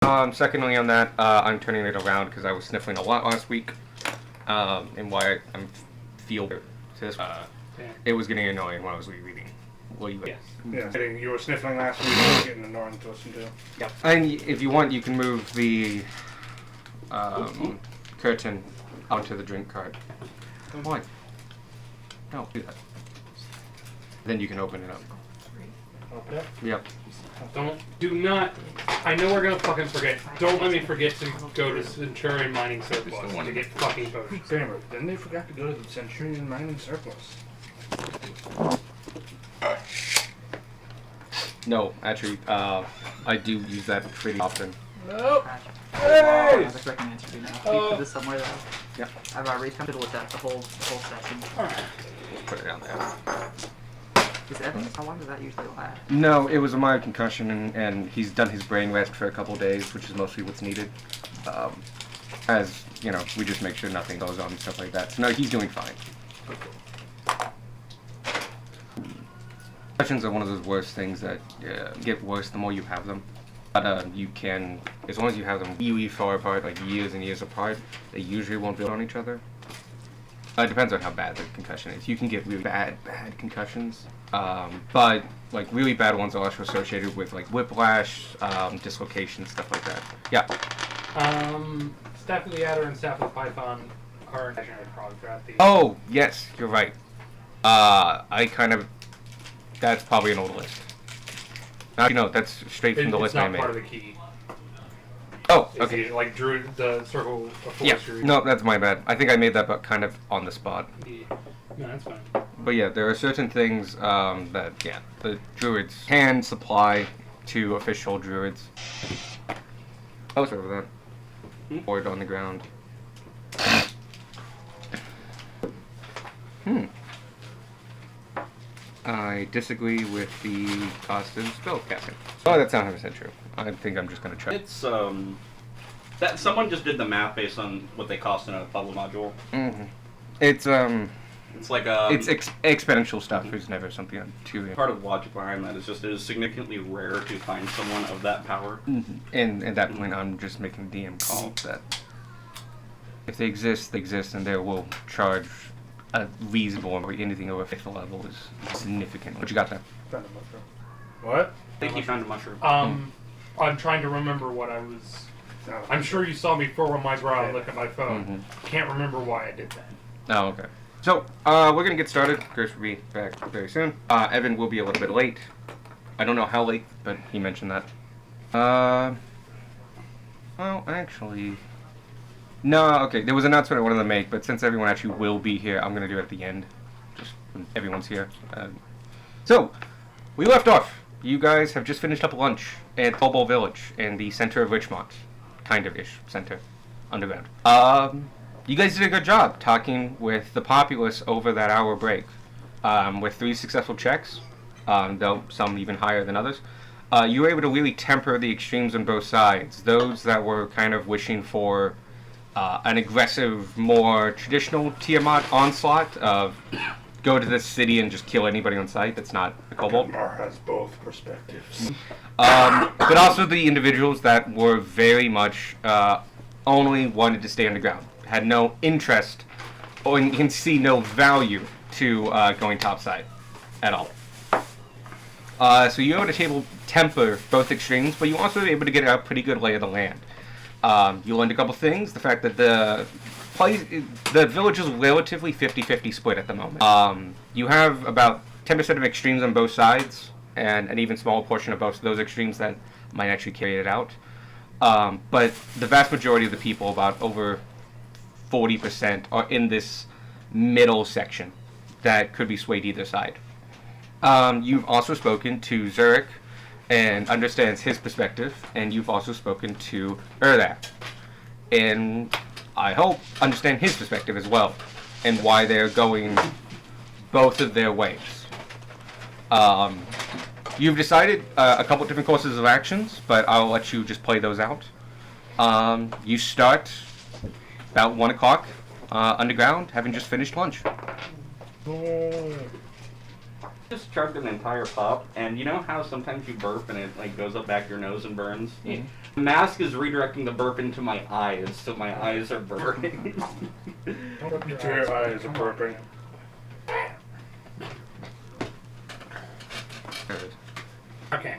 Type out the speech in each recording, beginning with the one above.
Secondly on that, I'm turning it around because I was sniffling a lot last week, and why I'm feel this. It was getting annoying when I was rereading. What you? Yes. Yeah. You were sniffling last week. It was getting annoying to listen to. Yep. And if you want, you can move the curtain onto the drink cart. Why? No, do that. Then you can open it up. Open it? Yep. Do not. I know we're gonna fucking forget. Don't let me forget to go to Centurion Mining Surplus to get fucking potions. Kramer, then they forgot to go to the Centurion Mining Surplus. No, actually, I do use that pretty often. Nope. Hey! I was expecting answer to now. Can you put this somewhere though? Yep. I've already attempted with that the whole session. Alright. We'll put it down there. Is Evans? How long does that usually last? No, it was a minor concussion, and he's done his brain rest for a couple days, which is mostly what's needed. As, you know, we just make sure nothing goes on and stuff like that. So, no, he's doing fine. Concussions are one of those worst things that get worse the more you have them. But you can, as long as you have them really far apart, like years and years apart, they usually won't build on each other. It depends on how bad the concussion is. You can get really bad concussions, but like really bad ones are also associated with like whiplash, dislocation, stuff like that. Yeah. Staff of the Adder and Staff of the Python are imaginary prog throughout the. Oh yes, you're right. That's probably an old list. Now you know that's straight from the list I made. It's not part of the key. Oh, okay. It's like Druid, the Circle of Yeah, Forestry. no, that's my bad. I think I made that but kind of on the spot. Yeah. No, that's fine. But yeah, there are certain things that, yeah, the druids can supply to official druids. Oh, sorry for that. Board on the ground. I disagree with the cost of spell casting. Oh, that's not 100% true. I think I'm just gonna try. It's that someone just did the math based on what they cost in a bubble module. Mm-hmm. It's like it's exponential stuff. There's never something to it. Part of the logic behind that is just it is significantly rare to find someone of that power. Mm-hmm. And at that point, I'm just making a DM call that if they exist, and they will charge a reasonable or anything over 5th level is significant. What you got there? Found a mushroom. What? I think he found a mushroom. I'm trying to remember what I was. I'm sure you saw me furrow my brow and look at my phone. Mm-hmm. Can't remember why I did that. Oh, okay. So, we're gonna get started. Chris will be back very soon. Evan will be a little bit late. I don't know how late, but he mentioned that. Well, actually... No, okay, there was an announcement I wanted to make, but since everyone actually will be here, I'm gonna do it at the end. Just when everyone's here. So, we left off. You guys have just finished up lunch at Cobalt Village in the center of Richmond. Kind of-ish center. Underground. You guys did a good job talking with the populace over that hour break. With 3 successful checks, though some even higher than others. You were able to really temper the extremes on both sides. Those that were kind of wishing for an aggressive, more traditional Tiamat onslaught of go to this city and just kill anybody on sight that's not a kobold. Mar has both perspectives. But also the individuals that were very much only wanted to stay underground. Had no interest or can see no value to going topside at all. So you were able to temper both extremes, but you also were able to get a pretty good lay of the land. You learned a couple things. The fact that the village is relatively 50-50 split at the moment. You have about 10% of extremes on both sides, and an even smaller portion of both of those extremes that might actually carry it out. But the vast majority of the people, about over 40%, are in this middle section that could be swayed either side. You've also spoken to Zurich and understands his perspective, and you've also spoken to Erdak, and I hope understand his perspective as well, and why they're going both of their ways. You've decided a couple different courses of actions, but I'll let you just play those out. You start about 1 o'clock underground, having just finished lunch. Just chugged an entire pop, and you know how sometimes you burp and it like goes up back your nose and burns? Mhm. The mask is redirecting the burp into my eyes, so my eyes are burning. Your eyes are burping. There it is. Okay.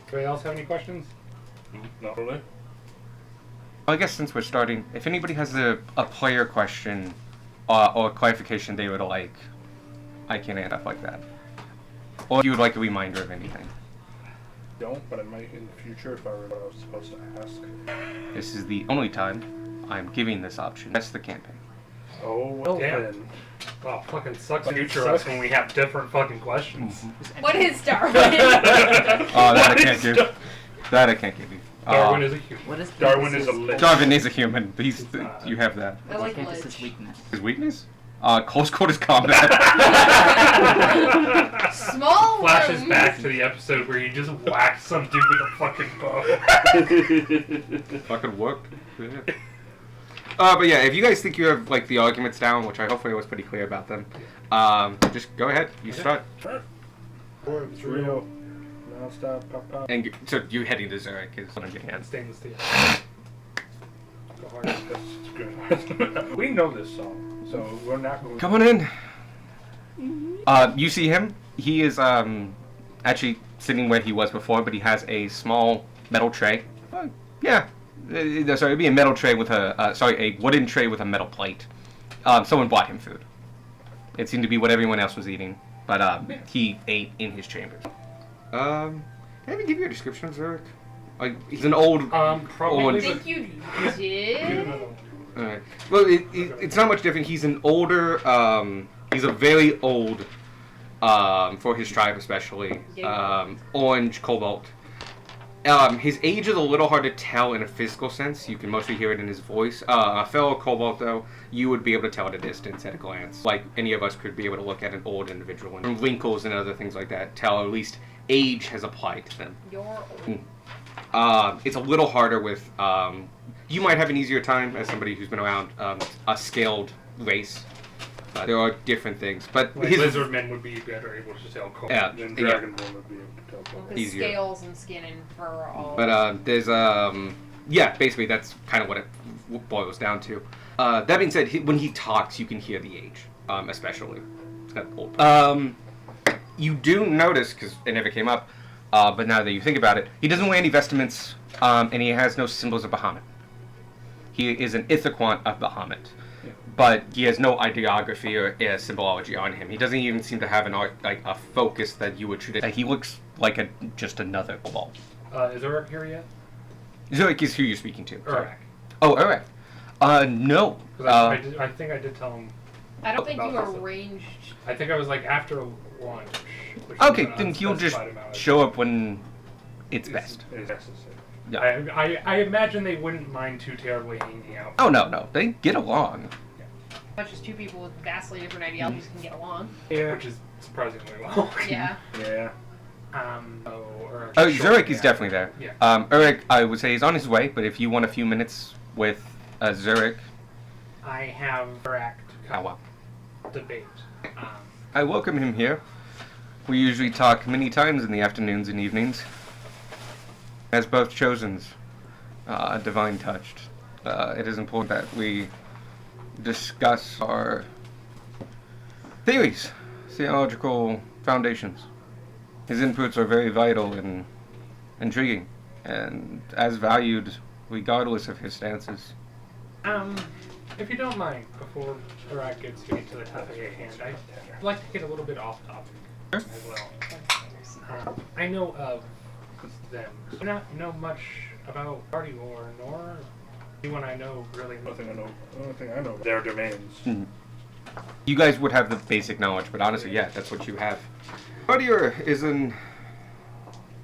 Anybody else have any questions? Not really. Well, I guess since we're starting, if anybody has a player question or clarification they would like, I can add up like that. Or if you would like a reminder of anything. Don't, but I might in the future if I remember what I was supposed to ask. This is the only time I'm giving this option. That's the campaign. Oh, well Damn. then. Wow, fucking sucks Fucking future sucks. us when we have different fucking questions. What is Darwin? Oh, that I What can't is give. Dar- That I can't give you. Darwin is a human. What is Darwin is a Candace's- lich. Darwin is a human. You have that. I like Candace's lich. weakness. His weakness? Close quarters combat. Small Flashes rooms. back to the episode where he just whacked some dude with a fucking bow. Fucking worked. Yeah. But yeah, if you guys think you have like the arguments down, which I hopefully was pretty clear about them, just go ahead. You start. It's real. Non-stop, pop, pop. And so you heading to Zurich is what I'm getting at. Stainless steel. Go hard. That's good. We know this song, so we're not going Come on in. You see him. He is actually sitting where he was before, but he has a small metal tray. Yeah. Sorry, it'd be a metal tray with a wooden tray with a metal plate. Someone bought him food. It seemed to be what everyone else was eating, but he ate in his chambers. Can I even give you a description of Zurich? Like, he's an old. Probably. I think you did. Alright. Well, it's not much different. He's an older. He's a very old, for his tribe especially. Orange cobalt. His age is a little hard to tell in a physical sense. You can mostly hear it in his voice. A fellow cobalt, though, you would be able to tell at a distance, at a glance. Like any of us could be able to look at an old individual and from wrinkles and other things like that, tell at least age has applied to them. You're old. It's a little harder with. You might have an easier time as somebody who's been around a scaled race. There are different things, but Like his lizard men would be better able to tell cold. yeah, Then yeah. Dragonborn would be able to tell. Because Easier. scales and skin and fur are all. But there's yeah, basically that's kind of what it boils down to. That being said, when he talks, you can hear the age, especially. It's got old. You do notice, because it never came up, but now that you think about it, he doesn't wear any vestments, and he has no symbols of Bahamut. He is an Ithaquant of Bahamut, but he has no ideography or symbology on him. He doesn't even seem to have an a focus that you would treat. He looks like just another kobold. Is Uruk here yet? Zurich is who you're speaking to. Sorry. Uruk. Oh, Uruk. No. Because I think I did tell him. I don't think you about this. arranged. I think I was like after lunch. which is Okay, an then he'll just unspecified amount of- show up when it's best. It's necessary. Yeah. I imagine they wouldn't mind too terribly hanging out. Oh no, they get along. Much as two people with vastly different ideologies can get along. Yeah. Which is surprisingly well. Yeah. Yeah. Uruk. Oh, Sure, Zurich is yeah. definitely there. Yeah. Uruk, I would say, is on his way, but if you want a few minutes with Zurich, I have Uruk to oh well. debate. I welcome him here. We usually talk many times in the afternoons and evenings. As both chosens, divine touched, it is important that we discuss our theories, theological foundations. His inputs are very vital and intriguing, and as valued regardless of his stances. If you don't mind, before Uruk gets to the topic at hand, I'd like to get a little bit off topic as well. I know of them. I do not know much about Party War, nor anyone I know really. The only thing I know. Their domains. You guys would have the basic knowledge, but honestly, yeah, that's what you have. Partier is in...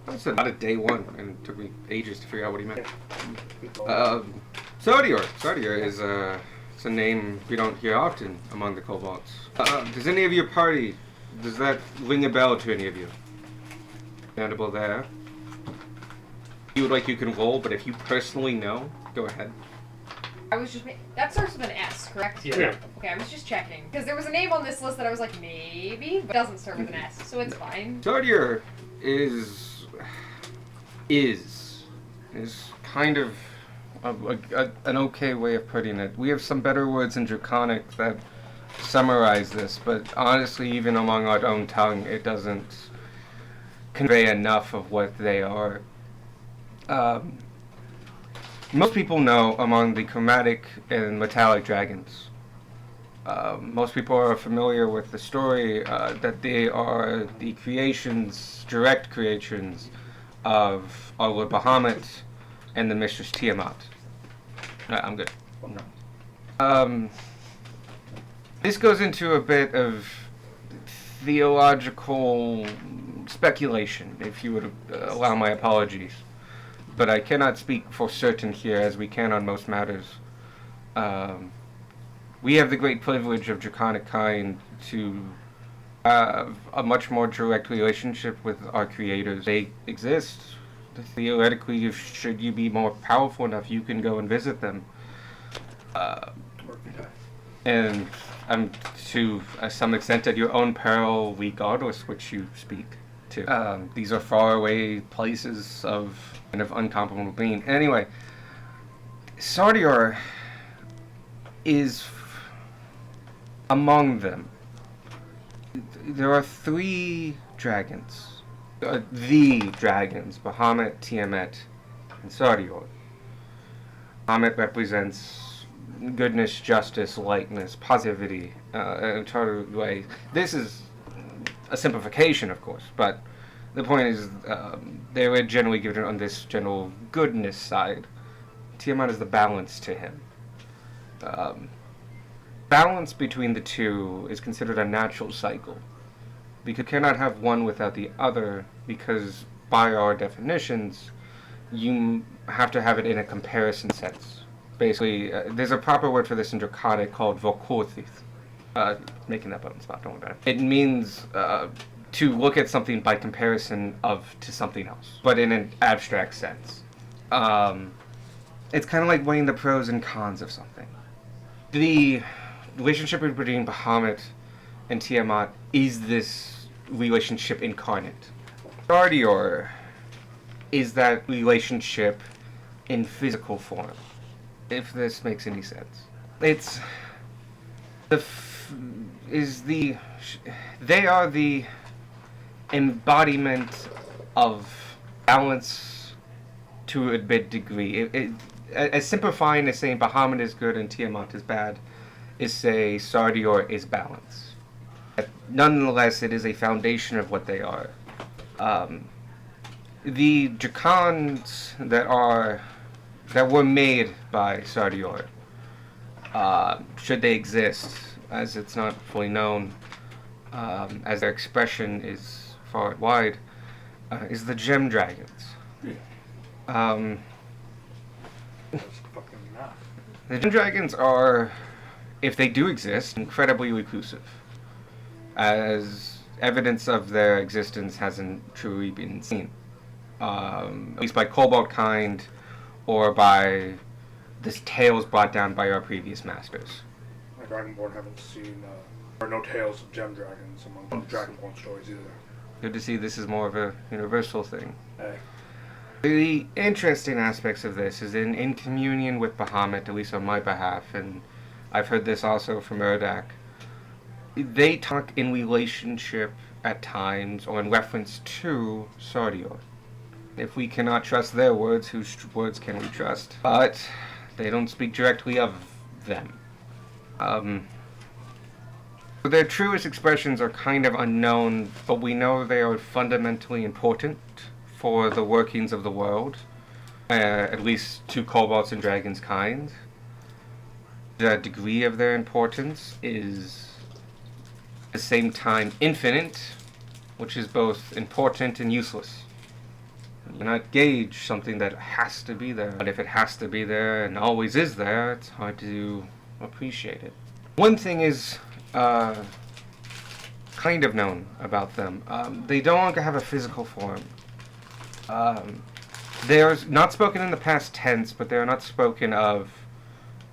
That's about a day one, and it took me ages to figure out what he meant. Sardier is it's a name we don't hear often among the kobolds. Does any of your party, does that ring a bell to any of you? Understandable there. You would like you can roll, but if you personally know, go ahead. I was just that starts with an S, correct? Yeah. Okay, I was just checking because there was a name on this list that I was like maybe, but it doesn't start with an S, so it's fine. Sardier is kind of an okay way of putting it. We have some better words in Draconic that summarize this, but honestly, even among our own tongue, it doesn't convey enough of what they are. Most people know among the chromatic and metallic dragons. Most people are familiar with the story that they are the direct creations of our Lord Bahamut and the Mistress Tiamat. I'm good. This goes into a bit of theological speculation, if you would allow my apologies. But I cannot speak for certain here, as we can on most matters. We have the great privilege of Draconic kind to have a much more direct relationship with our creators. They exist. Theoretically, should you be more powerful enough, you can go and visit them. And to some extent at your own peril, regardless which you speak to. These are faraway places of kind of uncomparable being. Anyway, Sardior is among them. There are 3 dragons. The dragons, Bahamut, Tiamat, and Sardior. Bahamut represents goodness, justice, lightness, positivity, in a total way. This is a simplification, of course, but the point is they were generally given on this general goodness side. Tiamat is the balance to him. Balance between the two is considered a natural cycle. Because you cannot have one without the other, because by our definitions, you have to have it in a comparison sense. Basically, there's a proper word for this in Draconic called Volkorthith. Making that up on the spot, don't worry about it. It means to look at something by comparison to something else, but in an abstract sense. It's kind of like weighing the pros and cons of something. The relationship between Bahamut and Tiamat is this relationship incarnate. Sardior is that relationship in physical form, if this makes any sense. It's they are the embodiment of balance to a bit degree. As simplifying as saying Bahamut is good and Tiamat is bad is say Sardior is balance. But nonetheless, it is a foundation of what they are. The Dracons that were made by Sardior, should they exist, as it's not fully known, as their expression is far and wide, is the Gem Dragons. That's fucking enough. The Gem Dragons are, if they do exist, incredibly reclusive, as evidence of their existence hasn't truly been seen, at least by Cobalt kind, or by the tales brought down by our previous masters. My Dragonborn haven't seen, there are no tales of gem dragons among the Dragonborn stories either. Good to see this is more of a universal thing. Hey. The interesting aspects of this is in communion with Bahamut, at least on my behalf, and I've heard this also from Erdak. They talk in relationship at times, or in reference to Sardior. If we cannot trust their words, whose words can we trust? But they don't speak directly of them. Their truest expressions are kind of unknown, but we know they are fundamentally important for the workings of the world, at least to Kobolds and Dragons kind. The degree of their importance is at the same time infinite, which is both important and useless. You cannot gauge something that has to be there, but if it has to be there and always is there, it's hard to appreciate it. One thing is kind of known about them. They no longer have a physical form. They are not spoken in the past tense, but they are not spoken of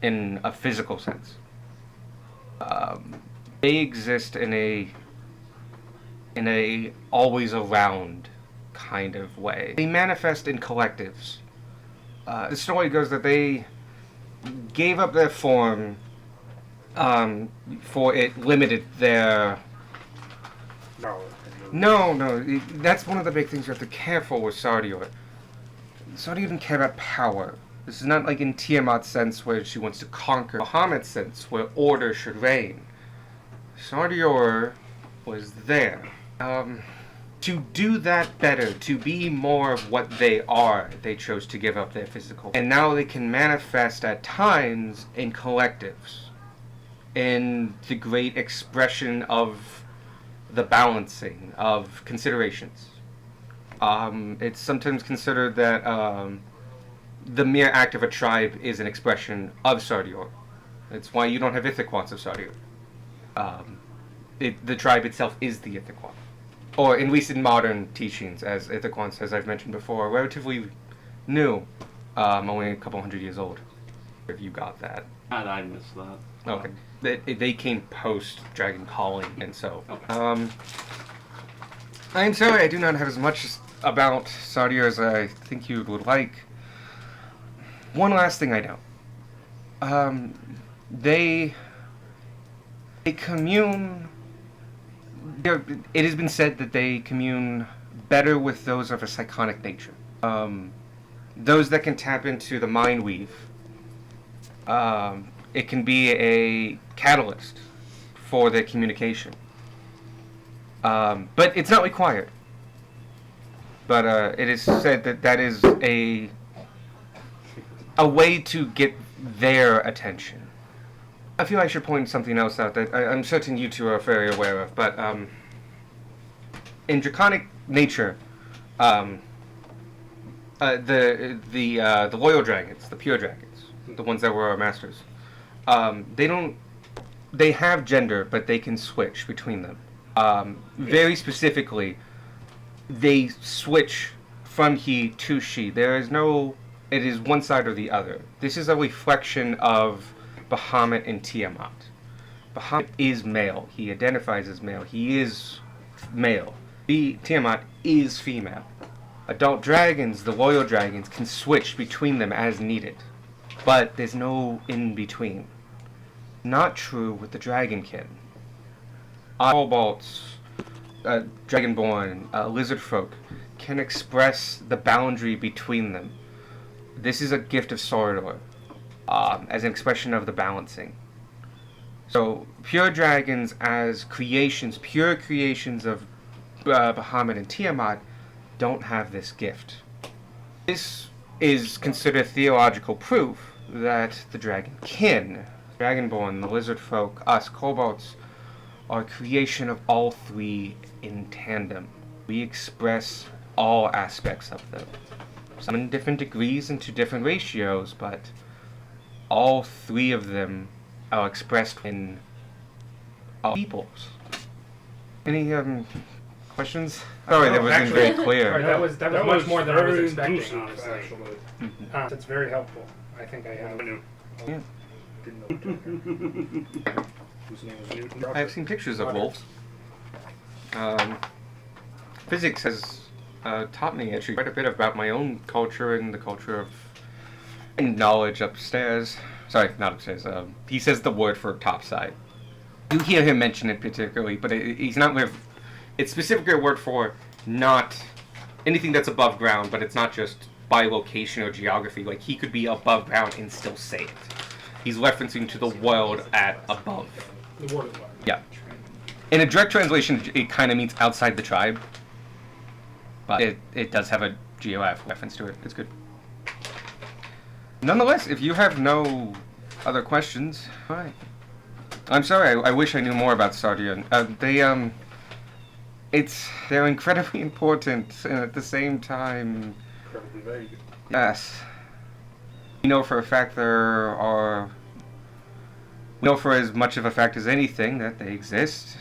in a physical sense. They exist in a always around kind of way. They manifest in collectives. The story goes that they gave up their form for it limited their... No, that's one of the big things you have to be careful with Sardior. Sardior didn't care about power. This is not like in Tiamat's sense where she wants to conquer. Bahamut's sense where order should reign. Sardior was there. To do that better, to be more of what they are, they chose to give up their physical. And now they can manifest at times in collectives, in the great expression of the balancing of considerations. It's sometimes considered that the mere act of a tribe is an expression of Sardior. It's why you don't have Ithiquans of Sardior. The tribe itself is the Ithiquan. Or at least in modern teachings, as Ithiquans, as I've mentioned before, relatively new, only a couple hundred years old. If you got that. I missed that. Okay. They came post Dragon Calling, and so. Okay. I'm sorry, I do not have as much about Sardior as I think you would like. One last thing I know. They commune. It has been said that they commune better with those of a psychonic nature. Those that can tap into the mind weave. It can be a catalyst for their communication. But it's not required. But it is said that that is a way to get their attention. I feel I should point something else out that I'm certain you two are very aware of, but in draconic nature, the loyal dragons, the pure dragons, the ones that were our masters, they have gender, but they can switch between them. Very specifically, they switch from he to she. There is no, it is one side or the other. This is a reflection of Bahamut and Tiamat. Bahamut is male. He identifies as male. He is male. Tiamat is female. Adult dragons, the loyal dragons, can switch between them as needed. But there's no in-between. Not true with the Dragonkin. Kobolds, Dragonborn, lizard folk can express the boundary between them. This is a gift of Sordor. As an expression of the balancing. So, pure dragons as creations, pure creations of Bahamut and Tiamat, don't have this gift. This is considered theological proof that the Dragonkin, Dragonborn, the lizard folk, us, kobolds, are a creation of all three in tandem. We express all aspects of them. Some in different degrees and to different ratios, but all three of them are expressed in all peoples. Any questions? Sorry, that wasn't very clear. Sorry, that was much more than I was very expecting, inclusive, honestly. actually. That's very helpful. I think I have. Yeah. Didn't know. Whose name was Newton? I've seen pictures of wolves. Physics has taught me actually quite a bit about my own culture and the culture of knowledge upstairs. Sorry, not upstairs. He says the word for topside. You hear him mention it particularly, but he's not with. It's specifically a word for not anything that's above ground, but it's not just by location or geography. Like, he could be above ground and still say it. He's referencing to the world at above. The word of life. Yeah. In a direct translation, it kind of means outside the tribe, but it does have a GOF reference to it. It's good. Nonetheless, if you have no other questions, alright. I'm sorry, I wish I knew more about Sardion. They're incredibly important, and at the same time, Incredibly vague. yes. We know for a fact we know for as much of a fact as anything that they exist.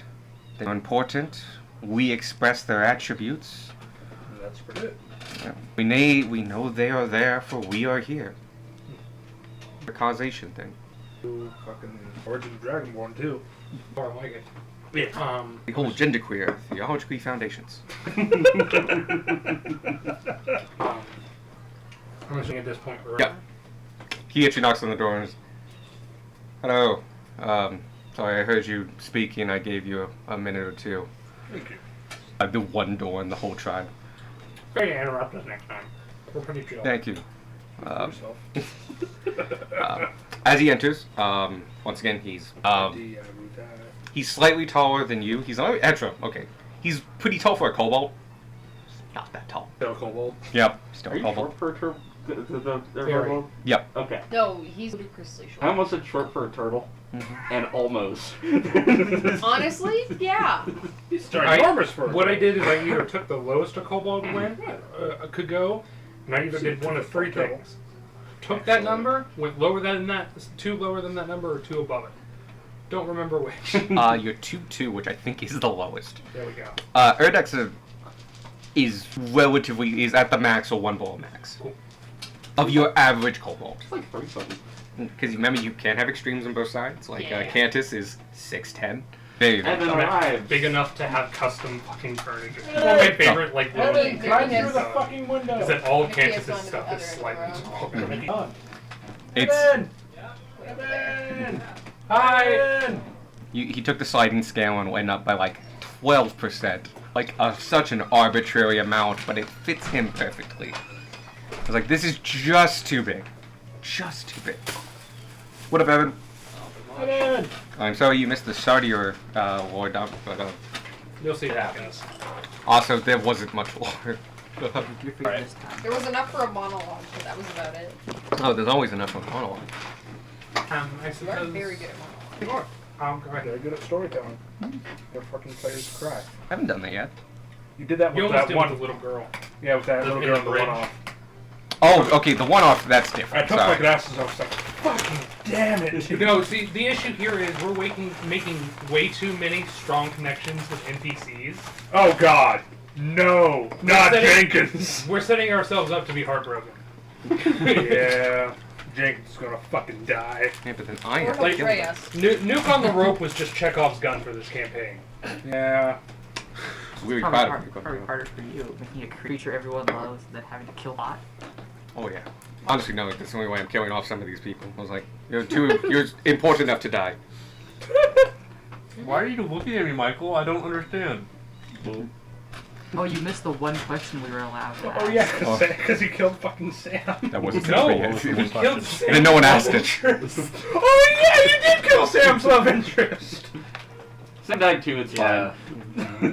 They're important. We express their attributes. And that's pretty it. Yeah. We know they are there, for we are here. The causation thing. Ooh, fucking Origin Dragonborn too. Or like it. Yeah. The whole genderqueer, theologically foundations. I'm assuming at this point we're Yep. He actually knocks on the door and says, "Hello. Sorry, I heard you speaking. I gave you a minute or two." Thank you. The one door in the whole tribe. Ready to interrupt us next time. We're pretty chill. Thank you. Yourself. As he enters, once again, he's slightly taller than you. He's not extra. Okay, he's pretty tall for a kobold. Not that tall. Still Kobold. Yep, still Are a you kobold. short for the Very. turtle? Yep. Okay. No, he's ludicrously I short. almost said short for a turtle, and almost. Honestly, yeah. He's I- ginormous for What I did is I either took the lowest a kobold could go, and I either did one of three things. Took that number, went lower than that, 2 lower than that number, or 2 above it. Don't remember which. You're 2-2, which I think is the lowest. There we go. Urdex is relatively at the max or 1 below max Cool. of your average kobold. It's like 3 something. Because remember, you can have extremes on both sides. Like Yeah. Cantus is 6'10". Very, very Evan tall. arrived. Big enough to have custom fucking furniture. One of my favorite, like, little Evan, things climb through the fucking window. is that all of Maybe Cantus's it's on stuff the is other slightly end of the taller. It's Evan! Hi! he took the sliding scale and went up by like 12%. Like such an arbitrary amount, but it fits him perfectly. I was like, this is just too big. Just too big. What up, Evan? Evan! I'm sorry you missed the start of your lore dump, but You'll see what happens. also there wasn't much lore. You're free this time. There was enough for a monologue, but that was about it. Oh, there's always enough of monologue. I You are suppose... very good at monologue. You are. Go Very ahead. good at storytelling. Your fucking players cry. I haven't done that yet. You did that You with almost that did one. with the little girl. Yeah, with that the- little in girl the in the bridge. one-off. Oh, okay, the one-off, that's I different. took my Sorry. glasses off. I was like, fucking damn it! No, see, the issue here is we're making way too many strong connections with NPCs. Oh God, no, not setting- Jenkins. We're setting ourselves up to be heartbroken. Yeah, Jenkins is gonna fucking die. Yeah, but then I Or have to Like- kill betray them. us. Nuke on the Rope was just Chekhov's gun for this campaign. Yeah. Really Probably, proud of hard, you. probably harder for you, making a creature everyone loves than having to kill bot. Oh yeah. Honestly, no. That's the only way I'm killing off some of these people. I was like, you're important enough to die. Why are you looking at me, Michael? I don't understand. Oh, you missed the one question we were allowed to ask. Oh yeah, because he killed fucking Sam. That wasn't No, supposed to be he it. killed Sam. Then no one asked it. Oh yeah, you did kill Sam's love interest. Sam died too, it's fine.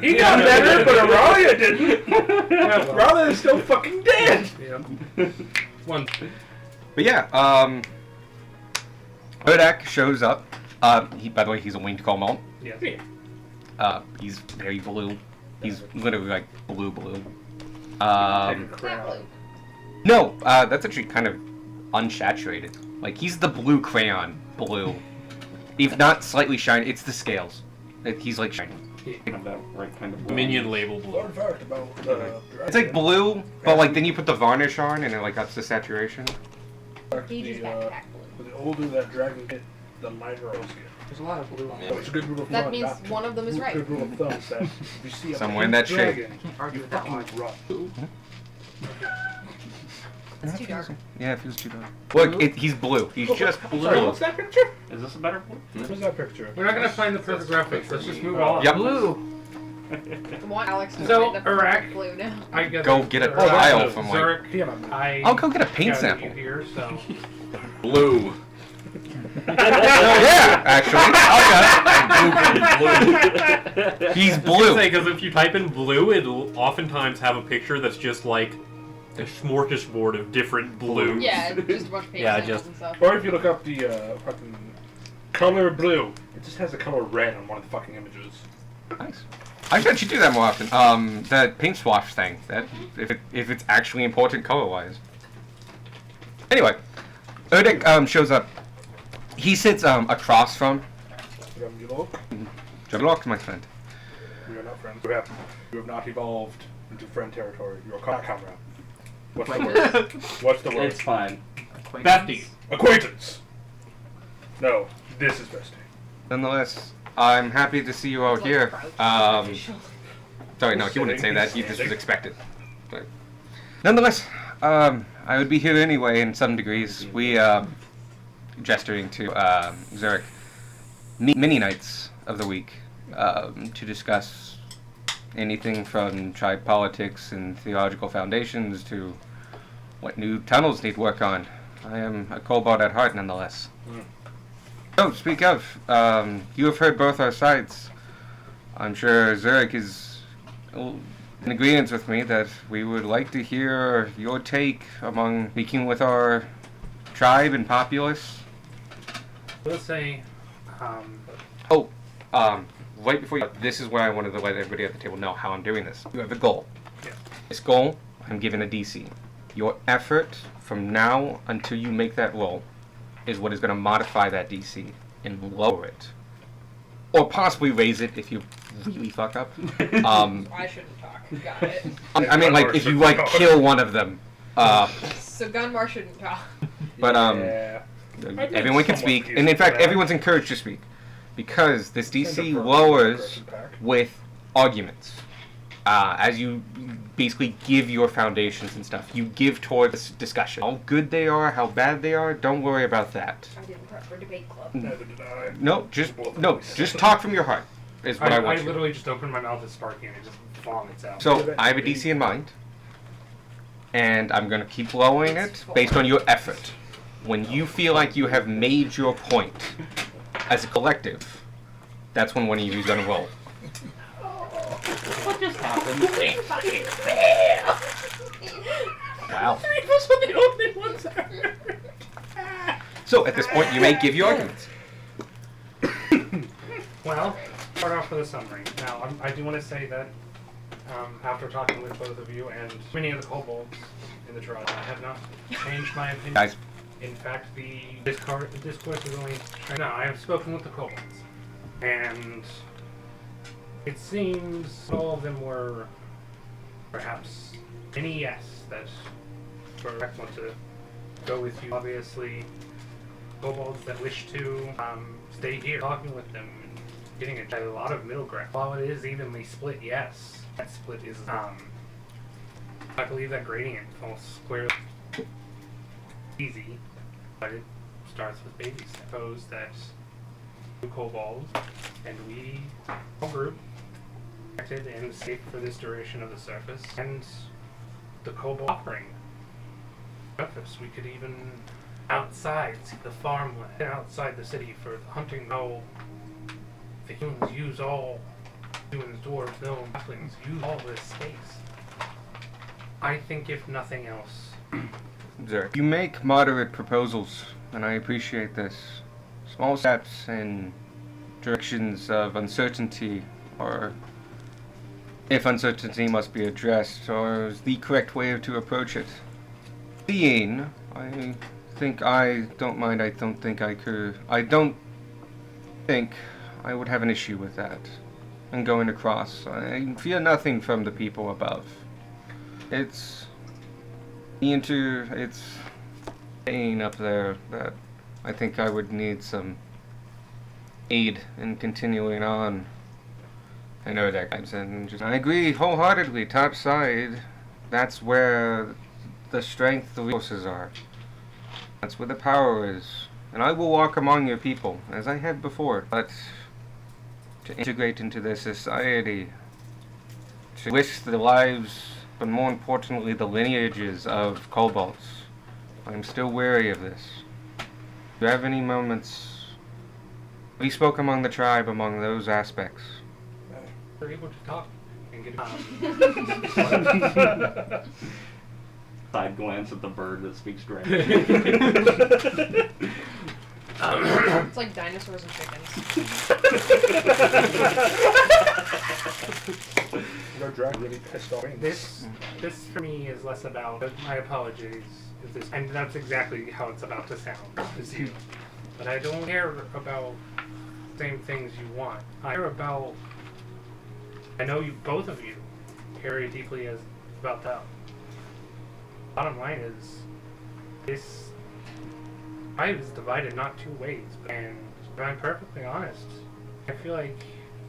He got better, but Aurelia didn't. Yeah, well, Aurelia is still fucking dead. yeah. One. But yeah, Urdak shows up. By the way, he's a winged kobold. Yes. He's very blue. He's literally like blue. Taking Um, Is that crap. blue? no, that's actually kind of unsaturated. Like he's the blue crayon blue. If not slightly shiny, it's the scales. He's like shiny. Have that right kind of Minion label blue. Fun fact about It's like blue, but like then you put the varnish on and it like ups the saturation. Cage's backpack blue. The older that dragon get, the lighter it'll get. There's a lot of blue on So it's a good rule of That thumb. means not to. one of them is right. Good rule of thumb is that if you see a Somewhere in pink that shade. dragon, Can't argue you with that fucking one. run. It's too dark. Yeah, it feels too dark. Look, he's blue. He's just blue. Sorry, what's that picture? Is this a better one? What's that picture? We're not gonna find the perfect reference. Let's just move on. Yep. Blue! I want Alex to So, find the Iraq- blue now. I guess Go get a Zurich- tile from like. Zurich, Damn, I. I'll go get a paint scouted sample. you here, so. Blue. Yeah, actually, he's blue. Because if you type in blue, it'll oftentimes have a picture that's just like a smorgasbord of different blues. Yeah, just a bunch of paint Yeah, samples just- and stuff. Or if you look up the fucking color blue, it just has the color red on one of the fucking images. Nice. I bet you do that more often. That paint swash thing. That if it's actually important color-wise. Anyway, Urdak shows up. He sits across from Jablock, my friend. We are not friends. You have not evolved into friend territory. You're a comrade. What's the word? What's the word? It's fine. Acquaintance. Befty. Acquaintance. No, this is bestie. Nonetheless, I'm happy to see you all Like here. crouched on his shoulder. Sorry, no, he wouldn't say that. This was expected. But nonetheless, I would be here anyway in some degrees. We, gesturing to Zurich, many nights of the week to discuss anything from tribe politics and theological foundations to what new tunnels need work on. I am a kobold at heart, nonetheless. Oh, speak of, you have heard both our sides. I'm sure Zurich is in agreement with me that we would like to hear your take among speaking with our tribe and populace. Let's say, Right before you, this is where I wanted to let everybody at the table know how I'm doing this. You have a goal. Yeah. This goal, I'm given a DC. Your effort from now until you make that roll is what is going to modify that DC and lower it. Or possibly raise it if you really fuck up. I shouldn't talk. Got it. I mean, like, if you, like, kill one of them. So Gunmar shouldn't talk. But, Yeah. everyone can somewhat speak. And in fact, everyone's encouraged to speak. Because this DC lowers with arguments. As you basically give your foundations and stuff. You give towards this discussion. How good they are, how bad they are, don't worry about that. I didn't prep for debate club. Neither did I. No, just talk from your heart. Is what I I want you. literally just open my mouth, it's sparking, and it just vomits out. So I have a DC in mind, and I'm going to keep lowering it based on your effort. When you feel like you have made your point as a collective, that's when one of you is going to roll. What just happened? Wow. So at this point, you may give your arguments. Well, start off with a summary. Now, I do want to say that after talking with both of you and many of the kobolds in the trial, I have not changed my opinion. Guys, In fact, the discourse is only... No, I have spoken with the kobolds, and it seems all of them were perhaps any yes that Correct want to go with you. Obviously, kobolds that wish to stay here, talking with them, and getting a lot of middle ground. While it is evenly split, yes, that split is I believe that gradient falls squarely easy, but it starts with baby steps. Suppose that two kobolds and we, whole group, protected and safe for this duration of the surface, and the kobold offering surface. We could even outside see the farmland, outside the city for the hunting. No, the humans use all humans, dwarves, gnomes, halflings use all this space. I think if nothing else, Zurich, you make moderate proposals, and I appreciate this. Small steps in directions of uncertainty, or if uncertainty must be addressed, or the correct way to approach it. Seeing, I think I don't mind, I don't think I would have an issue with that. And going across, I fear nothing from the people above. It's staying up there that I think I would need some aid in continuing on. I know that I agree wholeheartedly, top side, that's where the strength, the resources are. That's where the power is. And I will walk among your people, as I have before, but to integrate into their society, to risk the lives, but more importantly the lineages of kobolds. I'm still wary of this. Do you have any moments? We spoke among the tribe among those aspects. we're able to talk and get Side glance at the bird that speaks dragon. It's like dinosaurs and chickens. Your dragon really pissed off. This for me is less about my apologies if this, and that's exactly how it's about to sound to you. But I don't care about the same things you want. I care about. I know you, both of you, care very deeply as about that. Bottom line is, this tribe is divided not two ways. And if I'm perfectly honest, I feel like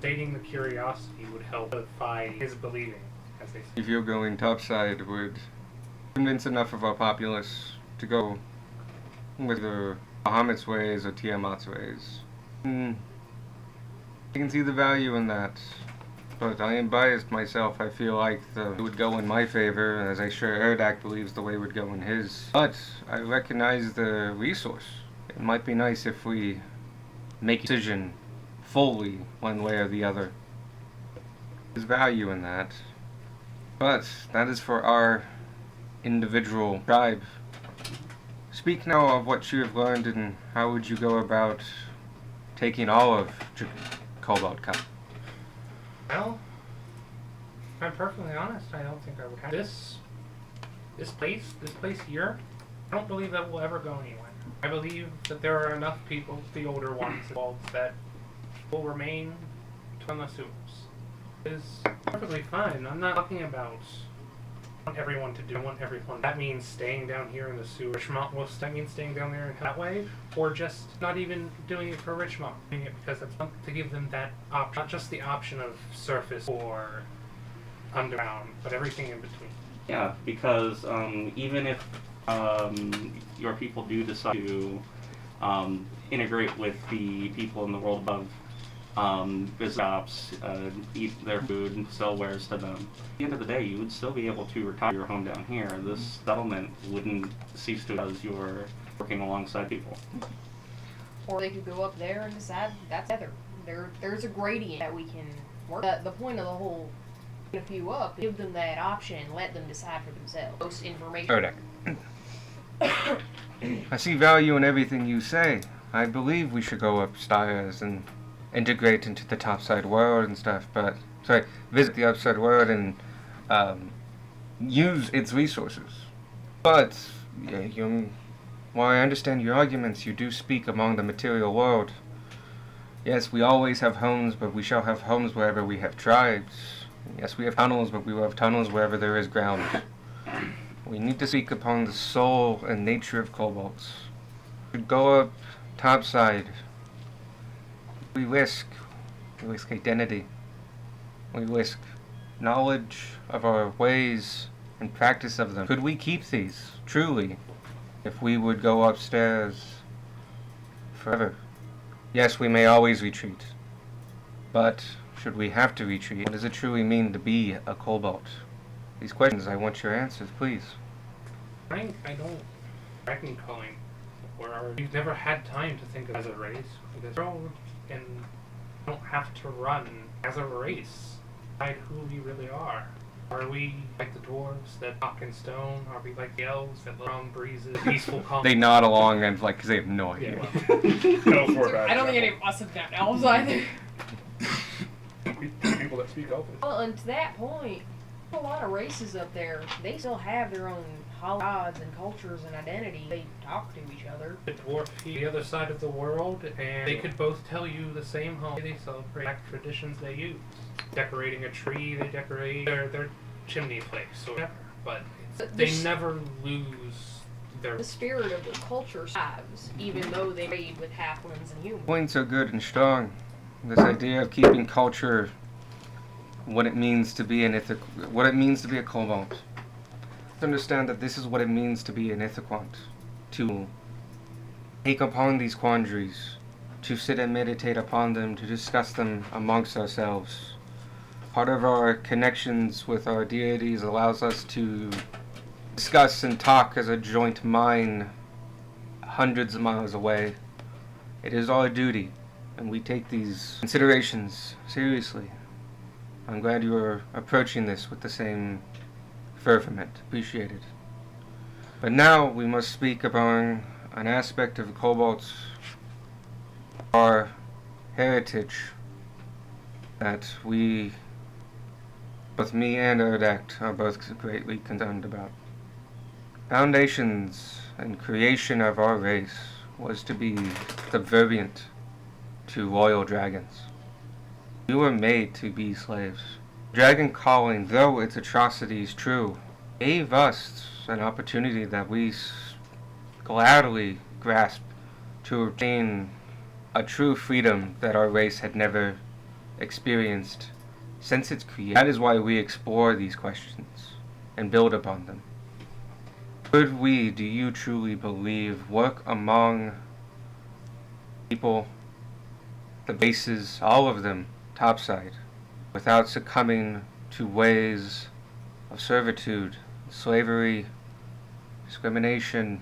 stating the curiosity would help solidify his believing, as they say. If you're going topside, would convince enough of our populace to go with the Bahamut's ways or Tiamat's ways. I can see the value in that, but I am biased myself. I feel like it would go in my favor, as I'm sure Erdak believes the way would go in his. But I recognize the resource. It might be nice if we make a decision fully one way or the other. There's value in that. But that is for our individual tribe. Speak now of what you have learned and how would you go about taking all of Cobalt Cup. Well, if I'm perfectly honest, I don't think I would have this place here. I don't believe that will ever go anywhere. I believe that there are enough people, the older ones involved, that will remain on the sewers. It's perfectly fine. I'm not talking about I want everyone to do. I want everyone. That means staying down here in the sewer. Richmond will that means staying down there that way, or just not even doing it for Richmond, doing it because it's to give them that option, not just the option of surface or underground, but everything in between. Yeah, because even if your people do decide to integrate with the people in the world above, visit shops, eat their food, and sell wares to them. At the end of the day, you would still be able to retire your home down here. This settlement wouldn't cease to as you're working alongside people. Or they could go up there and decide that's Heather. There's a gradient that we can work. The point of the whole a few up, give them that option and let them decide for themselves. Most information. Erdak. I see value in everything you say. I believe we should go upstairs and integrate into the topside world and stuff, but visit the upside world and use its resources. But while I understand your arguments, you do speak among the material world. Yes, we always have homes, but we shall have homes wherever we have tribes. Yes, we have tunnels, but we will have tunnels wherever there is ground. We need to speak upon the soul and nature of kobolds. We go up topside. We risk identity. We risk knowledge of our ways and practice of them. Could we keep these, truly, if we would go upstairs forever? Yes, we may always retreat. But should we have to retreat, what does it truly mean to be a kobold? These questions, I want your answers, please. I don't reckon calling we've never had time to think of as a race, because we're all and don't have to run as a race. Decide who we really are. Are we like the dwarves that talk in stone? Are we like the elves that live on breezes, peaceful calm? They nod along and because they have no idea. Yeah, Go for it, I don't think any of us have done elves either. People that speak Elvish. Well, and to that point, a lot of races up there, they still have their own gods and cultures and identity. They talk to each other. the dwarf the other side of the world, and they could both tell you the same holiday they celebrate, traditions they use. Decorating a tree, they decorate their chimney place or whatever, but they never lose their... The spirit of the culture survives, even though they raid with halflings and humans. Points are good and strong. This idea of keeping culture, what it means to be what it means to be a kobold. Understand that this is what it means to be an Ithaquant. To take upon these quandaries, to sit and meditate upon them, to discuss them amongst ourselves. Part of our connections with our deities allows us to discuss and talk as a joint mind hundreds of miles away. It is our duty, and we take these considerations seriously. I'm glad you are approaching this with the same fervent. Appreciate it. But now we must speak upon an aspect of the kobolds, our heritage, that we, both me and Erdak, are both greatly concerned about. Foundations and creation of our race was to be subservient to royal dragons. We were made to be slaves. Dragon calling, though its atrocities true, gave us an opportunity that we gladly grasped to obtain a true freedom that our race had never experienced since its creation. That is why we explore these questions and build upon them. Could we, do you truly believe, work among people, the bases, all of them, topside, without succumbing to ways of servitude, slavery, discrimination,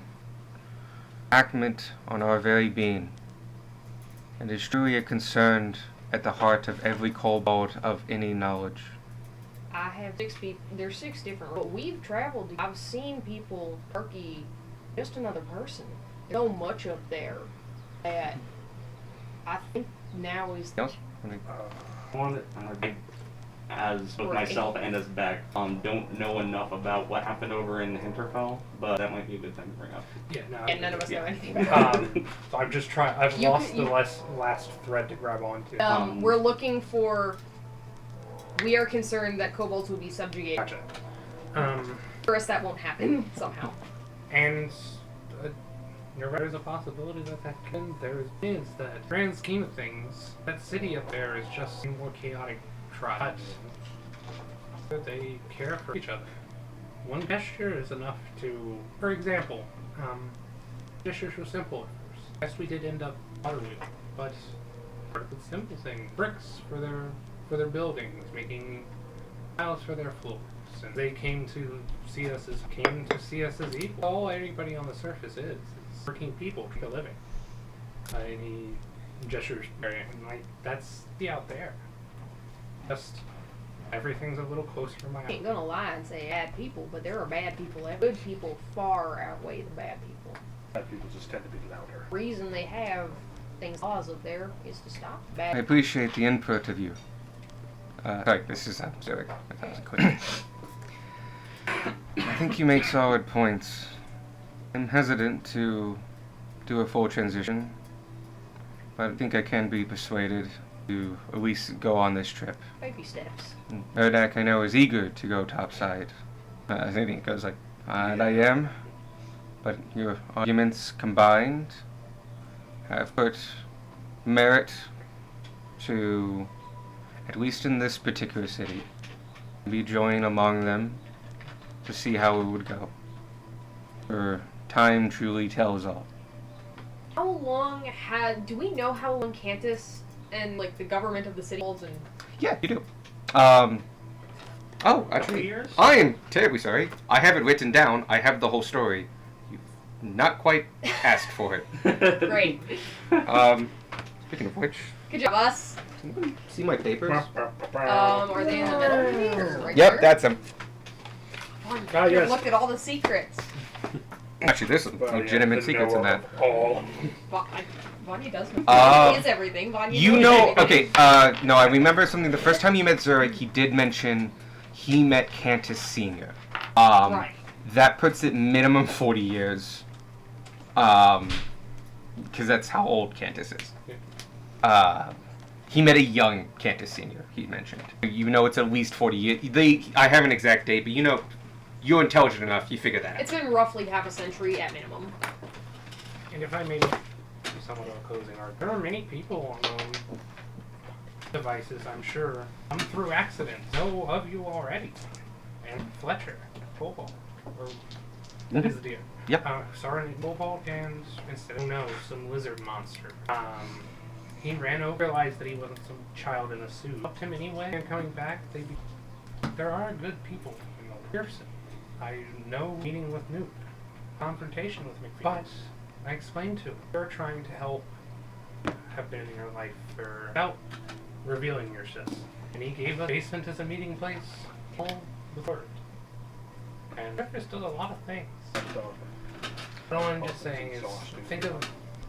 enactment on our very being? And is truly a concern at the heart of every kobold of any knowledge. I have 6 people. There's 6 different. But we've traveled. I've seen people. Turkey, just another person. There's so much up there that I think now is. Yes? One, as both myself and as Beck, don't know enough about what happened over in Hinterfell, but that might be a good thing to bring up. Yeah, no. And none of us know anything about it. So I'm just trying. I've You lost could- the last thread to grab onto. We're looking for. We are concerned that kobolds will be subjugated. Gotcha. For us, that won't happen somehow. And you're right, there's a possibility that can. There is that grand scheme of things, that city up there is just a more chaotic tribe. But they care for each other. One gesture is enough to, for example, gestures were simple at first. Yes, we did end up Waterloo, but part of the simple thing, bricks for their buildings, making tiles for their floors. And they came to see us as equal. All anybody on the surface is working people for a living. And he gestures, and like that's the out there. Just everything's a little closer to my I ain't gonna lie and say bad people, but there are bad people. Good people far outweigh the bad people. Bad people just tend to be louder. The reason they have laws up there is to stop I bad. appreciate the input of you. Sorry, this is Zurich. That was clear. I think you make solid points. I'm hesitant to do a full transition, but I think I can be persuaded to at least go on this trip. Baby steps. Erdak, I know, is eager to go topside. I think it goes like, and I am. But your arguments combined have put merit to, at least in this particular city, be joined among them to see how it would go. For time truly tells all. How long do we know how long Cantus and like the government of the city holds and Yeah, you do. Oh, actually, Years? I am terribly sorry. I have it written down. I have the whole story. You've not quite asked for it. great. Speaking of which, Good job, us. anybody see my papers? Are they in the middle of here? Right Yep, there? that's them. Ah, You yes. looked at all the secrets. Actually, there's some legitimate secrets in that. All. Vanya does know. He is everything. Vanya You knows know, everything. okay, no, I remember something. The first time you met Zurich, he did mention he met Cantus Sr. Right. That puts it minimum 40 years. Because that's how old Cantus is. He met a young Cantus Sr., he mentioned. You know it's at least 40 years. I have an exact date, but you know, you're intelligent enough, you figure that out. It's been roughly half a century at minimum. And if I may be somewhat of a closing argument, there are many people on devices, I'm sure, through accident, know of you already. And Fletcher, Cobalt, or what is the deal? Yep. Sorry, Cobalt and, instead, who knows, some lizard monster. He ran over, realized that he wasn't some child in a suit. Helped him anyway, and coming back, there are good people in the Pearson. I know meeting with Newt, confrontation with McPhee, but I explained to him, you're trying to help, have been in your life without revealing yourself. And he gave us basement as a meeting place, all the word. And there's still a lot of things. All I'm just saying is,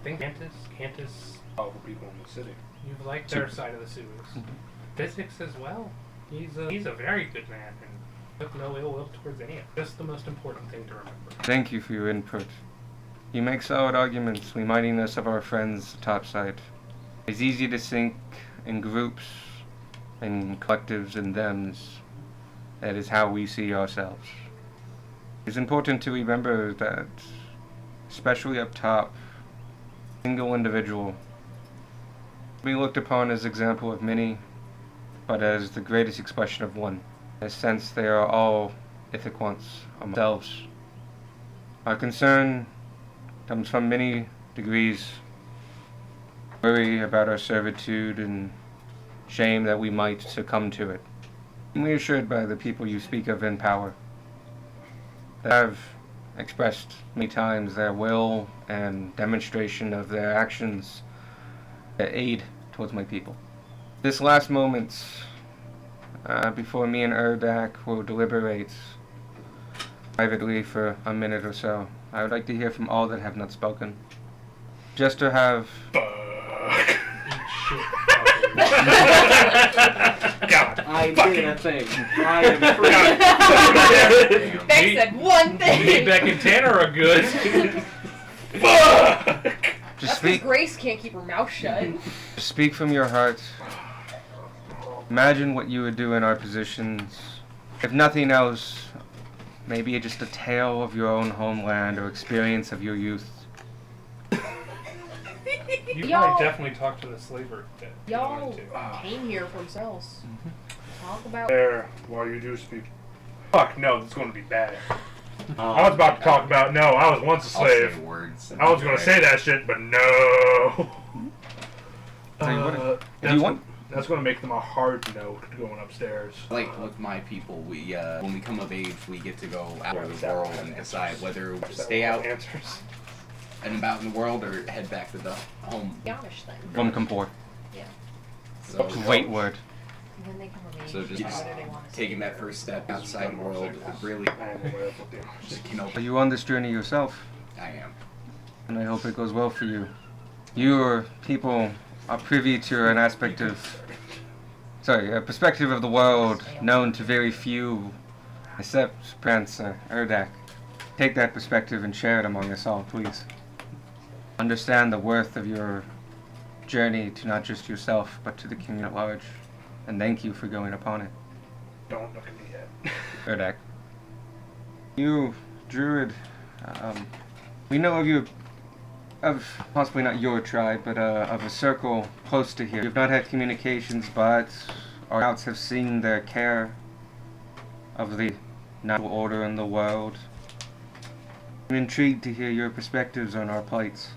think Cantus, Powerful people in the city. you've liked their side of the sewers. Physics as well. He's a very good man and with no ill will towards any of it. Just the most important thing to remember. Thank you for your input. You make solid arguments, reminding us of our friends topside. It's easy to think in groups, in collectives, and thems. That is how we see ourselves. It's important to remember that, especially up top, single individual. We looked upon as example of many, but as the greatest expression of one. In a sense, they are all Ithic once among themselves. Our concern comes from many degrees. Worry about our servitude and shame that we might succumb to it. I'm reassured by the people you speak of in power that have expressed many times their will and demonstration of their actions that aid towards my people. This last moment, before me and Erdak will deliberate privately for a minute or so, I would like to hear from all that have not spoken. Just to have God. I did a thing. I am free. Beck said one thing. Me, Beck, and Tanner are good. Fuck! just That's because speak. Grace can't keep her mouth shut. Speak from your heart. Imagine what you would do in our positions. If nothing else, maybe just a tale of your own homeland or experience of your youth. You Y'all- probably definitely talked to the slaver that you Y'all wanted to. came here for themselves. Talk about. There, while you do speak. Fuck, no, this is going to be bad. I was about to talk about, no, I was once a slave. Words. I was going to say that shit, but no. Tell you what, do That's you want? That's going to make them a hard no going upstairs. Like with my people, we when we come of age, we get to go out of the world and decide whether we stay out Answers. and about in the world or head back to the home. Yamish thing. Vumkampor. So, Great word. When they come of age, So just what do they want to say? taking that first step outside the world really can Are open. you on this journey yourself? I am. And I hope it goes well for you. Your people are privy to an aspect of, a perspective of the world known to very few, except Prince Erdak. Take that perspective and share it among us all, please. Understand the worth of your journey to not just yourself, but to the community at large. And thank you for going upon it, Don't look at me yet. Erdak. You, Druid, we know of you, of possibly not your tribe, but of a circle close to here. We've not had communications, but our scouts have seen their care of the natural order in the world. I'm intrigued to hear your perspectives on our plights.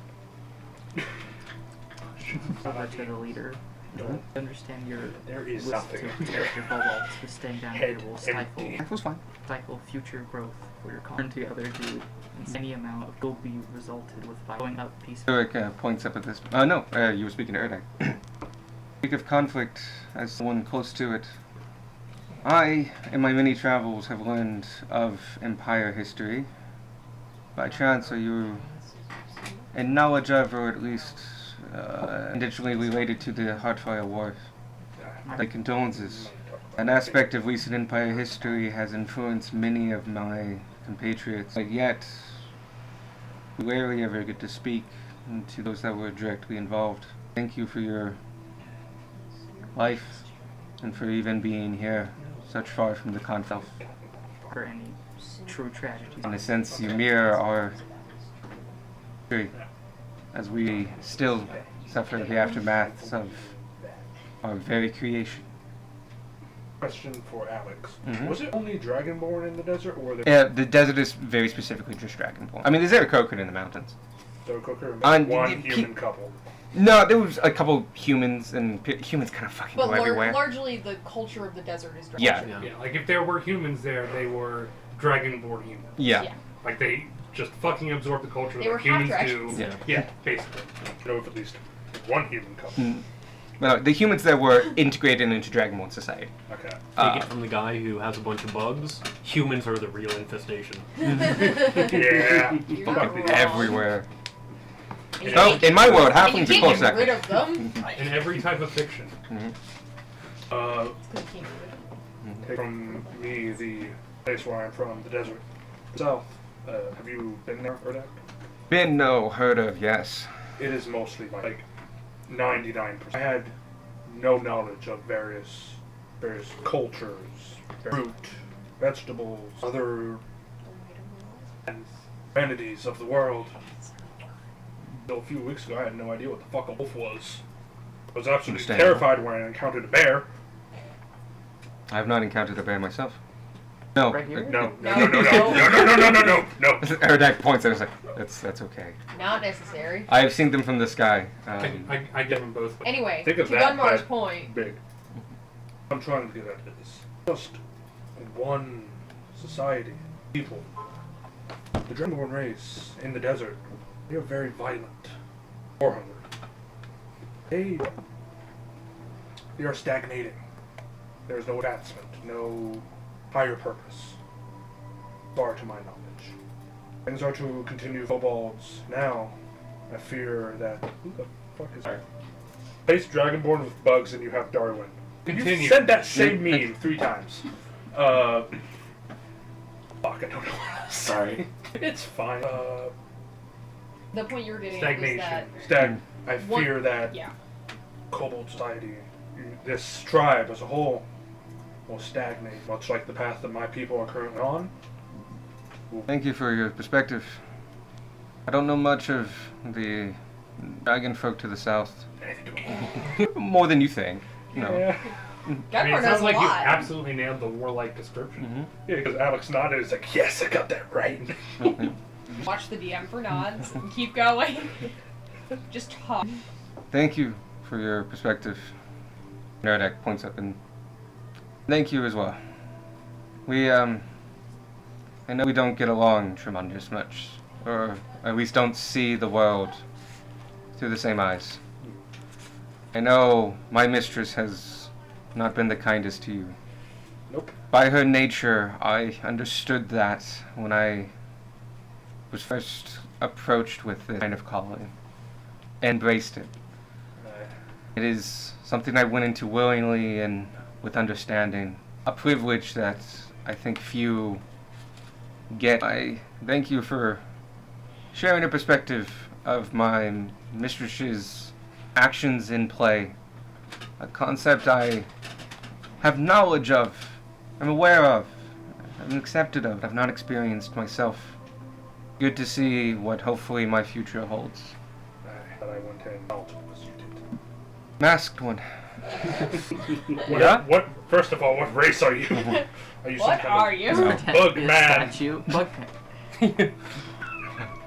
Over to the leader. I understand your There is list something. to protect your kobolds with staying down here Head will empty. stifle future growth for your colony. Turn to the other dude, and any amount of will be resulted with following up peace. Eric points up at this. You were speaking to Erdak. Speak of conflict as someone close to it. I, in my many travels, have learned of Empire history. By chance, are you in knowledge of, or at least indigenally related to the Heartfire Wars? My condolences. An aspect of recent Empire history has influenced many of my compatriots, but yet we rarely ever get to speak to those that were directly involved. Thank you for your life and for even being here, such far from the conflict. For any true tragedies. In a sense, you mirror our history as we still suffer the aftermaths of our very creation. Question for Alex. Mhm. Was it only Dragonborn in the desert, or were there Yeah, the desert is very specifically just Dragonborn. I mean, there's Aarakocra in the mountains. Cooker and On- one y- human couple? No, there was a couple humans, and humans kind of fucking But go everywhere. largely, the culture of the desert is Yeah. dragon. Yeah, like if there were humans there, they were dragonborn humans. Yeah. Yeah. Like they just fucking absorb the culture They like were humans half-dragons. do. Yeah. Yeah, basically. No, if at least one human couple. Mm. No, the humans that were integrated into Dragonborn society. Okay. Take it from the guy who has a bunch of bugs. Humans are the real infestation. Yeah. You're Fuck not the- wrong. Everywhere. And you Oh, can't- in my world, and you halflings are can't close get rid second. of them. In every type of fiction. Uh, You can't get rid of them. take from me the place where I'm from, the desert itself. Have you been there, Erdak? Been no heard of, yes. It is mostly like 99%. I had no knowledge of various cultures, fruit, vegetables, other entities of the world. Until a few weeks ago, I had no idea what the fuck a wolf was. I was absolutely Understandable. terrified when I encountered a bear. I have not encountered a bear myself. No. Right here? No, No. no, no, no, no, no, no, no, no, no, no. Eridak points and is like, that's okay. Not necessary. I have seen them from the sky. I give them both. Anyway, Think to of that, Gunmar's but- point, Big. I'm trying to get at this. Just one society, people. The Dragonborn race in the desert, they are very violent. War hungry. They are stagnating. There's no advancement, no higher purpose. Far to my knowledge. Things are to continue kobolds now. I fear that who the fuck is that? Place Dragonborn with bugs and you have Darwin. Continue. You said that same meme 3 times. Fuck, I don't know what else. Sorry. It's fine. the point you were getting at was that, Stag. I One- fear that yeah. kobold society, this tribe as a whole, will stagnate, much like the path that my people are currently on. Thank you for your perspective. I don't know much of the dragon folk to the south. More than you think. No. Yeah. I mean, Gunmar it knows sounds a like you lot. absolutely nailed the warlike description. Mm-hmm. Yeah, because Alex nodded. It's like, yes, I got that right. Watch the DM for nods and keep going. Just talk. Thank you for your perspective. Nerdak points up and thank you as well. I know we don't get along tremendous much, or at least don't see the world through the same eyes. I know my mistress has not been the kindest to you. Nope. By her nature, I understood that when I was first approached with this kind of calling. Embraced it. It is something I went into willingly and with understanding. A privilege that I think few get. I thank you for sharing a perspective of my mistress's actions in play. A concept I have knowledge of, I'm aware of, I'm accepted of, I've not experienced myself. Good to see what hopefully my future holds. That I went in knowledgeable as you did. Masked one. What, what? First of all, what race are you? Are you some What kind are of you? Protect Bug this man. statue. Bug I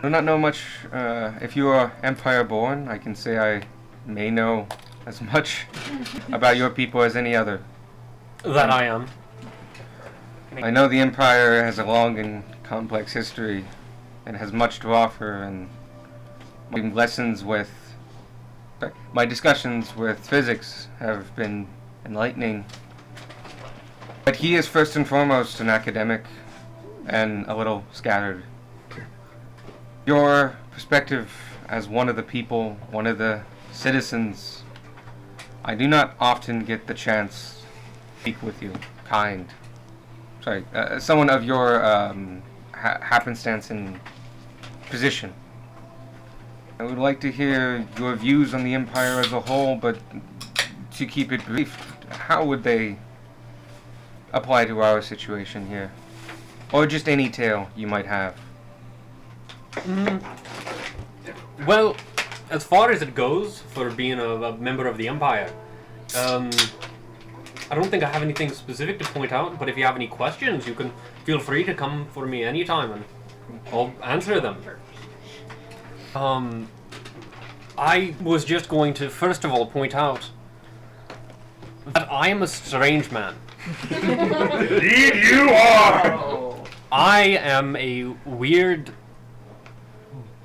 do not know much. If you are Empire born, I can say I may know as much about your people as any other. That I am. I know the Empire has a long and complex history and has much to offer, and my lessons with my discussions with physics have been enlightening. But he is first and foremost an academic and a little scattered. Your perspective as one of the people, one of the citizens, I do not often get the chance to speak with you. Kind. Sorry, someone of your happenstance and position. I would like to hear your views on the Empire as a whole, but to keep it brief, how would they apply to our situation here? Or just any tale you might have. Well, as far as it goes for being a member of the Empire, I don't think I have anything specific to point out, but if you have any questions, you can feel free to come for me anytime and I'll answer them. I was just going to first of all point out that I am a strange man. Indeed you are! Oh. I am a weird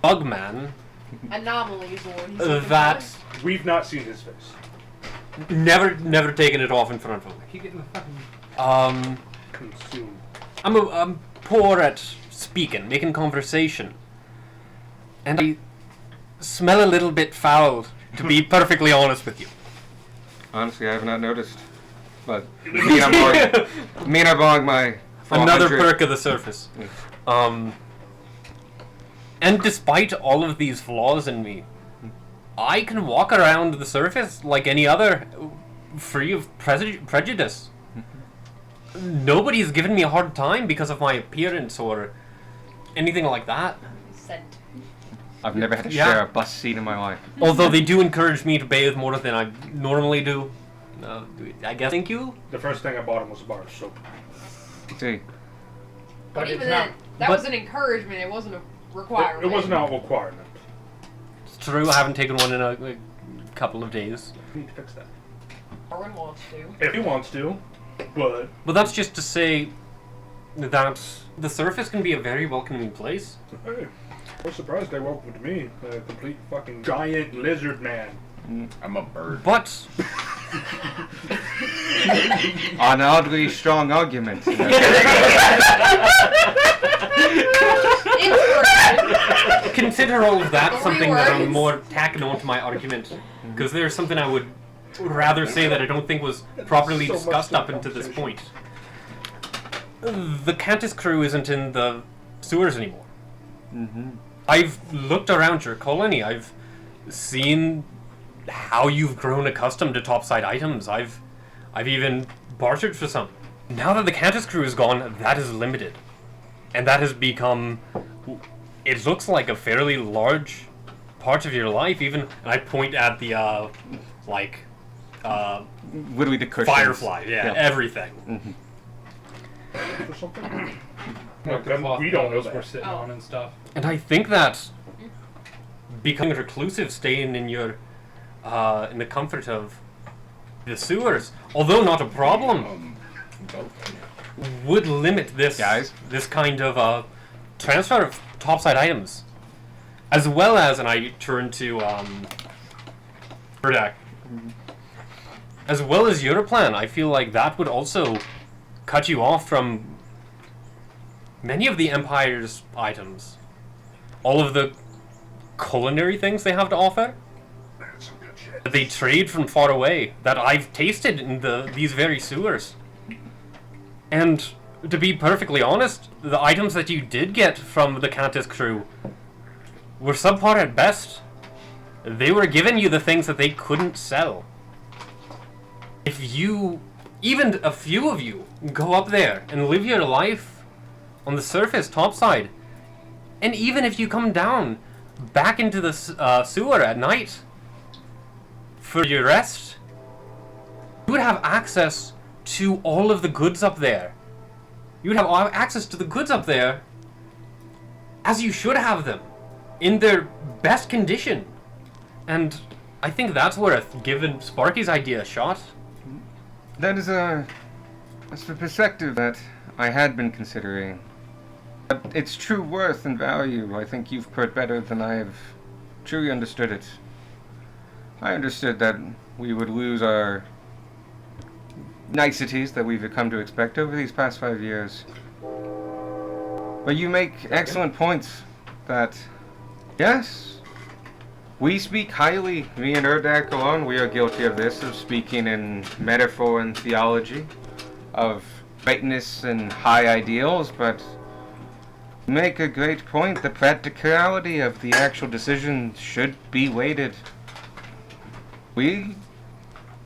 bug man Anomaly is the word he's looking that for. We've not seen his face. never taken it off in front of him. Keep getting the fucking. Consume. I'm poor at speaking, making conversation. And I smell a little bit foul, to be perfectly honest with you. Honestly, I have not noticed. But me and I'm borrowing my Another 400. perk of the surface. And despite all of these flaws in me, I can walk around the surface like any other, free of prejudice. Nobody's given me a hard time because of my appearance or anything like that. Scent. I've never had to Yeah. share a bus seat in my life. Although they do encourage me to bathe more than I normally do. I guess. Thank you. The first thing I bought him was a bar of soap. See, But it's even not- then, that but- was an encouragement. It wasn't a requirement. It wasn't a requirement. It's true. I haven't taken one in a couple of days. We need to fix that. Darwin wants to. If he wants to, but But that's just to say that the surface can be a very welcoming place. hey, I was surprised they welcomed me, a complete fucking giant lizard man. I'm a bird. But an oddly strong argument. Inspiration. consider all of that Three something that I'm words. more tacking on to my argument. Because there's something I would rather say that I don't think was properly So much discussed to up until this conversation. point. The Cantus crew isn't in the sewers anymore. Mm-hmm. I've looked around your colony. I've seen how you've grown accustomed to topside items. I've even bartered for some. Now that the Cantus crew is gone, that is limited. And that has become, it looks like a fairly large part of your life, even, and I point at the, Literally the cushions. Firefly, everything. Mm-hmm. Or something. Like the Then cloth we don't know pillows that. we're sitting Oh. on and stuff. And I think that becoming reclusive, staying in your, in the comfort of the sewers, although not a problem, would limit this Guys? this kind of transfer of topside items, as well as, and I turn to Verdak, as well as your plan. I feel like that would also cut you off from many of the Empire's items, all of the culinary things they have to offer. That's some good shit. That they trade from far away, that I've tasted in these very sewers. And to be perfectly honest, the items that you did get from the Cantus crew were subpar at best. They were giving you the things that they couldn't sell. If you, even a few of you, go up there and live your life on the surface, topside, and even if you come down back into the sewer at night for your rest, you would have access to all of the goods up there. You would have access to the goods up there as you should have them, in their best condition. And I think that's where given Sparky's idea a shot. That's a perspective that I had been considering. But its true worth and value, I think you've put better than I've truly understood it. I understood that we would lose our niceties that we've come to expect over these past 5 years. But you make excellent points that, yes, we speak highly, me and Urdak alone, we are guilty of this, of speaking in metaphor and theology, of greatness and high ideals, but you make a great point. The practicality of the actual decision should be weighted. We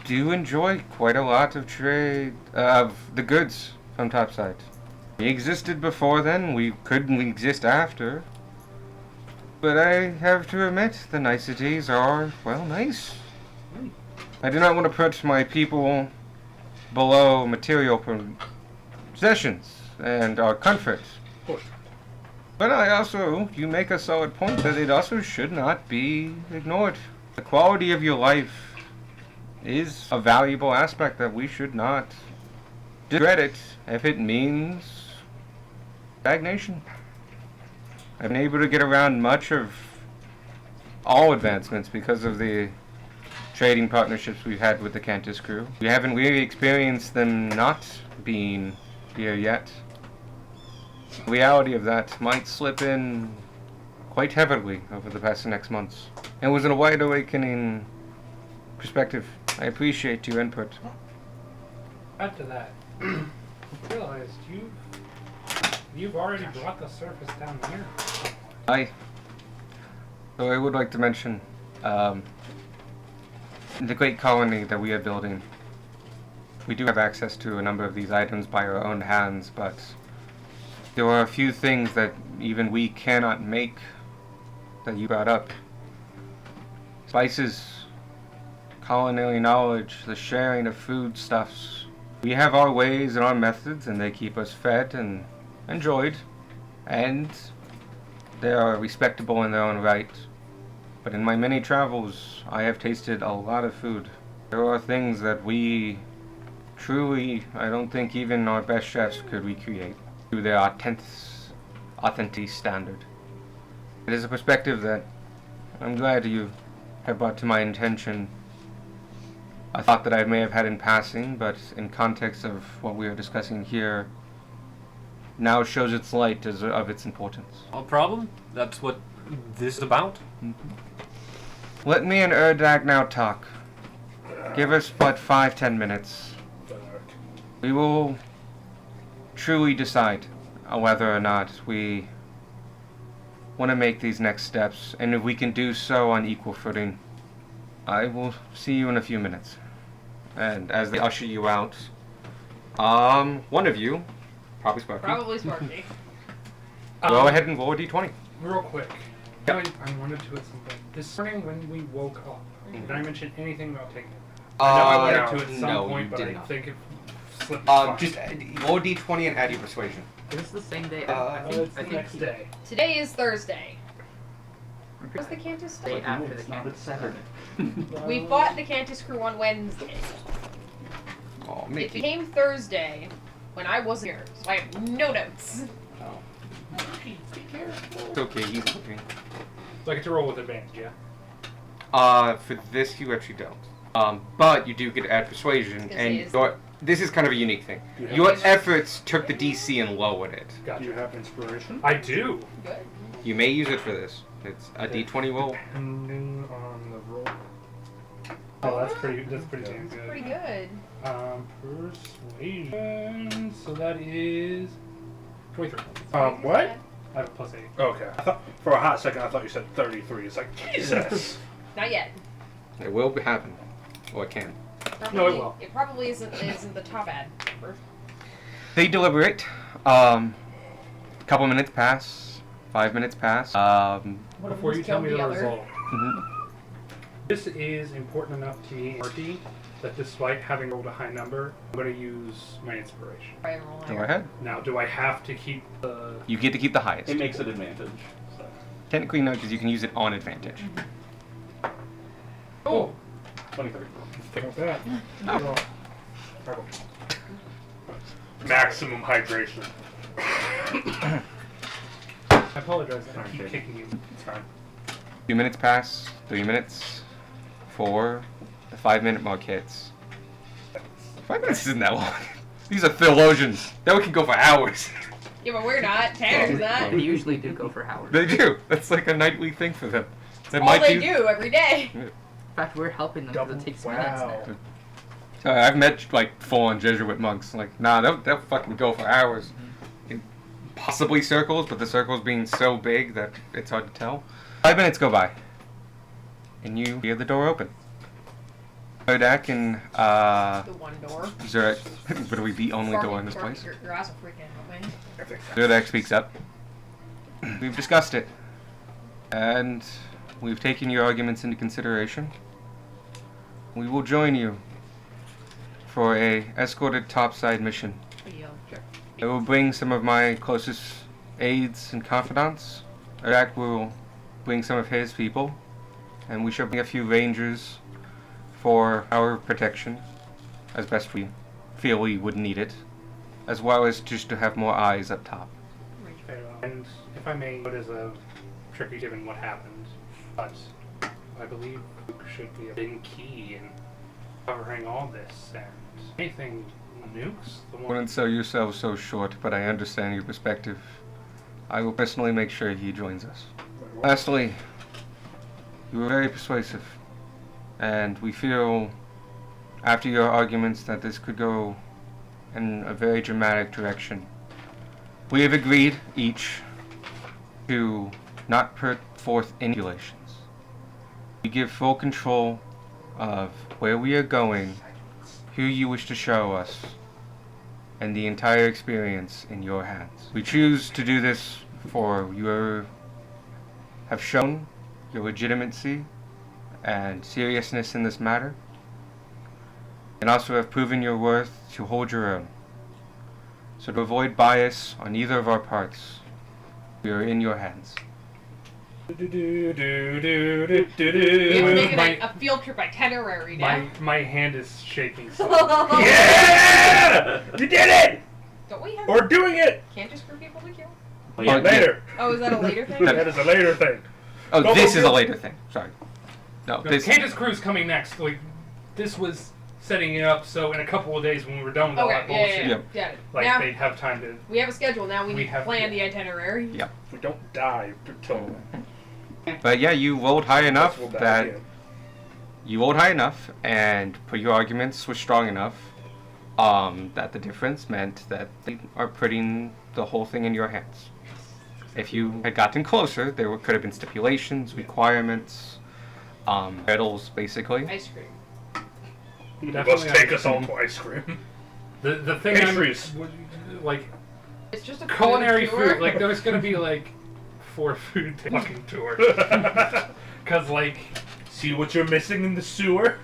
do enjoy quite a lot of trade of the goods from topside. We existed before then, we couldn't exist after. But I have to admit, the niceties are, well, nice. I do not want to put my people below material possessions and our comfort. Of course. But I also, you make a solid point that it also should not be ignored. The quality of your life is a valuable aspect that we should not discredit if it means stagnation. I've been able to get around much of all advancements because of the trading partnerships we've had with the Cantus crew. We haven't really experienced them not being here yet. The reality of that might slip in quite heavily over the past next months. It was a wide awakening perspective. I appreciate your input. Add to that, I realized you've already brought the surface down here. So I would like to mention the great colony that we are building. We do have access to a number of these items by our own hands, but there are a few things that even we cannot make that you brought up. Spices, culinary knowledge, the sharing of foodstuffs. We have our ways and our methods, and they keep us fed and enjoyed, and they are respectable in their own right. But in my many travels, I have tasted a lot of food. There are things that we truly, I don't think even our best chefs could recreate to their authentic standard. It is a perspective that I'm glad you have brought to my attention. I thought that I may have had in passing, but in context of what we are discussing here, now shows its light as of its importance. No problem. That's what this is about. Let me and Erdak now talk. Give us but 5-10 minutes. We will truly decide whether or not we want to make these next steps, and if we can do so on equal footing. I will see you in a few minutes. And as they usher you out, one of you, probably Sparky, Probably Sparky. go ahead and roll a d20. Real quick. I wanted to at some point. This morning when we woke up, did I mention anything about taking it? I know I wanted to at some no, point, you but did I not. think it slipped my mind. Just roll a d20 and add your persuasion. Is this the same day? It's I the think next he- day. Today is Thursday. I'm pretty What's the Cantus day day? after the campus. We fought the Cantus crew on Wednesday. Oh, It Mickey. became Thursday when I wasn't here, so I have no notes. Oh. It's okay, he's looking. So I get to roll with advantage, yeah? For this you actually don't. But you do get to add persuasion, Because and he is- this is kind of a unique thing. You have Your ins- efforts took the DC and lowered it. Do Gotcha. you have inspiration? I do. Good. You may use it for this. It's a d20 roll. Depending on the roll. Oh, that's pretty damn It's good. pretty good. Persuasion. So that is 23. What? I have a plus 8. Okay. I thought, for a hot second, I thought you said 33. It's like, Jesus. Not yet. It will happen. Or it can. Probably, No, it will. It probably isn't the top ad number. They deliberate. Couple minutes pass. 5 minutes pass. Before you Just tell me killed the the other. result, this is important enough to me, Marty, that despite having rolled a high number, I'm going to use my inspiration. Try and roll Go higher. ahead. Now, do I have to keep the... You get to keep the highest. It makes it advantage. So. Technically no, because you can use it on advantage. Oh! 23. Not bad. Oh. Maximum hydration. I apologize, I keep kicking you. It's fine. 2 minutes pass. 3 minutes. 4. The 5-minute mark hits. 5 minutes isn't that long. These are theologians. That one can go for hours. Yeah, but we're not. Tanner's not. They usually do go for Howard. They do. That's like a nightly thing for them. That All they do every day. In fact, we're helping them because it takes minutes now. I've met like full-on Jesuit monks. Like, nah, they'll fucking go for hours. Possibly circles, but the circles being so big that it's hard to tell. 5 minutes go by, and you hear the door open. Erdak and The one door. Zurek, literally the only door in this Sparky, place. Your eyes are freaking out, man. Zurek speaks up. We've discussed it, and we've taken your arguments into consideration. We will join you for a escorted topside mission. I will bring some of my closest aides and confidants. Iraq will bring some of his people, and we shall bring a few rangers for our protection, as best we feel we would need it, as well as just to have more eyes up top. Very well. And if I may, it is a tricky given what happened, but I believe Luke should be a big key in covering all this, and anything nukes the one. Wouldn't sell yourself so short, but I understand your perspective. I will personally make sure he joins us. Lastly, you were very persuasive, and we feel, after your arguments, that this could go in a very dramatic direction. We have agreed, each, to not put forth any regulations. We give full control of where we are going, who you wish to show us, and the entire experience in your hands. We choose to do this for you have shown your legitimacy and seriousness in this matter, and also have proven your worth to hold your own. So to avoid bias on either of our parts, we are in your hands. We have to make a field trip itinerary now. My hand is shaking. So. Yeah! You did it! Don't we have? We're doing it! Can't just screw people to kill. Well, yeah, Later. Oh, is that a later thing? That is a later thing. Oh, Go, this go, is a go. later thing. Sorry. No, this. Candace Crew's coming next. Like, this was setting it up so in a couple of days when we were done with all that Okay, bullshit, Yeah. Got it. like Now, they'd have time to. we have a schedule now. We we need to have- plan the itinerary. Yeah. We don't die until But yeah, you rolled high enough we'll die that again. you rolled high enough, and put your arguments were strong enough. That the difference meant that they are putting the whole thing in your hands. If you had gotten closer, there could have been stipulations, requirements, riddles, basically. Ice cream. You Definitely must take ice us all cream. to ice cream. The thing Pastries. like It's just a culinary tour. food. Like there's gonna be like 4 food fucking tour. Cause like See what you're missing in the sewer?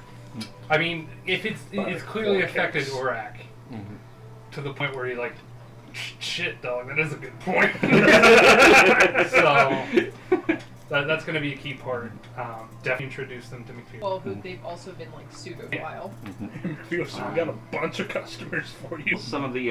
I mean if it's clearly affected cakes. Urak Mhm. to the point where you're like shit dog that is a good point. So that's gonna be a key part. Definitely introduce them to McPhee. Well, who they've also been like pseudo vile. So we got a bunch of customers for you. some of the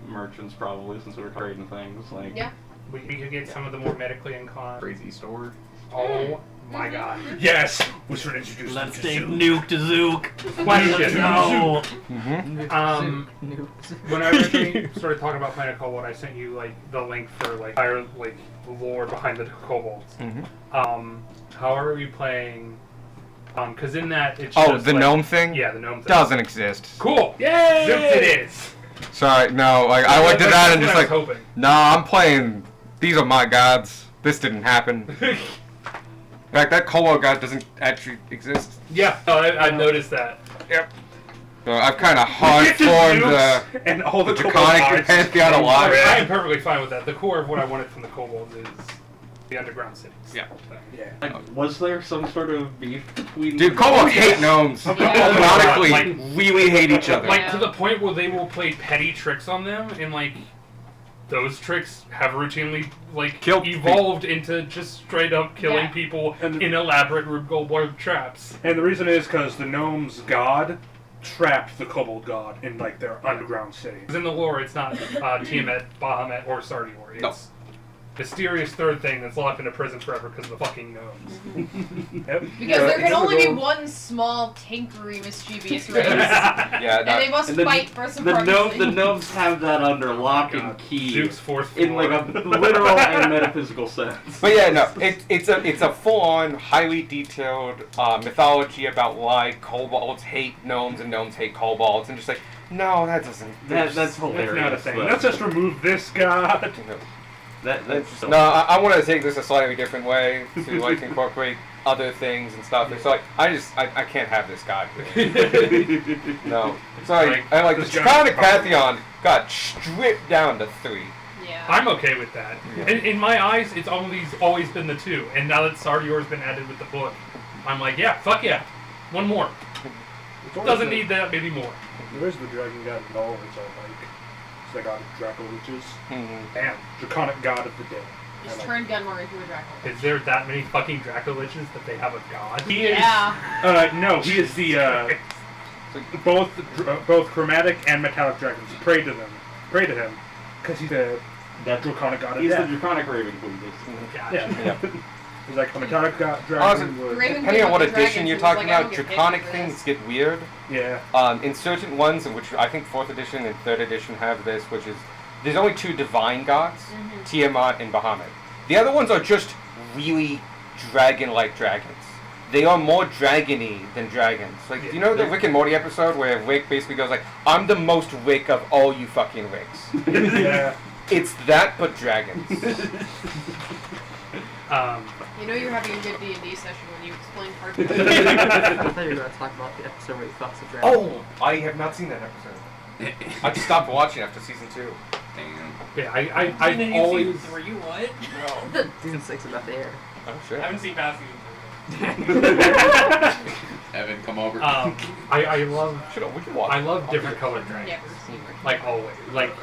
merchants probably, since we were trading things like. Yeah. We could get some of the more medically inclined. Crazy store. Oh my god. Yes! We should introduce them Let's to take Zook. Nuke to Zook. Question. No. Mm-hmm. When I originally started talking about Planet Cobalt, I sent you like the link for like higher like lore behind the kobolds. Mm-hmm. How are we playing? Because in that it's Oh, just, the like, gnome thing? Yeah, the gnome thing. Doesn't exist. Cool. Yay! Zipped it is. Sorry, no. Like I looked at that and That's just what like, I was nah, I'm playing. These are my gods. This didn't happen. hoping. In fact, that Kobo god doesn't actually exist. Yeah, no, I've noticed that. Yep. So I've kind of Get hard to formed Zooks and all the Draconic kobolds Pantheon are alive. red. I am perfectly fine with that. The core of what I wanted from the kobolds is the underground cities. Yeah. Yeah. Like, was there some sort of beef between? Dude, kobolds hate gnomes. Yeah. Canonically, Like- really hate each other. Like to the point where they will play petty tricks on them, and like those tricks have routinely like Killed evolved into just straight up killing Yeah. people And- in elaborate Rube Goldberg traps. And the reason is because the gnome's god trapped the kobold god in like their underground city. Because in the lore, it's not Tiamat, Bahamut, or Sardior. It's No. mysterious third thing that's locked into prison forever because of the fucking gnomes. Yep. Because there can it's only be the- one small, tinkery, mischievous race. Yeah, And they must And the- fight for The supremacy. gnomes have that under lock and God, key Zook's fourth in like a floor. literal and metaphysical sense. But yeah, no, it's a full-on, highly detailed mythology about why kobolds hate gnomes and gnomes hate kobolds, and just like, no, that doesn't. That's That's hilarious. not a thing. but Let's just remove this god. that's No, I want to take this a slightly different way to like incorporate other things and stuff. It's like I can't have this god. No, sorry. Like, I like the this guy's Draconic probably- Pantheon got stripped down to 3. Yeah. I'm okay with that. In my eyes, it's always been the 2, and now that Sardior's been added with the book, I'm like, yeah, fuck yeah, one more. It's always Doesn't the- need that many more. There is the dragon god in all of its own like. It's the god of Draco witches Mm-hmm. and draconic god of the dead. Just And, turn Gunmore into a Dracula. Is there that many fucking Dracoliches that they have a god? He is. Yeah. No, he is the both chromatic and metallic dragons. Pray to them. Pray to him, because he's the that draconic god of he's the death. draconic raven queen. basically. Gotcha. Yeah. He's like the metallic dragon. Awesome. was- Raven Depending on what Queen with the edition you're dragons, talking it was like, I about, don't get draconic paid for things this. get weird. Yeah. In certain ones, in which I think 4th edition and 3rd edition have this, which is there's only 2 divine gods, Tiamat and Bahamut. The other ones are just really dragon-like dragons. They are more dragony than dragons. Like, do you know the Rick and Morty episode where Rick basically goes like, "I'm the most Rick of all you fucking Ricks." Yeah. It's that, but dragons. You know you're having a good D&D session when you explain parts of I it. thought you were going to talk about the episode where he fucks a dragon. Oh, I have not seen that episode. I just stopped watching after season 2. Damn. Yeah, I've always. Were you what? Season 6 is about to air. Oh I shit. haven't seen past season Evan, come over. I love We can walk. I love different colored dragons. Never seen it. Like always. Like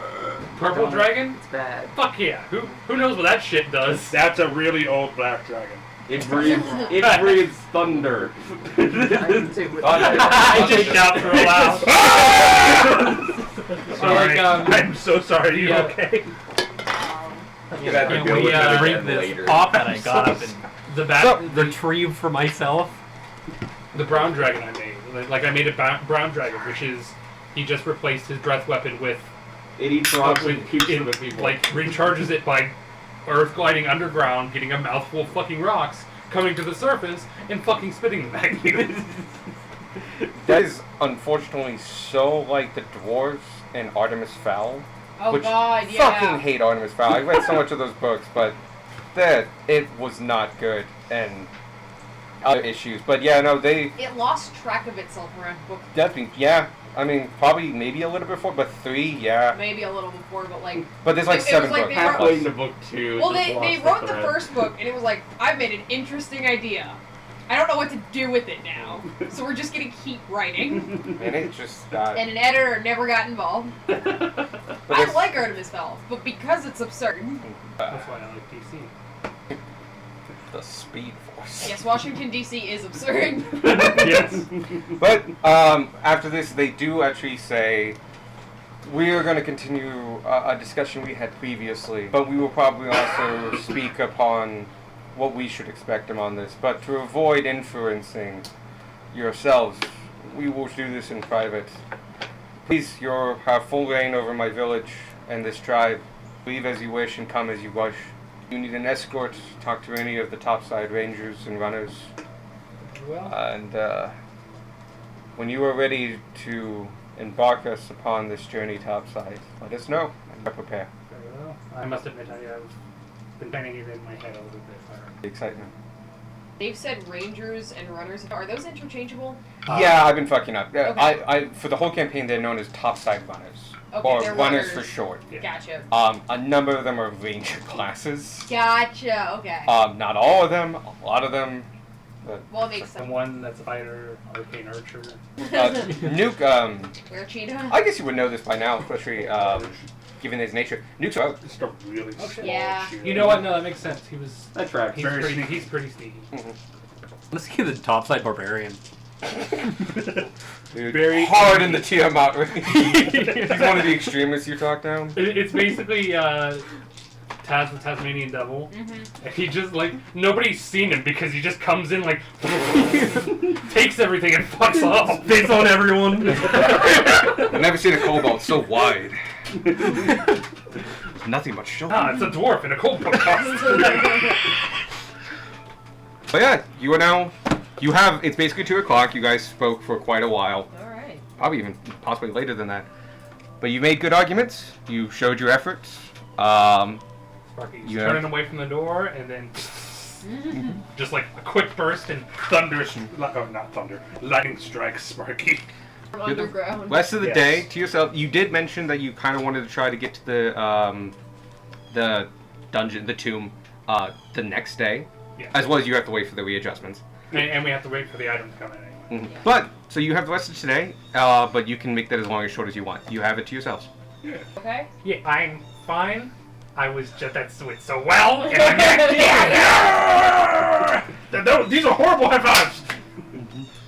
purple dragon? It's bad. Fuck yeah. Who knows what that shit does? That's a really old black dragon. It breathes thunder. I checked out for a while. Sorry. Like, I'm so sorry. You yeah. okay? You'd have to Can deal we with that bring again this later. pop that I got up and The back, retrieve for myself? the brown dragon I made. Like I made a brown dragon, which is he just replaced his breath weapon with It eats rocks and keeps them with people. like recharges it by earth gliding underground, getting a mouthful of fucking rocks, coming to the surface, and fucking spitting them back at you. That is unfortunately so like the dwarves in Artemis Fowl. Oh which god, yeah. fucking hate Artemis Fowl. I read so much of those books, but it was not good and other issues. But yeah, no, they It lost track of itself around book definitely I mean probably maybe a little bit before, but 3, yeah. maybe a little before, but like But there's like It was 7 like books. they wrote- halfway into book 2. well just they lost wrote the thread. first book and it was like, I've made an interesting idea. I don't know what to do with it now. So we're just gonna keep writing. And it just got And an editor never got involved. but I there's- like Artemis Fowl, but because it's absurd. That's why I like DC. the Speed Force. Yes, Washington DC is absurd. Yes. But after this, they do actually say we are going to continue a discussion we had previously, but we will probably also speak upon what we should expect on this. But to avoid influencing yourselves, we will do this in private. Please, you have full reign over my village and this tribe. Leave as you wish and come as you wish. You need an escort, talk to any of the topside rangers and runners. Well, And when you are ready to embark us upon this journey topside, let us know and we'll prepare. very well. I must admit I've been planning it in my head a little bit. The excitement. They've said rangers and runners. Are those interchangeable? Yeah, I've been fucking up. Okay. I for the whole campaign they're known as topside runners, Okay, or they're runners runners. for short. Yeah. Gotcha. A number of them are ranger classes. Gotcha. Okay. Not all of them. A lot of them. But, Well, it makes The sense. one that's a fighter, arcane archer. Nuke. Where cheetah? I guess you would know this by now, especially given his nature. Nuke's out. Just a really small Yeah. shield. You know what? No, that makes sense. He was. That tracks. He's Very pretty. sneaky. He's pretty sneaky. Let's get the topside barbarian. Dude, Very hard in the Tiamat. He's one of the extremists you talk down. It's basically Taz the Tasmanian Devil. Mm-hmm. And he just like nobody's seen him because he just comes in like takes everything and fucks off. Face on everyone. I've never seen a cobalt so wide. There's nothing but shoulder. Ah, it's a dwarf in a cold podcast. But yeah, you are now. You have. It's basically 2 o'clock. You guys spoke for quite a while. All right. Probably even possibly later than that. But you made good arguments. You showed your efforts. Um, Sparky's Yeah. turning away from the door and then just like a quick burst and Thunder, not thunder, lightning strikes Sparky. From underground. rest of the Yes. day to yourself. You did mention that you kind of wanted to try to get to the dungeon, the tomb, the next day, yeah. as well as you have to wait for the readjustments. And we have to wait for the item to come in anyway. Mhm. But so you have the rest of today, but you can make that as long or short as you want. You have it to yourselves. Okay. Yeah, I'm fine. I was just that's went so well. And I'm like, these are horrible high fives.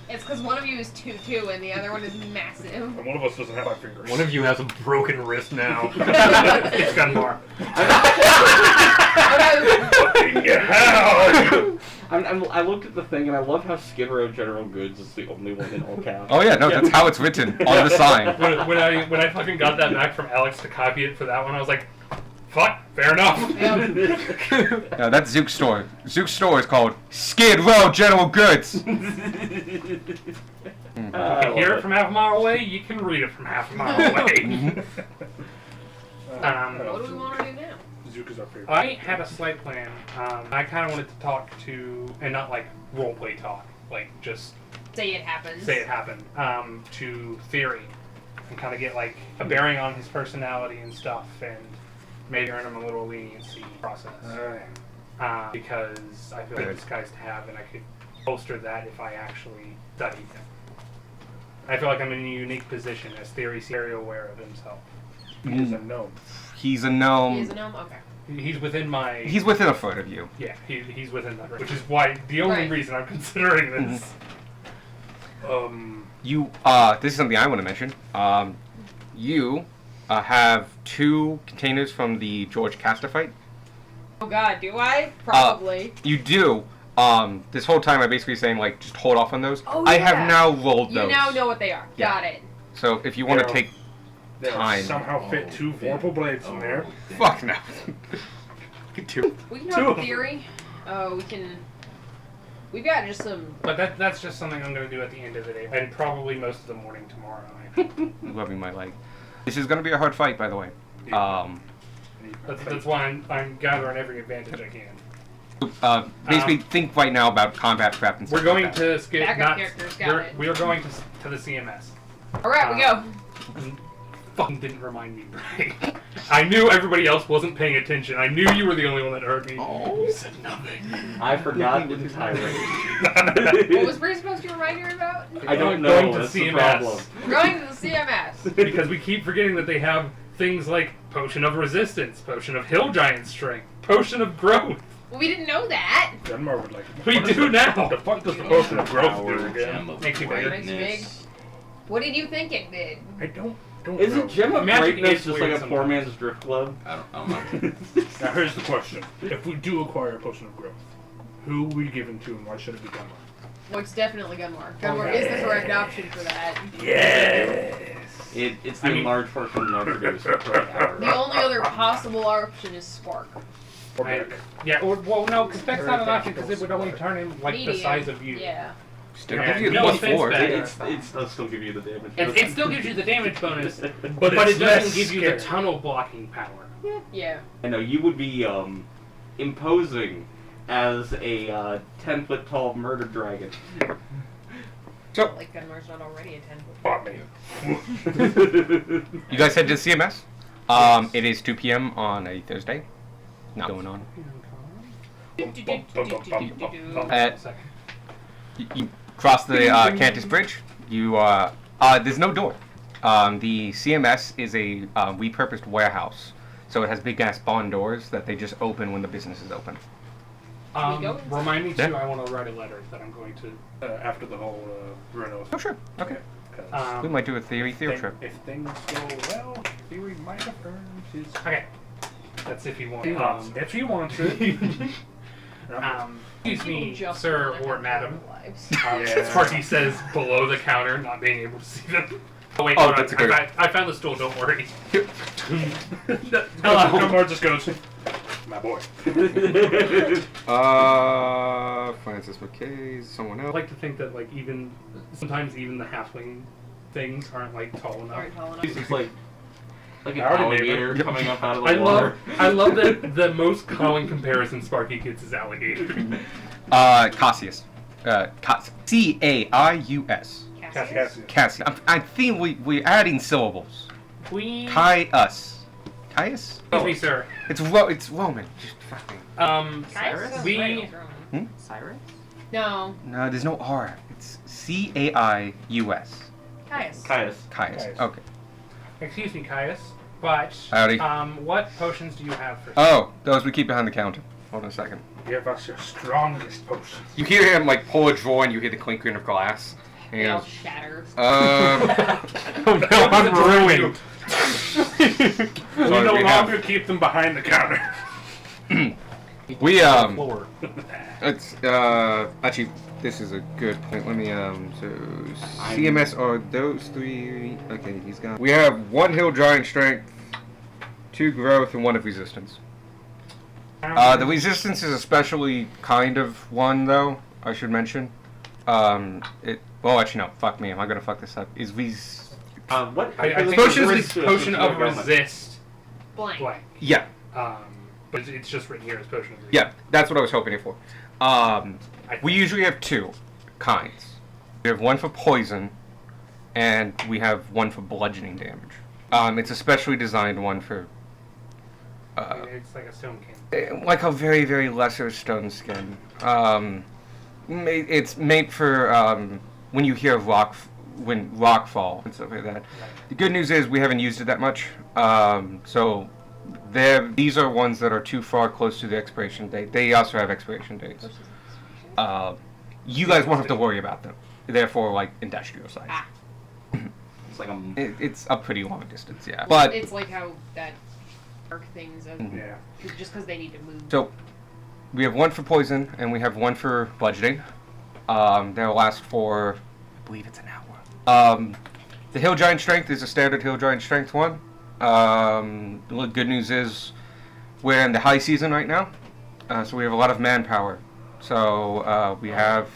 It's because one of you is 2'2" and the other one is massive. And one of us doesn't have 5 fingers. One of you has a broken wrist now. It's Gunmar. Yeah. I looked at the thing and I love how Skipper of General Goods is the only one in all caps. Oh yeah, no, that's how it's written on the sign. when I fucking got that back from Alex to copy it for that one, I was like, fuck, fair enough. No, that's Zook's store. Zook's store is called Skid Row General Goods. You can hear it from half a mile away. You can read it from half a mile away. What do we want to do now? Zook is our favorite. I had a slight plan. I kind of wanted to talk to, and not like roleplay talk, like just Say it happens. say it happened, to Theory, and kind of get like a bearing on his personality and stuff, and maybe earn him a little leniency process. Because I feel like this guy's to have, and I could bolster that if I actually study him. I feel like I'm in a unique position as Theory's very aware of himself. He is a gnome. He's a gnome. He is a gnome? Okay. He's within my... He's within a foot of you. Yeah, he's within that, which is why the only Right. reason I'm considering this. You, this is something I want to mention. You have 2 containers from the George Castor fight. Oh god, do I? Probably. You do. This whole time I'm basically saying, like, just hold off on those. Oh, I yeah. have now rolled You those. now know what they are. Yeah. Got it. So if you want to Yeah. take They'll time. somehow fit 2 vorpal blades in there. Fuck no. Two. We can Two have of a them. theory. We can... We've got just some... But that's just something I'm going to do at the end of the day, and probably most of the morning tomorrow. Loving my leg. This is going to be a hard fight, by the way. That's why I'm gathering every advantage I can. Basically, think right now about combat prep and stuff. We're going like that. to skip. Backup Not, characters, got it. we are going to the CMS. Alright, we go. Fucking didn't remind me, Bray. I knew everybody else wasn't paying attention. I knew you were the only one that heard me. Oh. You said nothing. I forgot entirely. What was Bree supposed to remind you about? I don't Going know. to That's the CMS. problem. We're going to the CMS. Because we keep forgetting that they have things like Potion of Resistance, Potion of Hill Giant Strength, Potion of Growth. Well, we didn't know that. Denmar would like it. We do now. The fuck does the potion of growth Power do again? gem of Makes you bigger. Makes you big. greatness. What did you think it did? I don't know. Isn't Gem of Magic Greatness is just weird like a poor sometimes. man's drift club? I don't know. Now here's the question. If we do acquire a potion of growth, who are we giving to and why should it be Denmar? Well, it's definitely Gunmar. Gunmar is the correct option for that. Yes! It's the I mean- enlarged version of Notre Dame. The only other possible option is Spark. Or I- Beck. yeah, well, no, because Beck's not an option because it would only turn him like Medium. the size of you. Yeah. Still Yeah, gives you no plus offense, 4. Beck. It does still give you the damage. It still gives you the damage bonus, But but it's it less doesn't give you scary. the tunnel blocking power. Yeah. I know you would be imposing as a 10-foot tall murder dragon. So, Like Gunmar's not already a 10-foot. Bought me. you guys head to CMS. It is 2 p.m. on a Thursday. Not going on. At, you cross the Cantus Bridge. You there's no door. The CMS is a repurposed warehouse, so it has big ass barn doors that they just open when the business is open. Can we go inside? Remind me Yeah. too. I want to write a letter that I'm going to. After the whole Renault. Oh sure, okay. We Um, might do a theory field trip. If things go well, Theory might have earned his. okay, that's if you want. He wants it. If he wants it. Excuse People me, just sir wanna or have madam. their lives. Yeah. Sparky says below the counter, not being able to see them. Oh wait, Oh, no, that's a I, good- I found the stool. Don't worry. Gunmar just goes, my boy. Francis McKay, someone I else. like to think that like even sometimes even the halfling things aren't like tall enough. Alright, tall enough. It's just like an Howdy, alligator neighbor. coming up out of the I water. love that the most common comparison Sparky gets is alligator. Cassius. C-A-I-U-S. Cassius? Cassius. I think we're adding syllables. We Caius. Caius? excuse me, sir. It's Roman. Just fucking. Caius Cyrus? sounds We- right, Roman. Cyrus? No, No, there's no R. It's C-A-I-U-S. Caius. Caius. Caius. Caius. Okay. Excuse me, Caius. But Howdy. what potions do you have for? Oh, those we keep behind the counter. Hold on a second. Give us your strongest potion. You hear him like pull a drawer and you hear the clinking of glass. And he They all goes, shatter. oh no, I'm ruined. We Sorry, no we longer keep them behind the counter. We Floor. it's actually this is a good point. Let me so CMS are those 3. Okay, he's got. We have 1 hill giant strength, 2 growth, and 1 of resistance. The resistance is especially kind of one though. I should mention. Well, actually no. Fuck me. Am I gonna fuck this up? Is What? I think Potions it's is potion of resist Blank. blank. yeah. But it's just written here as potion of resist. Yeah, that's what I was hoping it for. We usually have 2 kinds. We have 1 for poison, and we have 1 for bludgeoning damage. It's a specially designed one for, It's like a stone can. like a very, very lesser stone skin. It's made for when you hear when rock fall and stuff like that. The good news is we haven't used it that much. So these are ones that are too far close to the expiration date. They also have expiration dates. You guys won't have to worry about them. Therefore, like industrial size. Ah. It's like It's a pretty long distance, yeah. But it's like how that arc things are, Yeah. just because they need to move. so we have one for poison and we have one for bludgeoning. They'll last for, I believe it's an hour. The Hill Giant Strength is a standard Hill Giant Strength one. The good news is we're in the high season right now, so we have a lot of manpower. So we have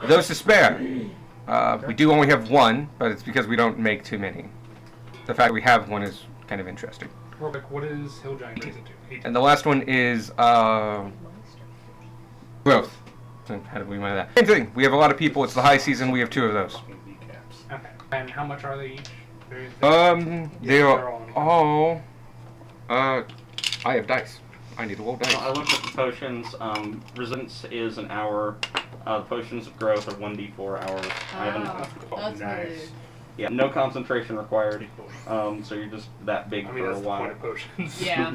those to spare. We do only have one, but it's because we don't make too many. The fact we have one is kind of interesting. Real quick, what is Hill Giant raise it to? 18. And the last one is growth. How did we mind that? Same thing. We have a lot of people. It's the high season. We have 2 of those. Okay. And how much are they each? They are all. I have dice. I need to roll dice. I looked at the potions. Resistance is an hour. The potions of growth are 1d4 hours. I haven't. That's Nice. good. Yeah, no concentration required. So you're just that big I mean, for that's a the while. point of potions. Yeah.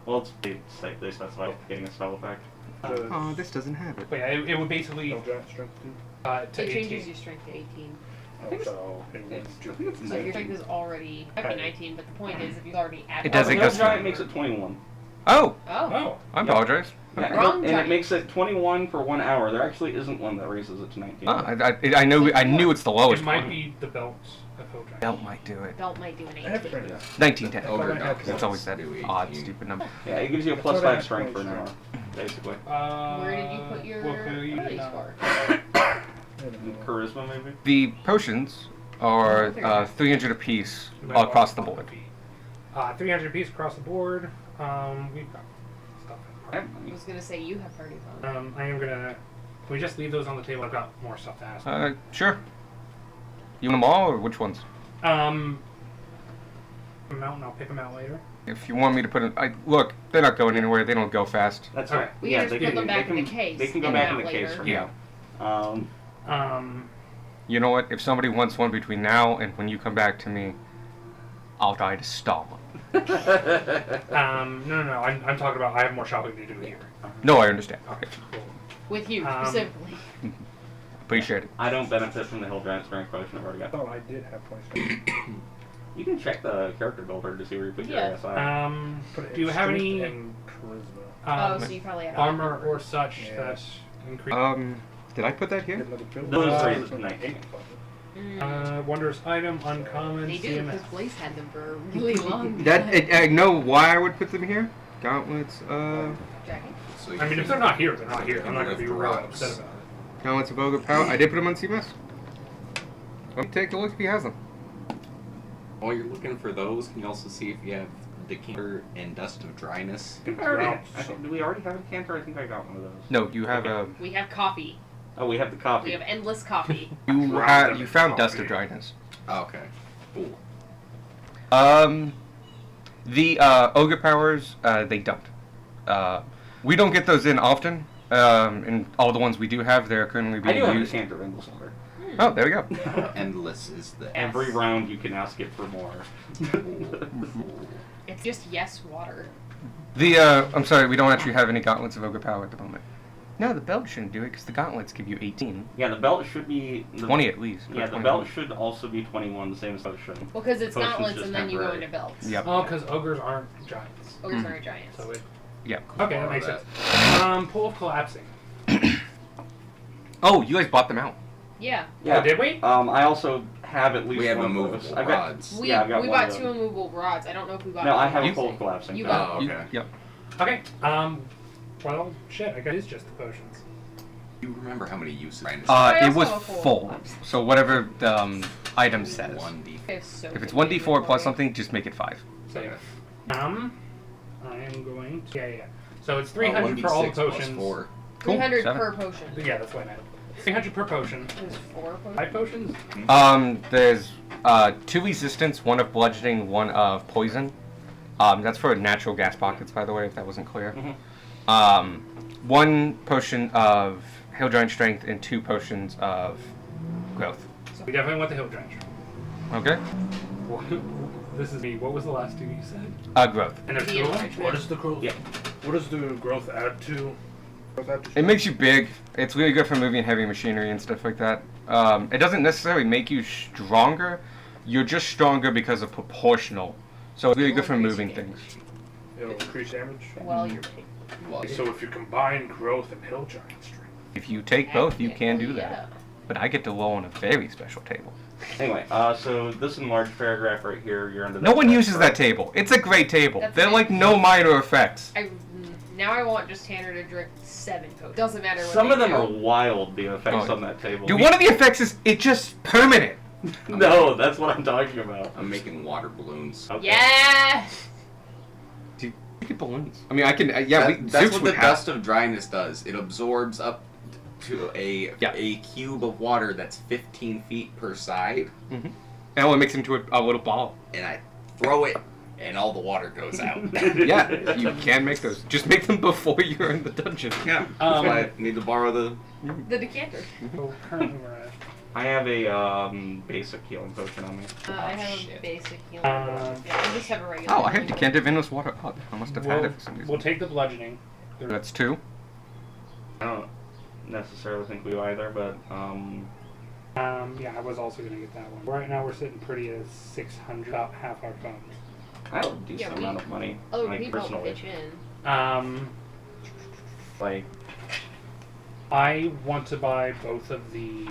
Well, they specify getting a spell effect. Oh, this doesn't have it. But yeah, it would basically No giant strength too. to It 18. changes your strength to 18. So it wouldn't just be So your strength is already might be 19, but the point is, if you already added. It does, The it Hill goes Giant to- makes it 21. Oh, Oh. Oh. I apologize. Yeah, Wrong and it giant. makes it 21 for 1 hour. There actually isn't one that raises it to 19. I knew it's the lowest It might one. be the belt of Hill Giant. Belt might do it. Belt might do an I have 18. strength. 1910. Ogre Ogre duck. It's always that do odd, 18. stupid number. Yeah, it gives you a I plus thought I 5 had strength for 20 an hour, basically. Where did you put your what could you ability do? score? Charisma, maybe? The potions are 300 apiece all across the board. 300 apiece across the board. We've got stuff. I I was gonna say you have party phone. I am gonna. Can we just leave those on the table? I've got more stuff to ask. Sure. You want them all, or which ones? Them out and I'll pick them out later. If you want me to put them, look, they're not going anywhere. They don't go fast. That's Okay. right. We Yeah, can just they put can, them back they in can, the case They can go and back in out the case later. for Yeah. now. You know what? If somebody wants one between now and when you come back to me, I'll try to stall them. No. I'm talking about. I have more shopping to do here. No, I understand. Okay. Cool. With you Um, specifically. Appreciate it. I don't benefit from the Hill Giant Strength Potion. I've already I got. thought I did have 20 strength. You can check the character builder to see where you put Yeah. your ASI. Put it Do you in have strength any and charisma. Oh, so you probably had armor or such Yeah. that increase? Did I put that here? Get another build. Those Uh, raises to 19. Wondrous item, uncommon, They do, because CMF. Blaze had them for a really long That time. I know why I would put them here. Gauntlets, Jackie? So you I mean, if they're not here, they're not here. I'm not gonna be real upset about it. Gauntlets of Ogre Power. I did put them on CMS. Let me take a look if he has them. While you're looking for those, can you also see if you have Decanter and Dust of Dryness? I think do we already have a canter? I think I got one of those. No, you have We have coffee. Oh, we have the coffee. We have endless coffee. you found Dust of Dryness. Oh, okay. Cool. The Ogre Powers, they don't. We don't get those in often. And all the ones we do have, they're currently I being do have the used. canter of endless wonder. Oh, there we go. Endless is the Every round you can ask it for more. It's just yes water. I'm sorry, we don't actually have any Gauntlets of Ogre Power at the moment. No, the belt shouldn't do it because the Gauntlets give you 18. Yeah, the belt should be 20 at least. Yeah, the 21. belt should also be 21, the same as potion. Well, because it's Potion's gauntlets just and then you go temporary. into belts. Yep. Oh, because ogres aren't giants. Ogres Mm. aren't giants. So it. Yep. Okay, that More makes of sense. Pool of collapsing. Oh, you guys bought them out. Yeah. Yeah. Oh, did we? I also have at least We have one of immovable those. I've got- rods. We, Yeah, I've got we one bought of 2 them. immovable rods. I don't know if we got No, I have a you. full of collapsing. You so- got- Oh, okay. Yep. Okay. Well, shit. I guess it's just the potions. You remember how many uses Dryness I It also was have a full full. collapse. So whatever the item says. 1d. I have so If it's many 1d4 plus inventory. something, just make it 5. So Okay. I am going to. Yeah. So it's Oh, 300 for all the 1d6 plus potions. 4. Cool. 300 7. per potion. Yeah, that's what I meant. 300 per potion. There's 4 potions. 5 potions? There's 2 resistance, 1 of bludgeoning, 1 of poison. That's for natural gas pockets, by the way, if that wasn't clear. Mhm. 1 potion of Hill Giant Strength and 2 potions of Growth. So we definitely want the hill giant. Okay? This is me. What was the last 2 you said? Growth. And there's The 2 of them? enrichment. What is the growth? Yeah. What does the growth add to? It makes you big. It's really good for moving heavy machinery and stuff like that. It doesn't necessarily make you stronger. You're just stronger because of proportional. So it's really good for moving things. It'll increase damage. Well, you're So if you combine growth and hill giant strength, If you take both, you can do that. Yeah. But I get to roll on a very special table. Anyway, so this enlarged paragraph right here, you're under. No one text, uses right? that table. It's a great table. That's They're it. like no minor effects. Now I want just Tanner to drink 7 potions. Doesn't matter what Some they of them do. are wild, the effects Oh. on that table. Dude, one of the effects is it's just permanent. No, that's what I'm talking about. I'm making water balloons. Okay. Yeah. Dude, you get balloons. I mean, I can. Yeah, That's Zeus what would the have. dust of dryness does. It absorbs up to a cube of water that's 15 feet per side, And it only makes into a little ball. and I throw it, and all the water goes out. Yeah, you can make those. Just make them before you're in the dungeon. Yeah, that's why I need to borrow the. The decanter. So currently we're at. I have a basic healing potion on me. I have shit. a basic healing. Um, Yeah, I just have a regular. Oh, I have healing. decanted endless water. Oh, I must have had it for some reason. We'll take the bludgeoning. That's 2. I don't necessarily think we do either, but Yeah, I was also gonna get that one. Right now we're sitting pretty at 600, about half our funds. I have a decent Yeah, we- amount of money. Other like people personally. pitch in. Like, I want to buy both of the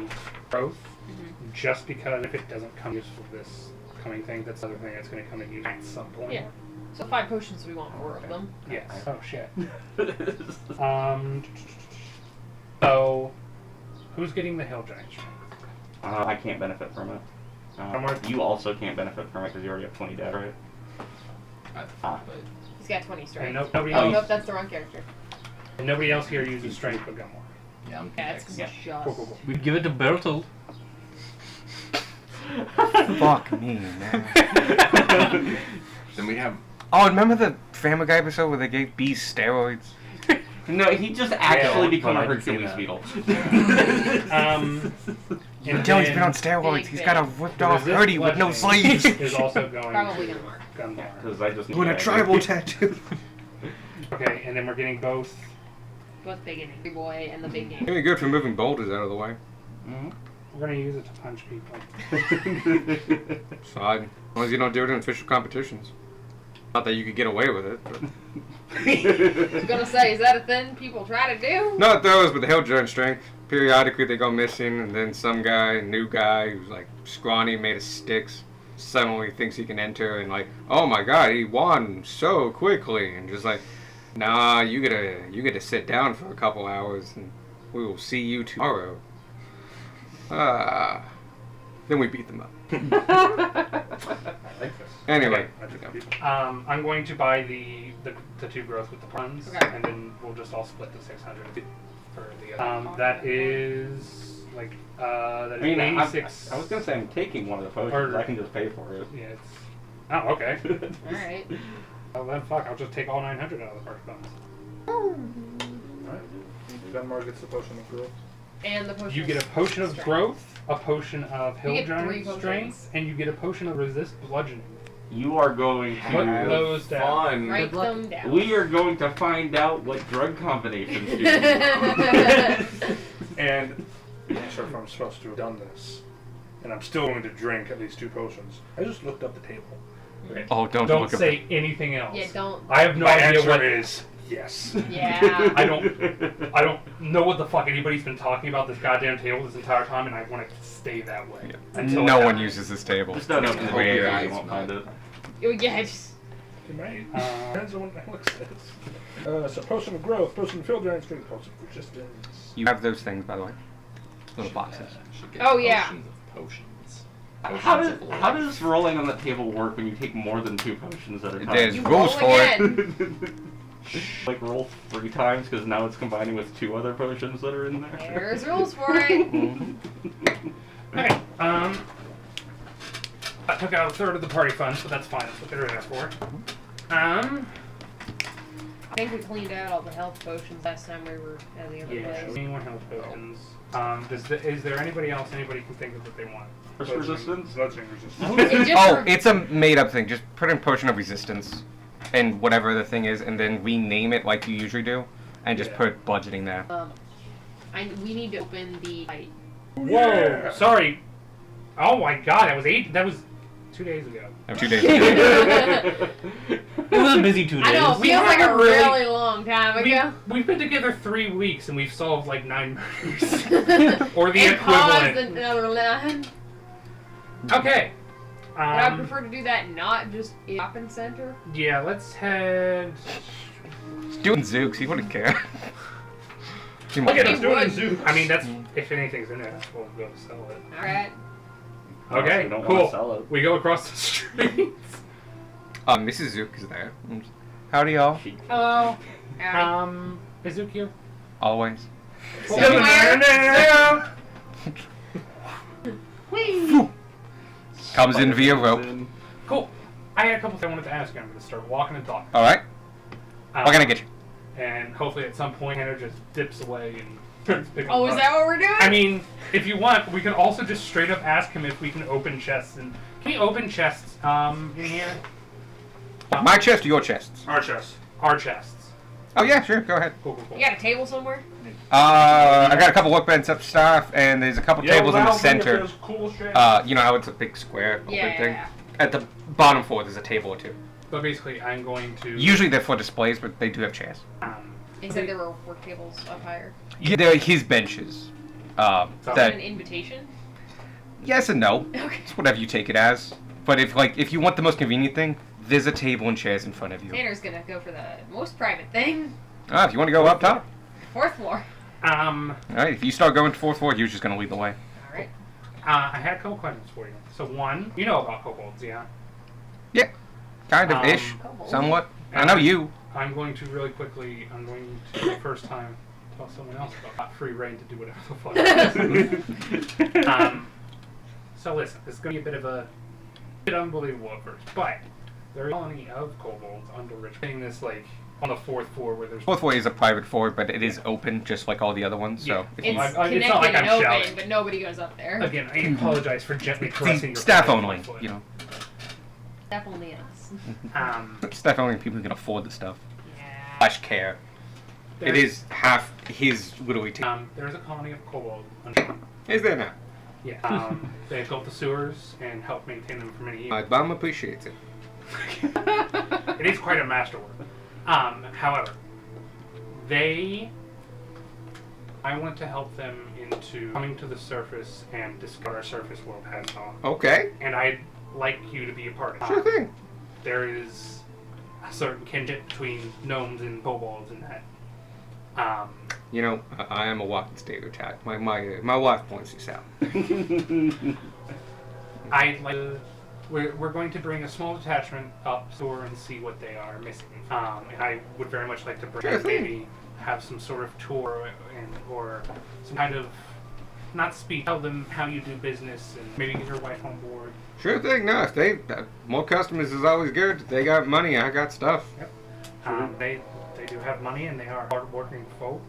growth, Mm-hmm. just because if it doesn't come useful this coming thing, that's the other thing that's going to come in use at some point. Yeah. So 5 potions, we want 4 of them. Yes. Oh shit. So, who's getting the hill giant strength? I can't benefit from it. You also can't benefit from it because you already have 20 dead, right? He's got 20 strength. And nobody Oh, else. nope, that's the wrong character. And nobody else here uses strength but Gilmore. Yeah, I'm Yeah, it's Yeah. just. Cool. We'd give it to Bertold. Fuck me, man. Then we have. Oh, remember the Family Guy episode where they gave bees steroids? No, he just actually become but a I didn't see Hercules that. beetle. You can tell he's been on steroids. He's got a whipped off Resist hoodie with no bludgeoning sleeves. is also going Probably to Gunmar. Gunmar. Because I just Doing a need tribal tattoo. Okay, and then we're getting both. Both big and big boy and the big game. Very good for moving boulders out of the way. We're gonna use it to punch people. Fine. As long as you don't do it in official competitions. Not that you could get away with it, but... I was gonna say, is that a thing people try to do? Not those, but the Hill Giant Strength. Periodically they go missing, and then some guy, a new guy, who's like scrawny, made of sticks, suddenly thinks he can enter, and like, oh my god, he won so quickly, and just like, nah, you gotta sit down for a couple hours, and we will see you tomorrow. Then we beat them up. Anyway, I'm going to buy the 2 growth with the puns, Okay. and then we'll just all split the 600 for the other. That is like that I is mean, I 86. was gonna say I'm taking one of the potions. Or- I can just pay for it. Yeah. It's, oh, okay. Alright. Well then, fuck. I'll just take all 900 out of the party funds. Gunmar gets the potion of growth. And the potion. You get a potion of strength. growth, a potion of hill get 3 giant potions. strength, and you get a potion of resist bludgeoning. You are going Put to. those down. Fun. Write them down. We are going to find out what drug combinations do. And I'm not sure if I'm supposed to have done this. And I'm still going to drink at least 2 potions. I just looked up the table. Okay. oh, don't Don't look at say anything else. Yeah, don't. I have no My idea answer what. is yes. Yeah. I don't know what the fuck anybody's been talking about this goddamn table this entire time, and I want it to stay that way. Until No it one happens. uses this table. Just don't open the Open your door, eyes, you won't find it. Yeah, just. It might. Depends on what Alex says. So potion of growth, potion of field giant strength, potion of resistance. You have those things, by the way. Little boxes. Should get Oh, yeah. potions of potions. How Potions of how life. does rolling on the table work when you take more than 2 potions at a time? There's You rules roll for it. again. Like roll 3 times because now it's combining with 2 other potions that are in there. There's rules for it. Okay. I took out a third of the party funds, but that's fine. That's what they're there for. I think we cleaned out all the health potions last time we were at the other Yeah, place. anyone health potions. Is there anybody else anybody can think of that they want? First resistance? Bludgeoning resistance. It just Oh, re- it's a made-up thing. Just put in potion of resistance, and whatever the thing is, and then rename it like you usually do, and just Yeah. put bludgeoning there. we need to open the. Whoa! Yeah. Sorry. Oh my God! That was 2 days ago. 2 days ago. It was a busy 2 days. I know, it We feels like a haven't really- really long time ago. We've been together 3 weeks and we've solved like 9 murders, or the And caused equivalent. another line. Okay. But I prefer to do that not just in shopping center. Yeah, let's head. Just do it in Zooks. He wouldn't care. He Look at might. us doing it, Zoo. I mean, that's if anything's in it, we'll go sell it. Alright. Okay, We don't cool. wanna sell it. We go across the street. Mrs. Zook is there. Howdy, y'all. Hello. Alright. Is Zuki here? Always. Somewhere. Phew. Comes in via rope. Cool. I had a couple things I wanted to ask you. I'm going to start walking and talking. All right. What can I get you? And hopefully at some point Hannah just dips away and starts picking Oh, them is up. that what we're doing? I mean, if you want, we can also just straight up ask him if we can open chests. And can we open chests in here? My chest or your chests? Our chest. Our chests. Oh yeah, sure. Go ahead. Cool, cool, cool. You got a table somewhere? I got a couple workbench up stuff, and there's a couple tables in the center. Cool shit. You know how it's a big square open Yeah. thing? At the bottom floor, there's a table or two. But basically, I'm going to. Usually they're for displays, but they do have chairs. He said there were work tables up higher. Yeah, they're his benches. An That invitation? yes and no. Okay. It's whatever you take it as. But if you want the most convenient thing, there's a table and chairs in front of you. Tanner's gonna go for the most private thing. If you want to go up top. 4th floor. All right. If you start going to 4th floor, you're just gonna lead the way. Alright. I had a couple questions for you. So one, you know about kobolds, yeah? Yeah. Kind of ish. Kobold. Somewhat. I know you. I'm going to really quickly, for the first time, tell someone else about free reign to do whatever the fuck. So listen, this is going to be a bit unbelievable at first, but there is a colony of kobolds under Rich. Saying this like on the 4th floor where there's 4th floor is a private floor, but it is open just like all the other ones. So Yeah. if It's you, it's connected not like I'm and open, shouting. but nobody goes up there. Again, I apologize for gently caressing your staff foot. only, you know. Definitely us. Staff only people who can afford the stuff. Yeah. / care. It There's- is half his literally. There's a colony of kobolds. Is there now? Yeah. They built the sewers and helped maintain them for many years. My bum appreciates it. It is quite a masterwork. However, I want to help them into coming to the surface and discover our surface world has on. Okay. And I'd like you to be a part of Sure it. thing. There is a certain kinship between gnomes and kobolds and that. You know, I am a walking stereotype. My wife points this out. I'd like to, we're going to bring a small detachment up store and see what they are missing. And I would very much like to bring Sure thing. maybe have some sort of tour or some kind of not speech. Tell them how you do business and maybe get your wife on board. Sure thing. No, if they more customers is always good. They got money. I got stuff. They do have money and they are hardworking folk.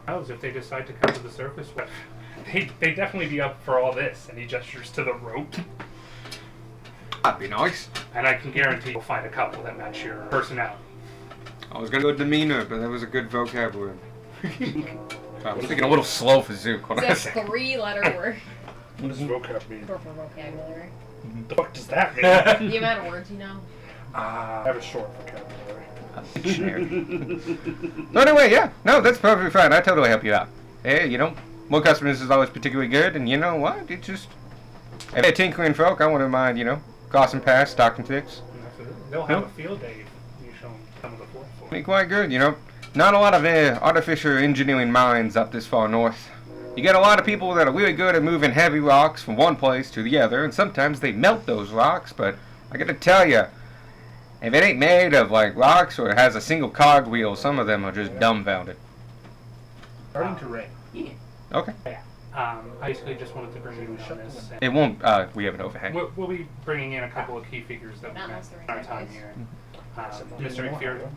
If they decide to come to the surface, but they definitely be up for all this. And he gestures to the rope. That'd be nice. And I can guarantee you'll find a couple that match your personality. I was gonna go demeanor, but that was a good vocabulary. I was thinking a little slow for Zook. Hold on a It's a second. 3-letter word What does vocab mean? for vocabulary. The fuck does that mean? The amount of words you know. I have a short vocabulary. No, anyway, yeah. No, that's perfectly fine. I totally help you out. Hey, you know, more customers is always particularly good, and you know what? It just... If they're tinkering folk, I wouldn't mind, you know, crossing paths, talking tricks. They'll have a field day if you show them some of the 4th floor. Be quite good, you know. Not a lot of artificial engineering mines up this far north. You get a lot of people that are really good at moving heavy rocks from one place to the other, and sometimes they melt those rocks, but I gotta tell you, if it ain't made of, like, rocks or it has a single cog wheel, some of them are just dumbfounded. Starting to rain. Okay. I basically just wanted to bring you on this. And It won't, we have an overhang. we'll be bringing in a couple of key figures that Not we met unless they're in our that time place. here. Mr. McPherson,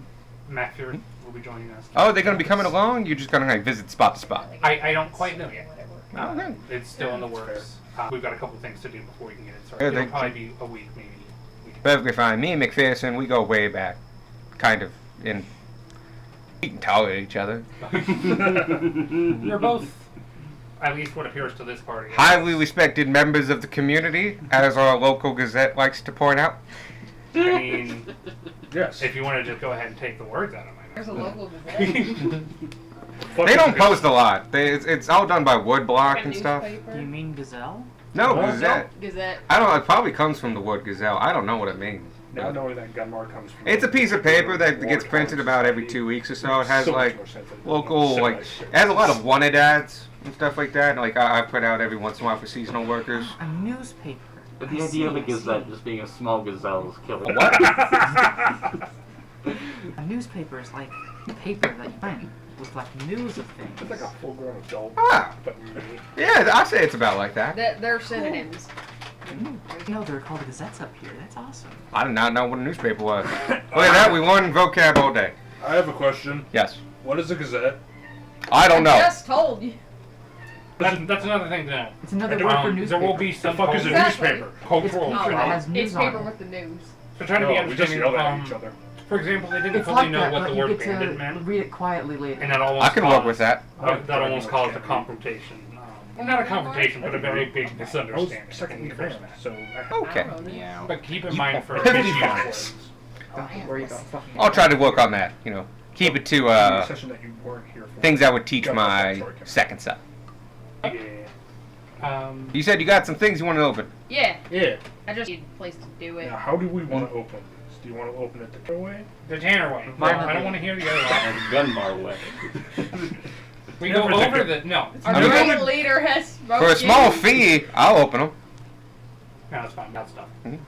Macfury will be joining us. Oh, they're gonna be coming along? You're just gonna like visit spot to spot. I don't quite know yet. Oh, okay. It's still in the works. We've got a couple things to do before we can get it started. Yeah, It'll they- probably be a week, maybe. Perfectly fine. Me and McPherson, we go way back. Kind of. And we can tolerate each other. You're both, at least what appears to this party. Highly respected members of the community, as our local gazette likes to point out. I mean, Yes. if you want to just go ahead and take the words out of my There's a mouth. local gazette. They don't post a lot. It's all done by woodblock Like a and stuff. newspaper. You mean gazelle? No, Oh, gazette. Gazette. I don't know. It probably comes from the word gazelle. I don't know what it means. Now I know where that Gunmar comes from. It's a piece of paper that gets printed about every 2 weeks or so. It has So much like more sense than local, like civilized it has a lot of wanted ads and stuff like that. Like I put out every once in a while for seasonal workers. A newspaper. But I the see, idea of a I see. gazette just being a small gazelle is killing. What? A newspaper is like a paper that you print with like news of things. It's like a full-grown adult, Ah, but me. yeah, I say it's about like that. They're synonyms. No, they're called gazettes up here. That's awesome. I did not know what a newspaper was. Look at that, we won vocab all day. I have a question. Yes. What is a gazette? I don't know. Just told you. That's another thing to know. It's another word for There newspaper. will be The some fuck is a Exactly. newspaper? cultural No, Sure, that has it's news paper on it. with the news. So trying to be No, we just understanding. yell at each other. For example, they didn't It's fully like know that, what but the you word get bandit to meant, read it quietly later. and that almost I can work with that. That almost caused a confrontation. Well, not a confrontation, but a very big I was misunderstanding. second in command, so I Okay. I don't know. Yeah. But keep in mind for Pivoting issues points. Don't worry about fucking. I'll try to work on that. You know, keep it to a session that you weren't here for. things I would teach Gunmar my story coming. second set. Yeah. You said you got some things you want to open. Yeah, Yeah. I just need a place to do it. Now, how do we want to open this? Do you want to open it the other way? The Tanner way. No, Violently. I don't want to hear the other one. Gunmar way. We go Never over think the no. Our I mean, great leader has spoken. For a small fee, I'll open them. No, that's fine. That's stuff. Mhm.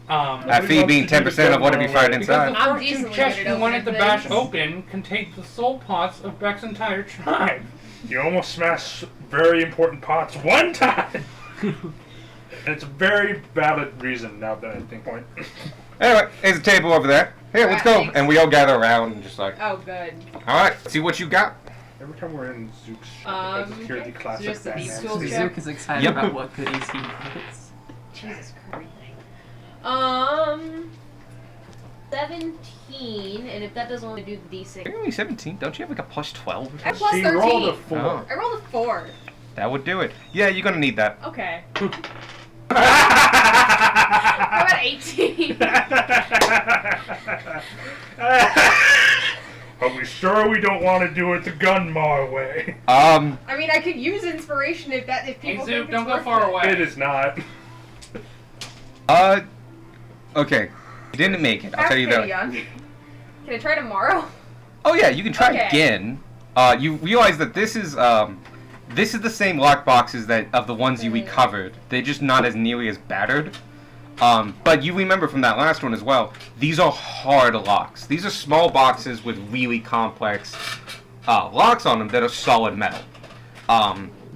That That fee being 10% of whatever you find because the inside. I'm fortune decently chest good at you wanted to opening bash things. open contains the soul pots of Beck's entire tribe. You almost smashed very important pots one time! And it's a very valid reason now that I think point. Anyway, there's a table over there. Here, let's go. Alright, thanks. And we all gather around and just like, Oh, good. all right, see what you got. Every time we're in Zook's shop, it does hear the classic just a deep Batman. school scene. check. Zook is excited Yep. about what goodies he gets. Jesus Christ. 17, and if that doesn't want to do the D6. You're only 17. Don't you have like a plus 12 or I have something? plus She rolled a 13. 4. Oh. I rolled a 4. That would do it. Yeah, you're gonna need that. Okay. How about 18? Are we sure we don't want to do it the Gunmar way? I mean, I could use inspiration if Hey, people Zook, think don't it's go worth far it. away. It is not. Okay. You didn't make it. I'll tell you Pretty that. young. Can I try tomorrow? Oh yeah, you can try Okay. again. You realize that this is the same lock boxes that of the ones we covered. They're just not as nearly as battered. But you remember from that last one as well. These are hard locks. These are small boxes with really complex locks on them that are solid metal.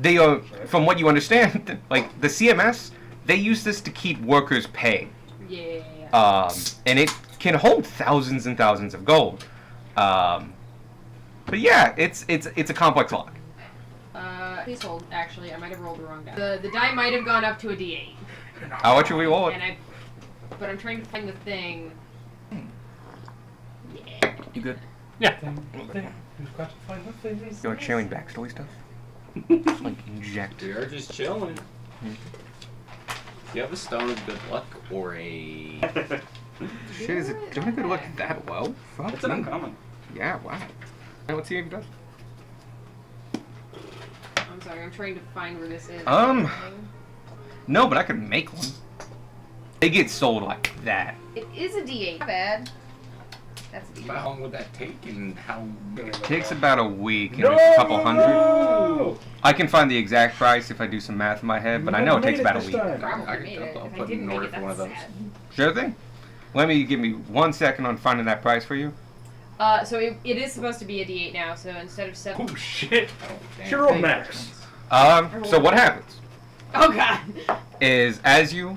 They are, from what you understand, like the CMS, they use this to keep workers' pay. Yeah. And it can hold thousands and thousands of gold. But yeah, it's a complex lock. Please hold. Actually, I might have rolled the wrong die. The die might have gone up to a D8. I'll let you re-roll it. But I'm trying to find the thing. Yeah. You good? Yeah. You want sharing backstory stuff? Just like inject. We are just chilling. Do you have a stone of good luck or a? Shit, is it doing good look that well? Fuck It's an me. uncommon. Yeah, wow. Now let's see if it does. I'm sorry. I'm trying to find where this is. No, but I could make one. They get sold like that. It is a D8. Not bad. That's a D8. How long would that take, and how? It takes about a week and a couple hundred. I can find the exact price if I do some math in my head, but I know it takes about a week. Probably I made can- it. I'll If I put didn't an make order it, for one of that's those. sad. Sure thing. Let me give me 1 second on finding that price for you. So it is supposed to be a D8 now. So instead of 7. Oh shit! Oh, damn. Hero Max. So what happens Oh god. is as you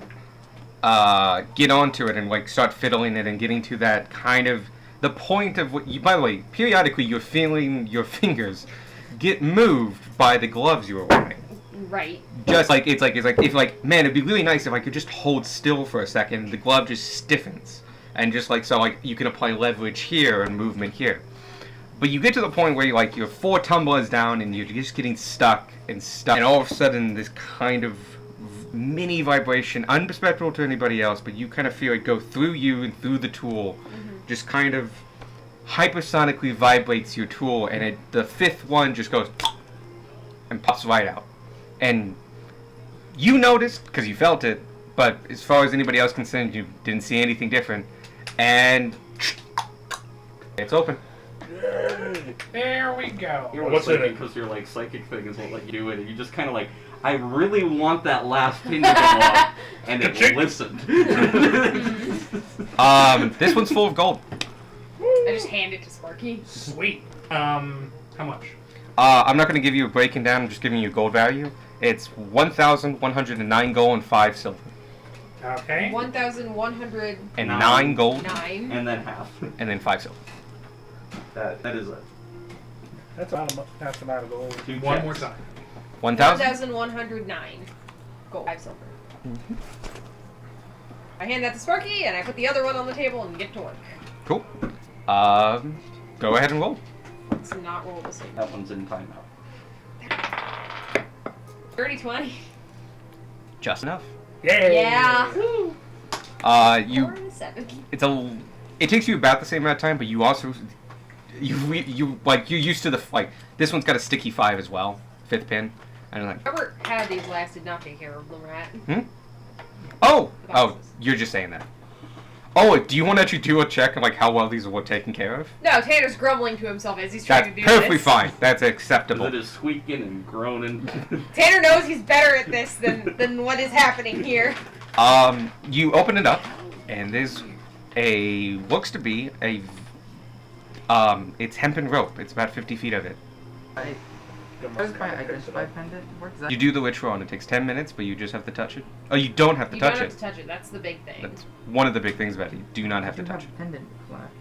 get onto it and like start fiddling it and getting to that kind of the point of what you, by the way, periodically you're feeling your fingers get moved by the gloves you were wearing. Right. Just like it's like if like, man, it'd be really nice if I could just hold still for a second. The glove just stiffens, and just like so, like you can apply leverage here and movement here. But you get to the point where you're 4 tumblers down and you're just getting stuck, and all of a sudden this kind of mini vibration, unperceptible to anybody else, but you kind of feel it go through you and through the tool, just kind of hypersonically vibrates your tool, and the 5th one just goes and pops right out. And you noticed, because you felt it, but as far as anybody else concerned, you didn't see anything different. And it's open. There we go. What's in it? Because your like psychic thing is what like you do it, and you just kind of like, I really want that last pin to go off, and it listened. This one's full of gold. I just hand it to Sparky. Sweet. How much? I'm not going to give you a breaking down. I'm just giving you gold value. It's 1,109 gold and 5 silver. Okay. 1,109. And 9 gold. And then half. And then 5 silver. That is it. That's amount of gold. One more time. 1,000? 1,109 gold, 5 silver. I hand that to Sparky, and I put the other one on the table and get to work. Cool. Go ahead and roll. Let's not roll the same. That one's in timeout. 30-20. Just enough. Yeah. You 4 and 7. it takes you about the same amount of time, but you also you're used to the this one's got a sticky 5 as well, 5th pin, and like Whoever had these last did not take care of them, right? oh you're just saying that. Oh, do you want to actually do a check of like how well these were taken care of? No, Tanner's grumbling to himself as he's trying That's to do perfectly this. fine. That's acceptable. It is squeaking and groaning. Tanner knows he's better at this than what is happening here. You open it up, and there's looks to be it's hempen rope. It's about 50 feet of it. How does my identify pendant work? Is that You do the ritual, and it takes 10 minutes, but you just have to touch it. Oh, you don't have to You touch don't it. have to touch it. That's the big thing. That's one of the big things about it. You do not have I to do touch it. have a pendant.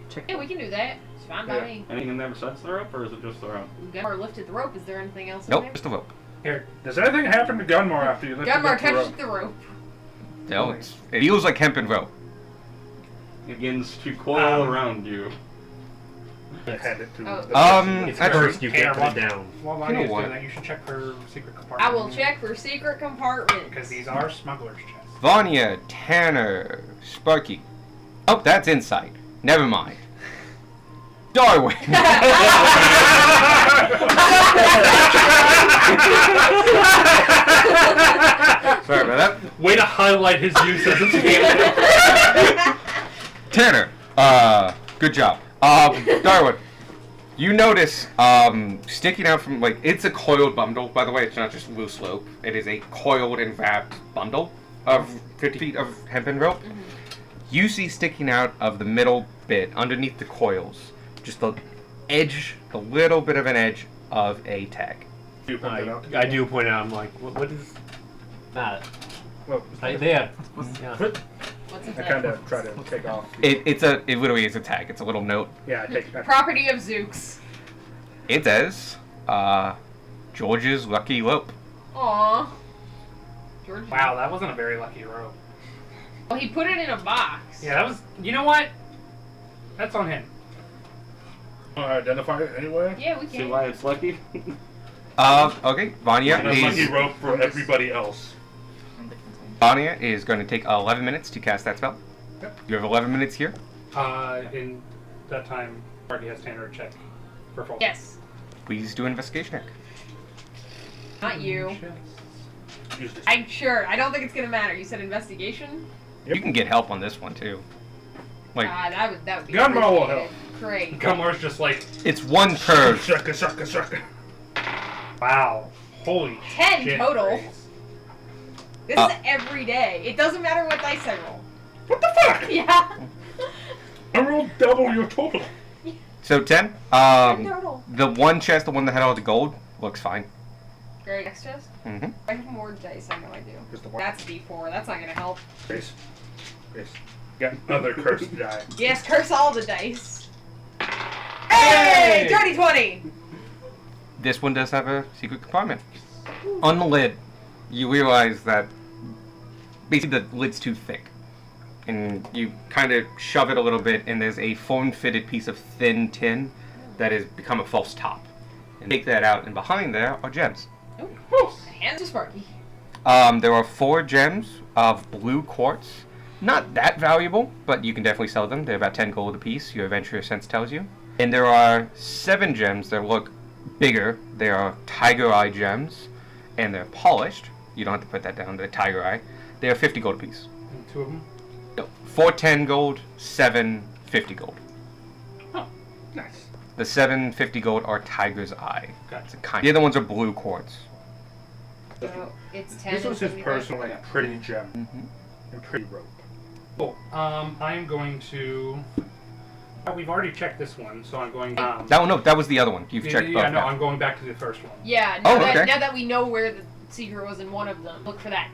Check. Yeah, we can do that. It's fine by me. Anything in there besides the rope, or is it just the rope? Gunmar lifted the rope. Is there anything else in Nope, there? just the rope. Here. Does anything happen to Gunmar after you lift Gunmar up the touches rope? the rope. No, it feels like hempen rope. It begins to coil around you. Hand it to Oh. the It's Actually, cursed, you can't put it down. While You Lonnie know is what? doing that, you should check for secret I compartment. will check for secret compartments. Because these are smuggler's chests. Vanya, Tanner, Sparky. Oh, that's insight. Never mind. Darwin. Sorry about that. Way to highlight his use as a table. Tanner, good job. Darwin, you notice sticking out from it's a coiled bundle. By the way, it's not just loose rope. It is a coiled and wrapped bundle of 50 feet of hempen rope. You see sticking out of the middle bit underneath the coils, just the edge, a little bit of an edge of a tag. You point it out. I do point out, I'm like, what is that? Well, Right there. Yeah. What's it I kind of try to take off. It literally is a tag. It's a little note. Yeah, I take that. Property of Zooks. It says, George's lucky rope. Aww. George. Wow, that wasn't a very lucky rope. Well, he put it in a box. Yeah, that was. You know what? That's on him. Identify it anyway. Yeah, we See can. why it's lucky? Okay, Vanya And a lucky is rope for everybody else. Vanya is going to take 11 minutes to cast that spell. Yep. You have 11 minutes here. In that time, Party has Tanner check for full. Yes. Please do an investigation check. Not you. Use this. I'm sure. I don't think it's gonna matter. You said investigation? You can get help on this one too. Like That would be Gunmar will appreciated. help. Great. Gumar's just like, it's one per. Sucker, sucker, sucker. wow, holy 10 shit. total. Grace. This is every day. It doesn't matter what dice I roll. What the fuck? Yeah. I rolled double your total. So 10. Total. The one chest, the one that had all the gold, looks fine. Great. Next chest. Mm-hmm. I have more dice. I know I do. Just the one. That's D4. That's not gonna help. Grace. Grace. Got other cursed die. Yes, curse all the dice. Hey, dirty 20! This one does have a secret compartment. On the lid, you realize that basically the lid's too thick. And you kind of shove it a little bit, and there's a form-fitted piece of thin tin that has become a false top. And take that out, and behind there are gems. Oh, hands are sparky. There are 4 gems of blue quartz. Not that valuable, but you can definitely sell them. They're about 10 gold apiece, your adventurous sense tells you. And there are 7 gems that look bigger. They are tiger eye gems, and they're polished. You don't have to put that down, they're tiger eye. They are 50 gold apiece. And 2 of them. No, 4 10 gold, 7 50 gold. Oh, nice. The 7 50 gold are tiger's eye. Gotcha. It's a kind. The other ones are blue quartz. So it's 10. This was his personal, like, pretty gem Mm-hmm. and pretty rope. Cool. I am going to. We've already checked this one, so I'm going. That was the other one. You've checked both Yeah, no, now. I'm going back to the first one. Yeah, Oh, now, okay. now that we know where the secret was in one of them, look for that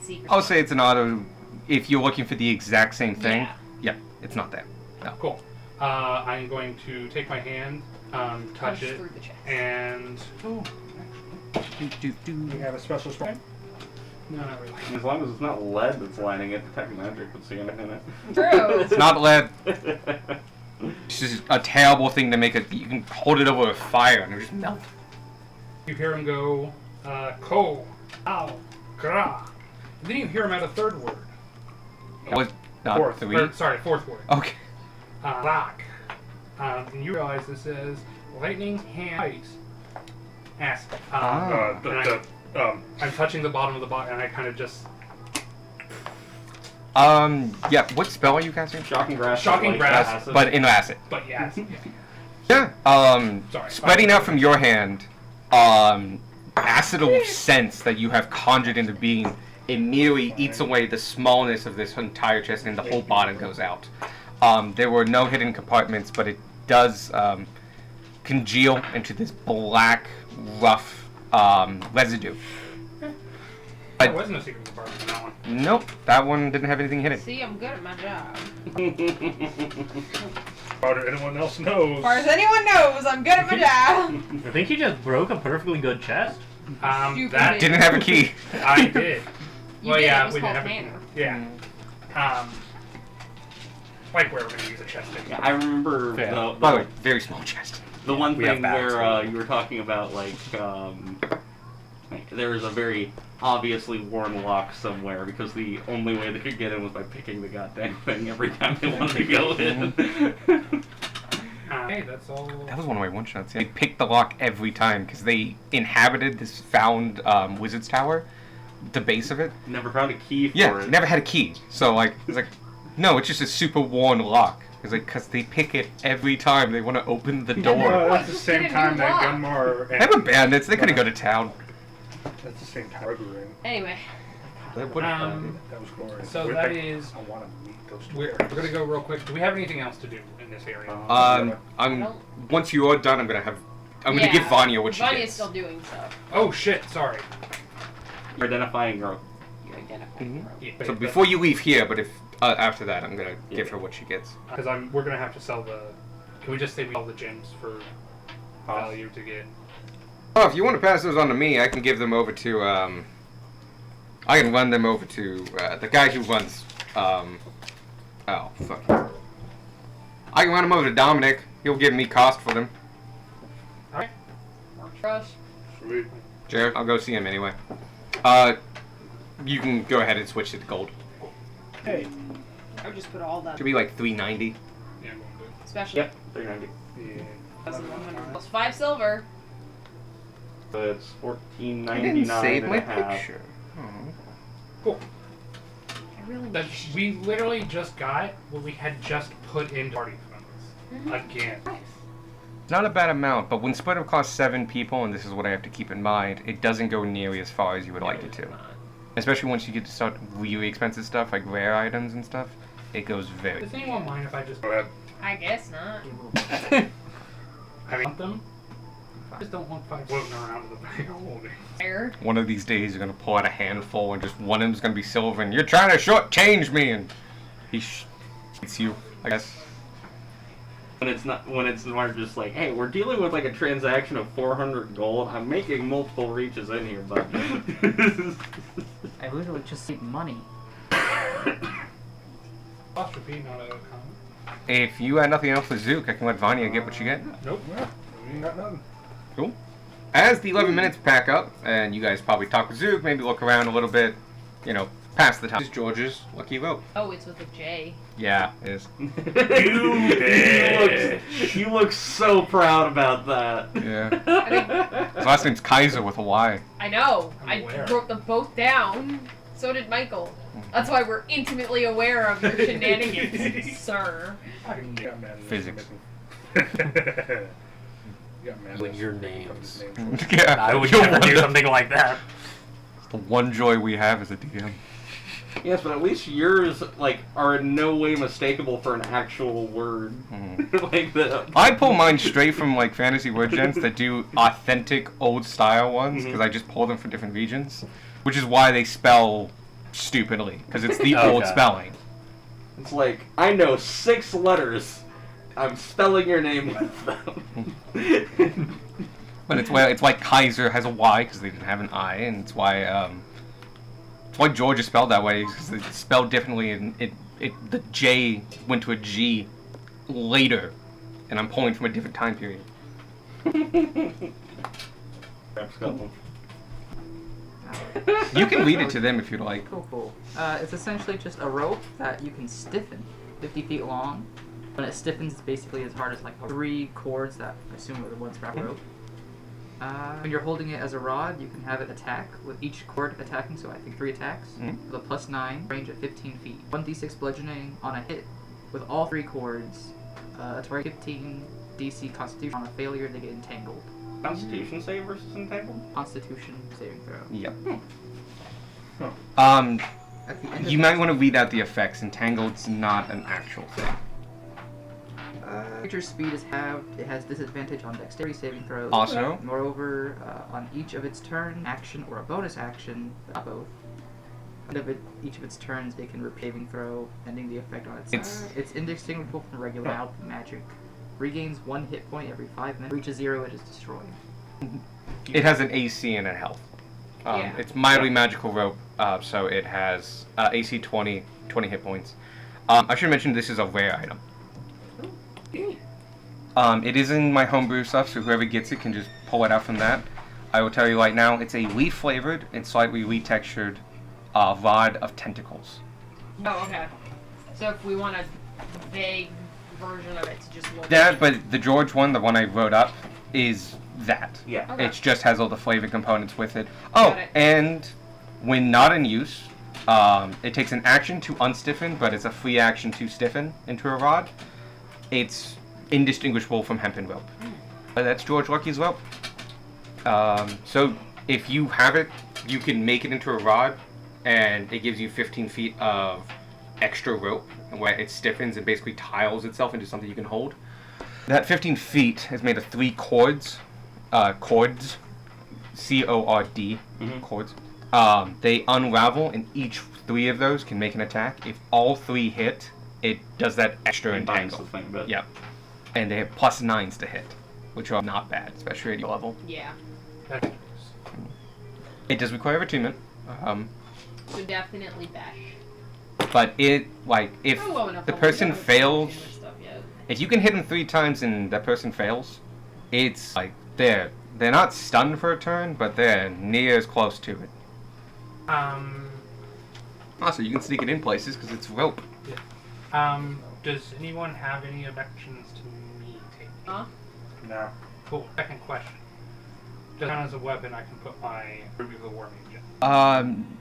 secret. I'll say it's an auto. If you're looking for the exact same thing, yeah, it's not there. No. Cool. I'm going to take my hand, touch Punch it, through the chest. and. Oh, We have a special spell. no, not really. As long as it's not lead that's lining it, detect magic would see it in it. True. It's not lead. It's just a terrible thing to make it. You can hold it over a fire and it just melt. You hear him go, ko, ow, gra. And then you hear him add a third word. That was not Fourth. 3. Or, sorry, fourth word. Okay. Rock. And you realize this is lightning, hand, ice, acid. And I'm touching the bottom of the bottle, and I kind of just. Yeah. What spell are you casting? Shocking grasp. Shocking like grasp. acid. But in acid. But yeah. Yeah. Sorry. Spreading out from your hand, acidyl sense that you have conjured into being immediately eats away the smallness of this entire chest, and the whole bottom goes out. There were no hidden compartments, but it does congeal into this black, rough residue. There was no secret compartment in that one. Nope, that one didn't have anything hidden. See, I'm good at my job. Or anyone else knows. As far as anyone knows, I'm good at my job. I think you just broke a perfectly good chest. Stupid. That Didn't have a key. I did. You Well, did, yeah, it was we didn't called have a- Tanner. Yeah. Like where we're gonna use a chest thing. Yeah, I remember Yeah. By the way, very small chest. the one We have thing bags, where so- you were talking about like there was a very obviously worn lock somewhere because the only way they could get in was by picking the goddamn thing every time they wanted to go in. Hey, that's all. That was one of my one-shots. They picked the lock every time because they inhabited this found wizard's tower, the base of it. Never found a key for Yeah, it. never had a key. So like, it's like, no, it's just a super worn lock. It's like because they pick it every time they want to open the door. That's the same Get a time new that lock. Gunmar and... They were bandits. They couldn't go to town. That's the same time. Ring. Anyway, That was glorious. So With that the- is. I want to meet those two. We're gonna go real quick. Do we have anything else to do in this area? I'm once you are done, I'm gonna give Vanya what she Vanya's gets. still doing stuff. Oh shit! Sorry. You're identifying her. You identify. Mhm. Yeah, So before you leave here, but if after that, I'm gonna give her what she gets. because we're gonna have to sell the. Can we just say we sell the gems for value to get? Oh, if you want to pass those on to me, I can give them over to I can run them over to the guy who runs oh fuck. I can run them over to Dominic. He'll give me cost for them. All right. Trust. Sweet. Jared, I'll go see him anyway. You can go ahead and switch it to gold. Hey. I would just put all that. Should be like 390. Yeah, we'll do. Especially. Yep, 390. Yeah. 1,100 plus 5 silver. So it's I didn't 14.99 save and my a half. picture. Oh. Cool. I really That wish. we literally just got what we had just put into party funds again. Not a bad amount, but when split up costs 7 people, and this is what I have to keep in mind, it doesn't go nearly as far as you would like it to. Especially once you get to start really expensive stuff, like rare items and stuff, it goes very... Does anyone mind if I just Go ahead. I guess not. I want them? I just don't want 5 floating around in the bag holding. Fair. One of these days you're gonna pull out a handful and just one of them's gonna be silver and you're trying to shortchange me, and he shoots you, I guess. when it's more just like, hey, we're dealing with like a transaction of 400 gold. I'm making multiple reaches in here, but I literally just need money. Apostrophe, not a comment. If you had nothing else for Zook, I can let Vanya get what you get. Nope. Yeah, we ain't got nothing. Cool. As the 11 minutes pack up, and you guys probably talk with Zook, maybe look around a little bit, you know, past the time. This is George's lucky rope. Oh, it's with a J. Yeah, it is. He looks so proud about that. Yeah. His last name's Kaiser with a Y. I know. I'm I aware. wrote them both down. So did Michael. That's why we're intimately aware of your shenanigans, sir. You got man Physics. you got man With your names. Yeah, I would you're never do one- something like that. The one joy we have as a DM. Yes, but at least yours like are in no way mistakable for an actual word. Like the. I pull mine straight from like fantasy word gens that do authentic old style ones because I just pull them from different regions, which is why they spell stupidly because it's the old Okay. spelling. It's like I know 6 letters. I'm spelling your name with them. But it's why Kaiser has a Y because they didn't have an I, and it's why George is spelled that way because it's spelled differently, and the J went to a G later, and I'm pulling from a different time period. You can read it to them if you'd like. Cool. It's essentially just a rope that you can stiffen, 50 feet long. When it stiffens, it's basically as hard as like 3 cords that I assume are the ones wrapped rope. When you're holding it as a rod, you can have it attack with each cord attacking, so I think 3 attacks, with a +9, range at 15 feet. 1d6 bludgeoning on a hit with all 3 cords. It's right 15 DC Constitution. On a failure, they get entangled. Constitution save versus entangled? Constitution saving throw. Yep. At the end of You might want to read out the effects. Entangled's not an actual thing. creature's speed is halved. It has disadvantage on dexterity saving throws. Also, Moreover, on each of its turn, action, or a bonus action, not both, each of its turns, they can saving throw, ending the effect on its. It's indistinguishable from regular magic. Regains 1 hit point every 5 minutes. Reaches 0, it is destroyed. it has an AC and a health. Yeah. It's mildly magical rope, so it has AC 20 hit points. I should mention this is a rare item. It is in my homebrew stuff, so whoever gets it can just pull it out from that. I will tell you right now, it's a leaf flavored and slightly retextured rod of tentacles. Oh, okay. So if we want a vague version of it to just look That, but the George one, the one I wrote up, is that. Yeah. Okay. It just has all the flavor components with it. Oh, Got it. and when not in use, it takes an action to unstiffen, but it's a free action to stiffen into a rod. It's indistinguishable from hempen rope. But that's George Lucky's rope. So if you have it, you can make it into a rod, and it gives you 15 feet of extra rope, where it stiffens and basically tiles itself into something you can hold. That 15 feet is made of 3 cords, cords, C-O-R-D, cords. They unravel, and each 3 of those can make an attack. If all 3 hit, it does that extra entangle. Yep. And they have +9s to hit, which are not bad, especially at your level. Yeah. That's It does require attunement, So definitely bash. but it, like, if We're low enough the level, we person haven't fails, seen stuff yet. if you can hit them 3 times and that person fails, it's like they're not stunned for a turn, but they're near as close to it. Also, you can sneak it in places because it's rope. Does anyone have any objections to me taking? Huh? No. Cool. Second question. Does count as a weapon I can put my Ruby of the War Mage in?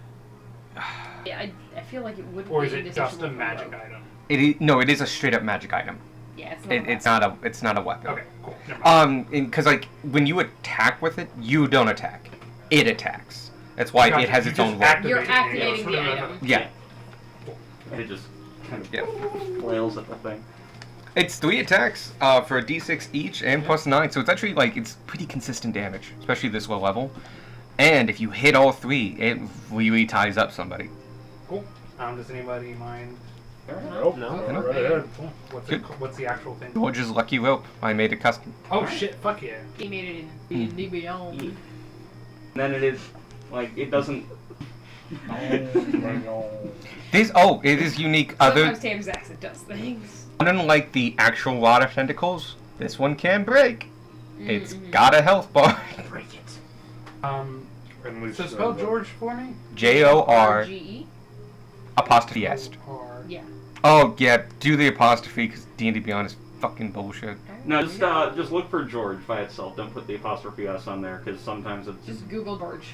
Yeah, I feel like it would Or be is it just a indistinguishable from magic rope. item? It is a straight up magic item. Yeah, it's not. It's not a weapon. Okay, cool. Never mind. Because like when you attack with it, you don't attack. It attacks. That's why Gotcha, it has you its just own role. activate You're it, and it activating goes the for item. Yeah. And it just kind of Yeah. flails at the thing. It's 3 attacks for a d6 each and +9, so it's actually like it's pretty consistent damage, especially this low level. And if you hit all 3, it really ties up somebody. Cool. Does anybody mind Nope. No? Right ahead. Cool. Good. What's the actual thing? George's lucky rope. I made it custom. Oh shit! Fuck yeah! He made it in D&D Beyond. And then it is like it doesn't. It is unique. Sometimes Tam's accent does things. Unlike the actual rod of tentacles, this one can break. It's Mhm. got a health bar. Break it. And we So said spell that- George for me. RGE? J-O-R''apostrophe est. Or Yeah. Oh yeah, do the apostrophe because D&D Beyond is fucking bullshit. No, just look for George by itself. Don't put the apostrophe s on there because sometimes it's Just Google George.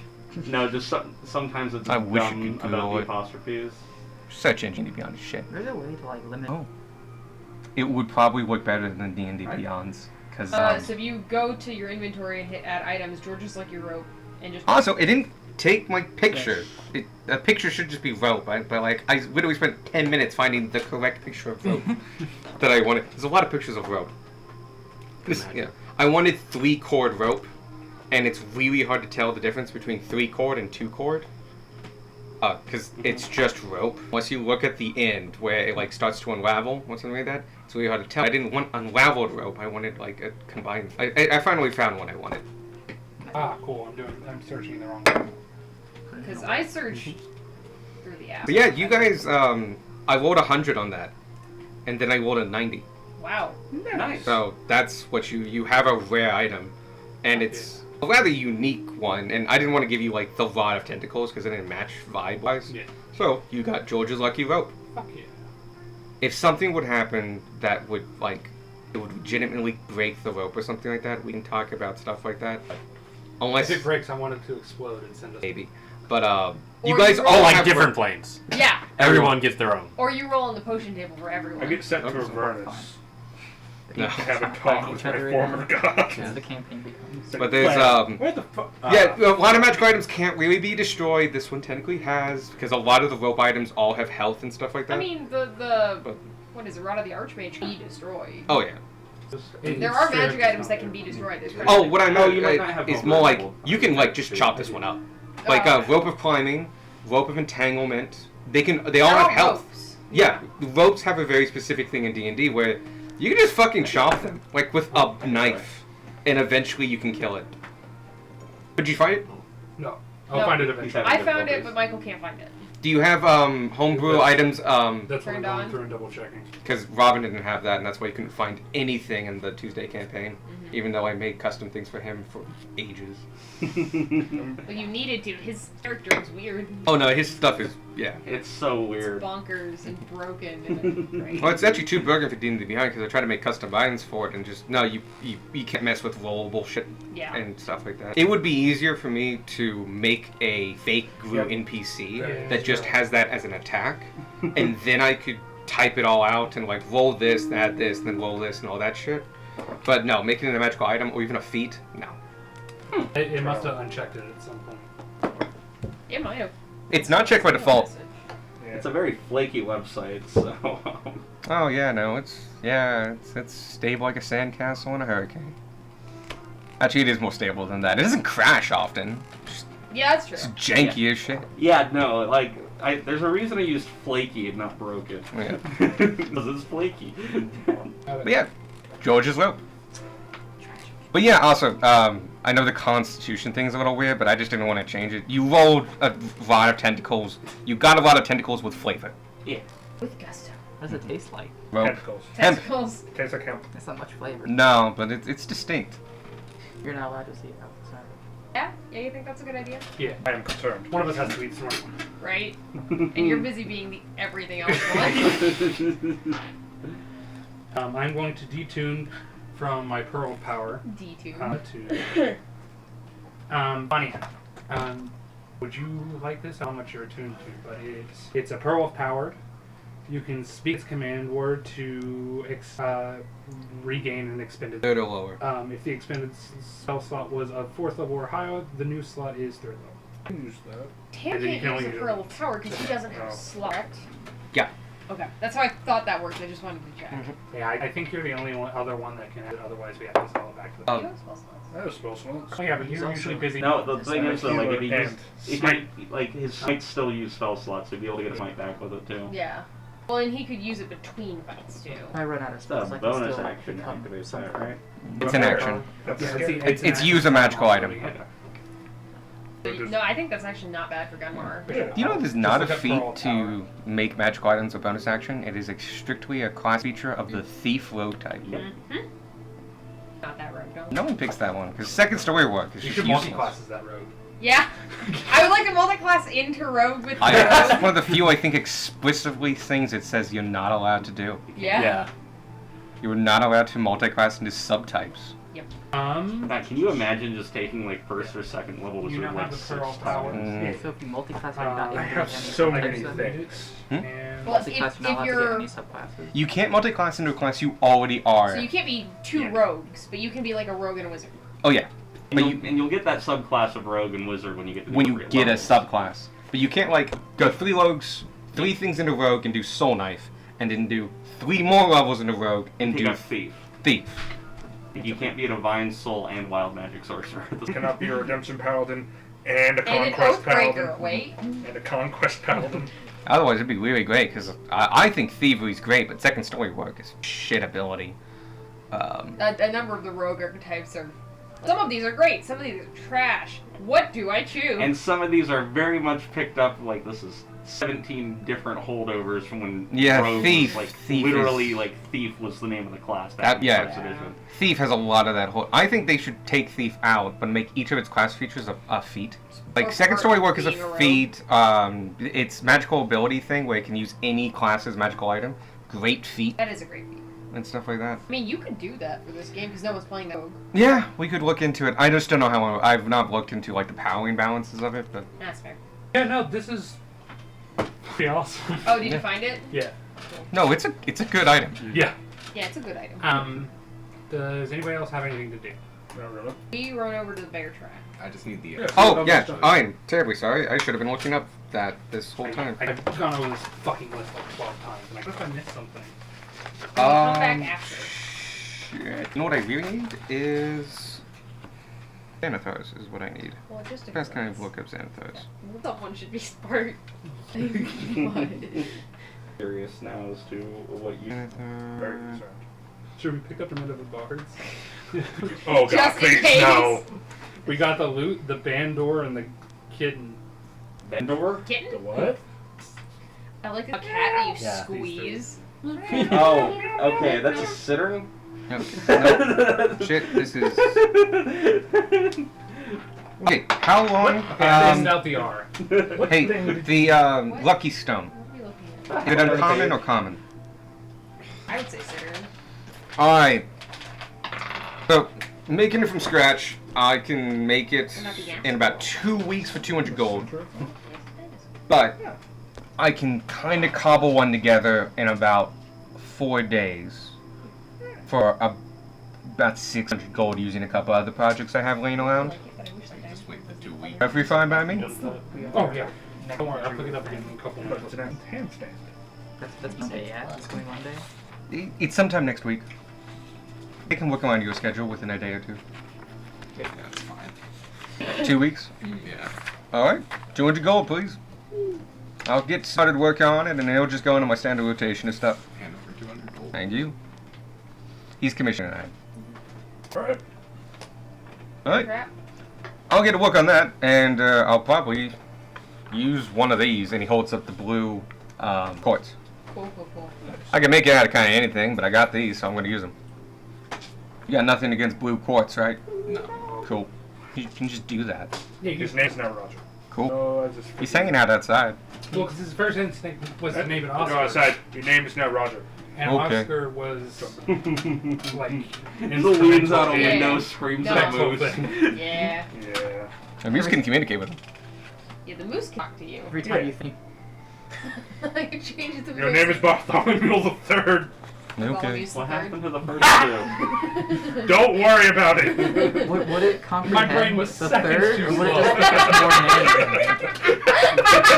no. Just sometimes it's I wish you dumb could about Google the it. apostrophes. Search engine D&D Beyond is shit. There's a way to like limit. Oh. It would probably work better than D&D Beyond's because So if you go to your inventory and hit add items, George is like your rope, and just also it didn't take my picture. A picture should just be rope, but like I literally spent 10 minutes finding the correct picture of rope that I wanted. There's a lot of pictures of rope. Yeah, I wanted 3-cord rope, and it's really hard to tell the difference between 3-cord and 2-cord. Because it's just rope. Once you look at the end where it like starts to unravel or something like that, it's really hard to tell. I didn't want unraveled rope. I wanted like a combined. I finally found what I wanted. ah, cool. I'm searching the wrong one. because I searched through the app. But yeah, you guys, I rolled 100 on that, and then I rolled a 90. Wow. Nice. So that's what you have a rare item, and it's a rather unique one. And I didn't want to give you like the rod of tentacles because it didn't match vibe-wise. Yeah. So you got George's lucky rope. Fuck yeah. If something would happen that would like it would legitimately break the rope or something like that, we can talk about stuff like that. But unless If it breaks, I want it to explode and send us. maybe, but you Or guys you all roll- Oh, like have different rope. planes. Yeah. Everyone gets their own. Or you roll on the potion table for everyone. I get sent to Okay. Avernus. No. Have a talk with my former god. Yeah, the campaign becomes. But there's Where the fuck? yeah, a lot of magic items can't really be destroyed. This one technically has because a lot of the rope items all have health and stuff like that. I mean, But- what is it? Rod of the Archmage can be destroyed. oh yeah. There are magic items that can be destroyed. There's Oh, what I Oh, meant you might not have is more like vulnerable. you can like just chop this one up. Like rope of climbing, rope of entanglement. They all They're have all health. ropes. Yeah, ropes have a very specific thing in D&D where you can just fucking chop them, like with a knife, and eventually you can kill it. Did you find it? No. I'll No. find it eventually. I found it, but Michael can't find it. Do you have homebrew items? That's what I'm Turned going on. through and double checking. Because Robin didn't have that, and that's why you couldn't find anything in the Tuesday campaign. Even though I made custom things for him for ages. But you needed to. His character is weird. Oh no, his stuff is yeah. It's so It's weird. bonkers and broken. And great. Well, it's actually too broken for D&D Behind because I tried to make custom items for it and just no, you can't mess with rollable shit Yeah. and stuff like that. It would be easier for me to make a fake glue Yep. NPC Yeah, that just sure. has that as an attack, and then I could type it all out and like roll this, add this, then roll this and all that shit. But no, making it a magical item or even a feat, no. It must have unchecked it at some point. It might have. It's not checked by default. It's a very flaky website, so. Oh yeah, no, it's stable like a sandcastle in a hurricane. Actually, it is more stable than that. It doesn't crash often. Yeah, that's true. It's janky as shit. Yeah, no, like, there's a reason I used flaky and not broken. Yeah. Because it's flaky. But yeah, George's rope. But yeah, also, I know the Constitution thing's a little weird, but I just didn't want to change it. You rolled a lot of tentacles. You got a lot of tentacles with flavor. Yeah. With gusto. What does it taste like? Rope. Tentacles. Hemp. Testicles. Tastes like hemp. It's not much flavor. No, but it's distinct. You're not allowed to see it outside. Yeah? Yeah, you think that's a good idea? Yeah. I am concerned. One of us has to eat smart. Right? And you're busy being the everything else one. I'm going to detune from my Pearl of Power D2. to. Vanya, would you like this? How much you're attuned to? But it's a Pearl of Power. You can speak its command word to regain an expended. Third or lower. If the expended spell slot was a 4th level or higher, the new slot is 3rd level. I can use that. Tam And then you can't can use only a do Pearl of Power because he doesn't have Oh. a slot. Yeah. Okay, that's how I thought that worked. I just wanted to check. Yeah, I think you're the only other one that can add it. Otherwise, we have to sell it back to them. You have spell slots. I have spell slots. Oh yeah, but you're usually busy. No, the thing is, though, like, if he And used. If he, like, his might still use spell slots, he'd be able to get his might back with it, too. Yeah. Well, and he could use it between fights too. If I run out of It's spells, a I can bonus still action become activates something. that, right? It's an action. That's Yeah, scary. it's It's an use a action. magical item. Okay. But no, I think that's actually not bad for Gunmar. Yeah. Do you know it is not a look up feat Pearl to make magical items a bonus action? It is strictly a class feature of the Thief rogue type. Mm-hmm. Not that rogue, though. No one picks that one because second story work is You just should useless. multi-class as that rogue. Yeah. I would like to multi-class into rogue with That's rogue. one of the few I think explicitly things it says you're not allowed to do. Yeah. You're not allowed to multi-class into subtypes. Matt, can you imagine just taking like first or second level You wizard now like have the 6 Pearl times? powers. Mm. So if you multi-class, are you not able I to have get any so subtypes many then? things. And Well, Multi-class, you're not allowed to get you're- any subclasses. You can't multi-class into a class you already are. So you can't be two rogues, but you can be like a rogue and a wizard. Oh yeah, And but you'll get that subclass of rogue and wizard when you get to the when you appropriate get a levels. subclass. But you can't like go 3 rogues, 3 things into rogue and do soul knife, and then do 3 more levels into rogue and Pick do up thief. thief. You can't be a divine soul and wild magic sorcerer. Cannot be a redemption paladin and a And an conquest Oathbreaker. paladin. Wait. And a conquest paladin. Otherwise, it'd be really great because I think thievery is great, but second story work is shit ability. A number of the rogue archetypes are. Some of these are great. Some of these are trash. What do I choose? And some of these are very much picked up, like this is 17 different holdovers from when Yeah, rogue thief. was like Thief literally is- like thief was the name of the class. Yeah. first edition. Thief has a lot of that whole. I think they should take thief out, but make each of its class features a feat. Like Or second part story of work is a being a rogue. feat. It's magical ability thing where it can use any class's magical item. Great feat That is a great feat. and stuff like that. I mean, you could do that for this game because no one's playing rogue. Yeah, we could look into it. I just don't know how. I've not looked into like the powering balances of it, but That's fair. yeah, no, this is pretty awesome. Oh, did Yeah. you find it? Yeah. no, it's a good item. Yeah. Yeah, it's a good item. Does anybody else have anything to do? Not really. We run over to the bear track. I just need the. Yeah. Oh yeah, I'm terribly sorry. I should have been looking up that this whole time. I've gone over this fucking list like 12 times, and I guess I missed something. Come back after. Shit. You know what I really need is Xanathars is what I need. Well, it's just a Best kind of quiz. look up Xanathars. Someone should be smart. Curious now as to what you. Very Xanathar. concerned. Should we pick up another the bards? Oh god, Just in please, case. no. We got the loot, the Bandor, and the kitten. Bendor? The Kitten? what? I like a cat that you Yeah, these squeeze. Oh, okay, that's a sitter. Nope. Nope. Shit, this is. Okay, how long? Phased out the R. Hey, the Lucky Stone. What are you looking at? Is it uncommon or common? I would say sitter. Alright. So, making it from scratch, I can make it in about 2 weeks for 200 gold. But I can kind of cobble one together in about 4 days for about 600 gold using a couple other projects I have laying around. Just wait for 2 weeks. Every fine by me? Oh, yeah. Don't worry, I'll pick it up again in a couple But minutes. it's an handstand. That's Monday, yeah? It's coming Monday? It's sometime next week. I can work around your schedule within a day or two. Yeah, that's fine. 2 weeks? Yeah. Alright, 200 gold, please. I'll get started working on it, and it'll just go into my standard rotation of stuff. Hand over 200 gold. Thank you. He's commissioner tonight. Alright. Alright, Crap. I'll get to work on that, and I'll probably use one of these, and he holds up the blue quartz. Cool, cool, cool. I can make it out of kind of anything, but I got these, so I'm going to use them. You got nothing against blue quartz, right? No. Cool. You can just do that. Yeah, you His name's not Roger. Cool. No, I just. He's hanging out outside. well, because his first instinct was to name it Oscar. No, I said, your name is now Roger. And Okay. Oscar was like The leans out a Yeah. window, screams No. at moose. Yeah. Yeah. I mean, you can communicate with him. Yeah, the moose can talk to you. Every time Yeah. you think. I could change it to Your moose. name is Bartholomew the Third. Okay. Bartholomew's the What third. happened to the first two? Don't worry about it. Would it comprehend brain was the seconds third, too or would it slow. just pick more names?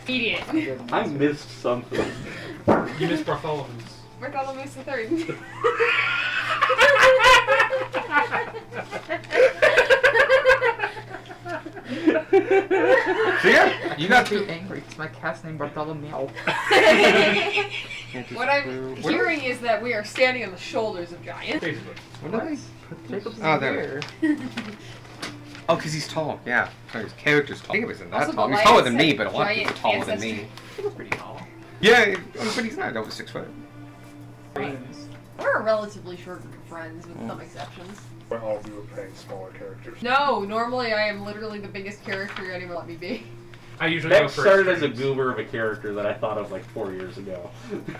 Idiot. I missed something. You missed Bartholomew's. Bartholomew the third. So yeah, You got be to. angry because my cat's named Bartholomew. What I'm hearing is that we are standing on the shoulders of giants. Basically. What are they? Jacob's Oh, there. Oh, because he's tall. Yeah. Sorry, his character's tall. I think it wasn't that Also, tall. the He's taller lions than me, have but a lot of people giant are taller than me. ancestry. Jacob's pretty tall. Yeah, but he's not over 6 foot. Brains. We're a relatively short group of friends, with some exceptions. Where all of you are playing smaller characters. No, normally I am literally the biggest character anyone let me be. I usually go That for started as a extremes. goober of a character that I thought of like 4 years ago.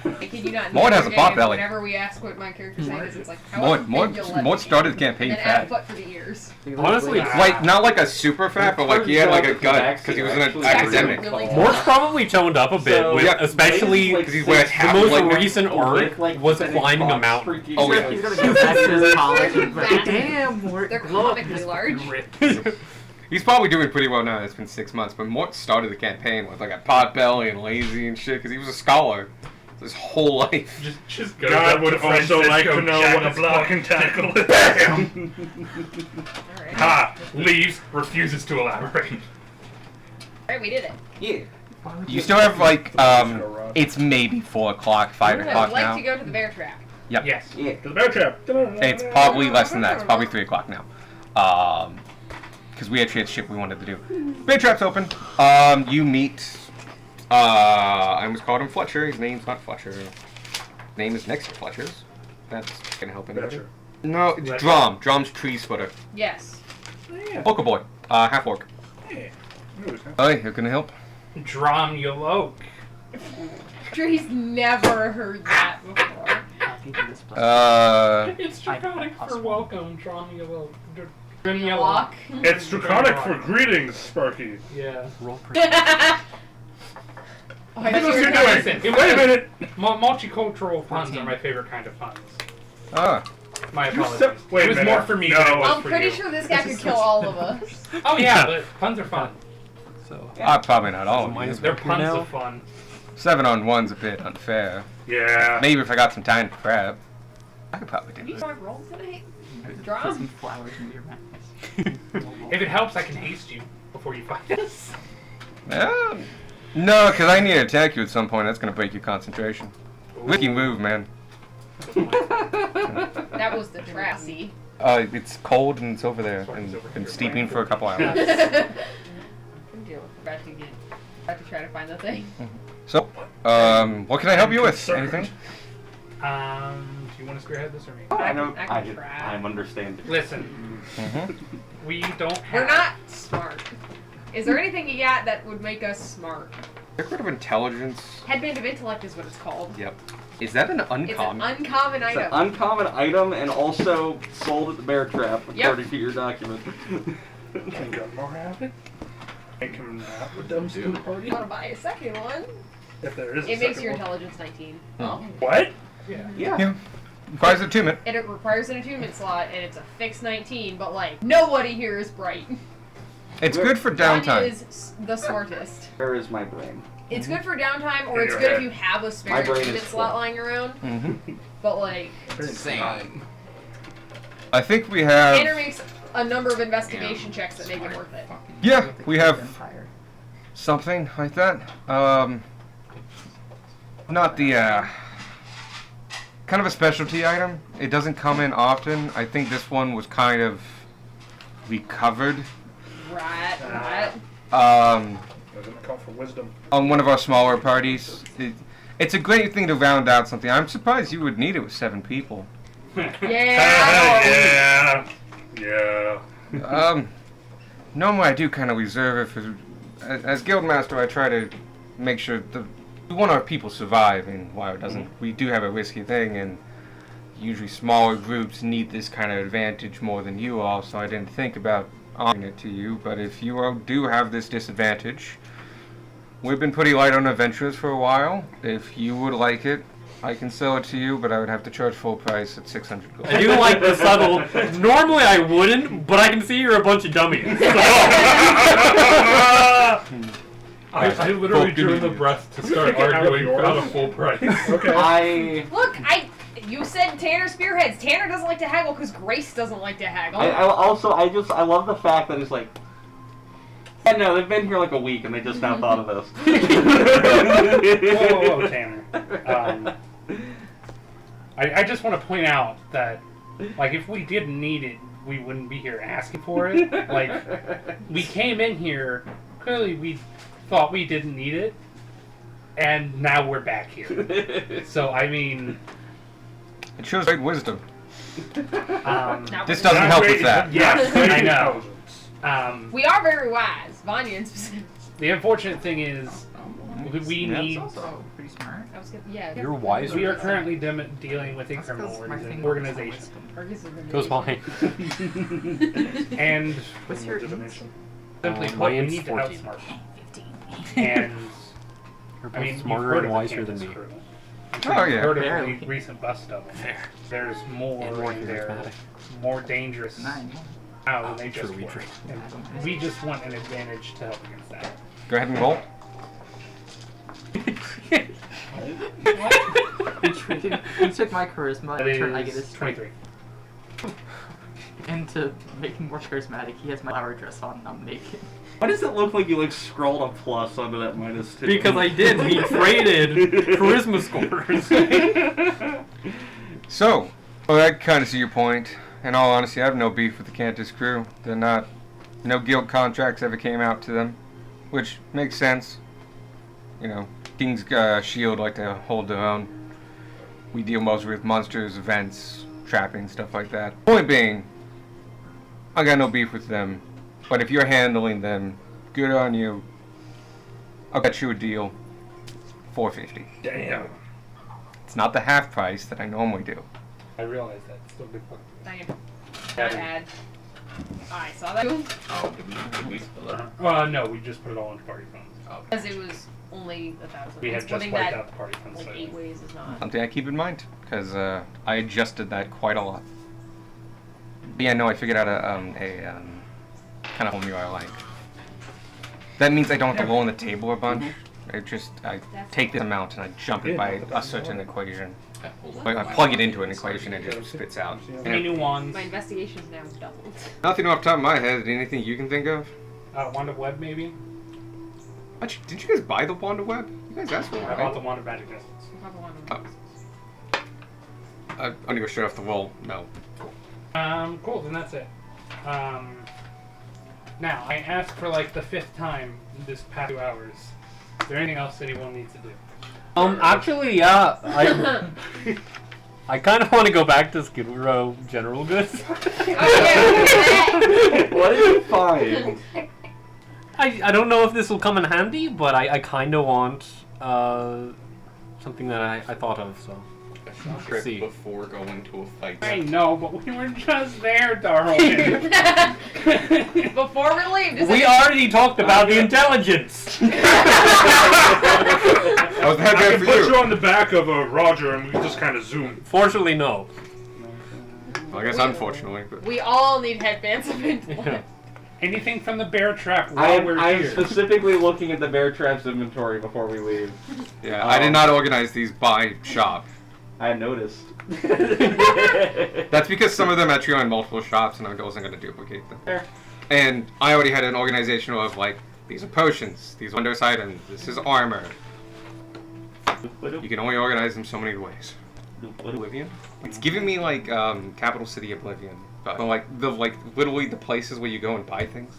I kid you not. Mort has a every pot day, belly. Whenever we ask what my character's name is, it's like, how Mort, big Mort, you'll let Mort me started the be. campaign And then add a fat. foot for the ears. Honestly, Like, not like a super fat, but like he had like a gut because he was an Actually, academic. really tall. Mort's probably toned up a bit, So, with, yeah, especially like, because he's wearing the half most like recent arc was climbing a mountain. Oh, yeah. He's gonna go back to his college and be They're like, damn, Mort, They're glow up comically this large. rip. He's probably doing pretty well now. It's been 6 months, but Mort started the campaign with like a pot belly and lazy and shit because he was a scholar his whole life. Just go God up would to also like Francisco to know Jack what a his block clock. and tackle is. Bam! Alright. Ha! Leaves, refuses to elaborate. Alright, we did it. Yeah. You still have like it's maybe 4 o'clock, 5 I'd o'clock like now. to go to the bear trap. Yep. Yes. Yeah. To the bear trap. It's probably less than that. It's probably 3 o'clock now. Because we actually had shit we wanted to do. Bear trap's open. You meet. I almost called him Fletcher. His name's not Fletcher. His name is next to Fletcher's. That's gonna help anybody. Fletcher. No, it's Fletcher. Drum. Drum's tree splitter. Yes. Orca boy. Half orc. Hey, how can I help? Drum Yolok. Sure, he's never heard that before. I'll give you this plus. It's draconic I- for welcome, Drum Yolok. Walk. It's draconic for greetings, Sparky. Yeah. Roll Oh, I What thought are you you were doing? gonna- Listen, Wait a minute. Multicultural puns 14. are my favorite kind of puns. Ah. My You apologies. said- wait it a was minute. more for me No. than it was I'm for pretty you. sure this guy could kill all of us. Oh yeah, but puns are fun. So, Probably not all. Mine of is you. They're Okay, puns now. of fun. 7 on 1's a bit unfair. Yeah. Maybe if I got some time to prep, I could probably Have do you it. tried roll tonight? Put Drum? some flowers into your madness. If it helps, I can haste you before you fight us. No, because I need to attack you at some point. That's going to break your concentration. Wiki move, man. That was the trap. See? It's cold and it's over there Sorry, and it's over been here. steeping for a couple hours. Deal with about to try to find the thing. So, what can I help you with? Concerned. Anything? Do you want to spearhead this or me? I can- don't. I I can try. I'm understanding. Listen, Mm-hmm. we don't have. We're not smart. Is there anything you got that would make us smart? Record of intelligence. Headband of intellect is what it's called. Yep. Is that an It's an uncommon? uncommon It's an item. uncommon item and also sold at the bear trap, Yep. according to your document. Can Gunmore have it? And can have with them to the party? You want to buy a second one? If there is a It makes second your one. intelligence 19. What? Yeah. Yeah. Yeah. Requires attunement. And it requires an attunement slot, and it's a fixed 19, but like, nobody here is bright. It's good for Johnny downtime. is the smartest. Where is my brain? It's good for downtime, or In it's your good head. if you have a spare My brain attunement is slot full. lying around. Mm-hmm. But like, Insane. I think we Tanner have. makes a number of investigation checks that make it worth it. Yeah, we have Empire. something like that. Not the kind of a specialty item. It doesn't come in often. I think this one was kind of recovered. Right. Doesn't call for wisdom. On one of our smaller parties. It's a great thing to round out something. I'm surprised you would need it with 7 people. Yeah. Yeah. Normally I do kind of reserve it for. As Guildmaster, I try to make sure we want our people surviving. While it doesn't, we do have a risky thing, and usually smaller groups need this kind of advantage more than you all. So I didn't think about offering it to you. But if you all do have this disadvantage, we've been pretty light on adventurers for a while. If you would like it, I can sell it to you, but I would have to charge full price at 600 gold. I do like the subtle. Normally I wouldn't, but I can see you're a bunch of dummies. I literally Fuck drew you. the breath to start Out of arguing yours. out of full price. Okay. Look, you said Tanner spearheads. Tanner doesn't like to haggle because Grace doesn't like to haggle. I love the fact that it's like I know, they've been here like a week and they just now thought of this. Whoa, Tanner. I just want to point out that, like, if we didn't need it, we wouldn't be here asking for it. Like, we came in here, clearly we thought we didn't need it, and now we're back here. So, I mean... It shows great wisdom. Not This doesn't help with that. Yes, Great I know. intelligence. We are very wise. Vanya in specific. The unfortunate thing is, we That's need... also pretty smart. I was gonna, yeah. You're wiser. We are currently dealing with a That's criminal 'cause my thing organization. Goes behind. And What's your Legitimation. simply my put, we name's need to 14. outsmart them. And, You're both I mean, you've smarter heard and of the wiser than Kansas me. crew. Oh, yeah. Heard of Barely. the recent bust of them. There's more, And more and they're charismatic. more dangerous Nine. now than they just True, were. true. And we just want an advantage to help against that. Go ahead and roll. He took my charisma, That in turn I get his is strength. 23. And to make him more charismatic, he has my flower dress on and I'm naked. Why does it look like you like scrolled a plus under that -2? Because I did. We traded charisma scores. So, well, I kind of see your point. In all honesty, I have no beef with the Cantus crew. They're not... No guild contracts ever came out to them. Which makes sense. You know, King's Shield like to hold their own. We deal mostly with monsters, events, trapping, stuff like that. Point being, I got no beef with them. But if you're handling them, good on you. I'll get you a deal. $450. Damn. It's not the half price that I normally do. I realize that. It's still a big fucking Dang it. Not bad. I saw that. Did we split up? no, we just put it all into party funds. Because it was only 1,000. We And had just splitting wiped that out the party funds. like so 8 ways is not. Something I keep in mind, because I adjusted that quite a lot. But yeah, no, I figured out a kind of formula I like. That means I don't have to roll on the table a bunch. I take this amount and I jump it by a certain equation. Like I plug it into an equation and it just spits out. Any new wands? My investigation's now doubled. Nothing off the top of my head. Anything you can think of? Wand of Web, maybe? Didn't you guys buy the Wand of Web? You guys asked for it, I bought the right? Wand of Magic Distance. Probably one Oh. I'm gonna go straight off the roll. No. Cool, then that's it. Now, I asked for like the 5th time this past 2 hours. Is there anything else anyone needs to do? Actually, yeah. I kind of want to go back to Skid Row General Goods. What did you find? I don't know if this will come in handy, but I kind of want something that I thought of. So Trip see. before going to a fight. I know, but we were just there, Darwin. Before we leave, does we it- already talked about the intelligence. Oh, that I bad can for put you. you on the back of a Roger and we can just kind of zoom. Fortunately, no. Well, I guess unfortunately, but we all need headbands of it. Yeah. Anything from the bear trap while we're I'm here. specifically looking at the bear traps inventory before we leave. yeah, I did not organize these by shop. I noticed. That's because some of them actually are in multiple shops, and I wasn't going to duplicate them. Fair. And I already had an organization of like, these are potions, these are wondrous items, this is armor. You can only organize them so many ways. Oblivion? It's giving me like Capital City Oblivion, but literally the places where you go and buy things.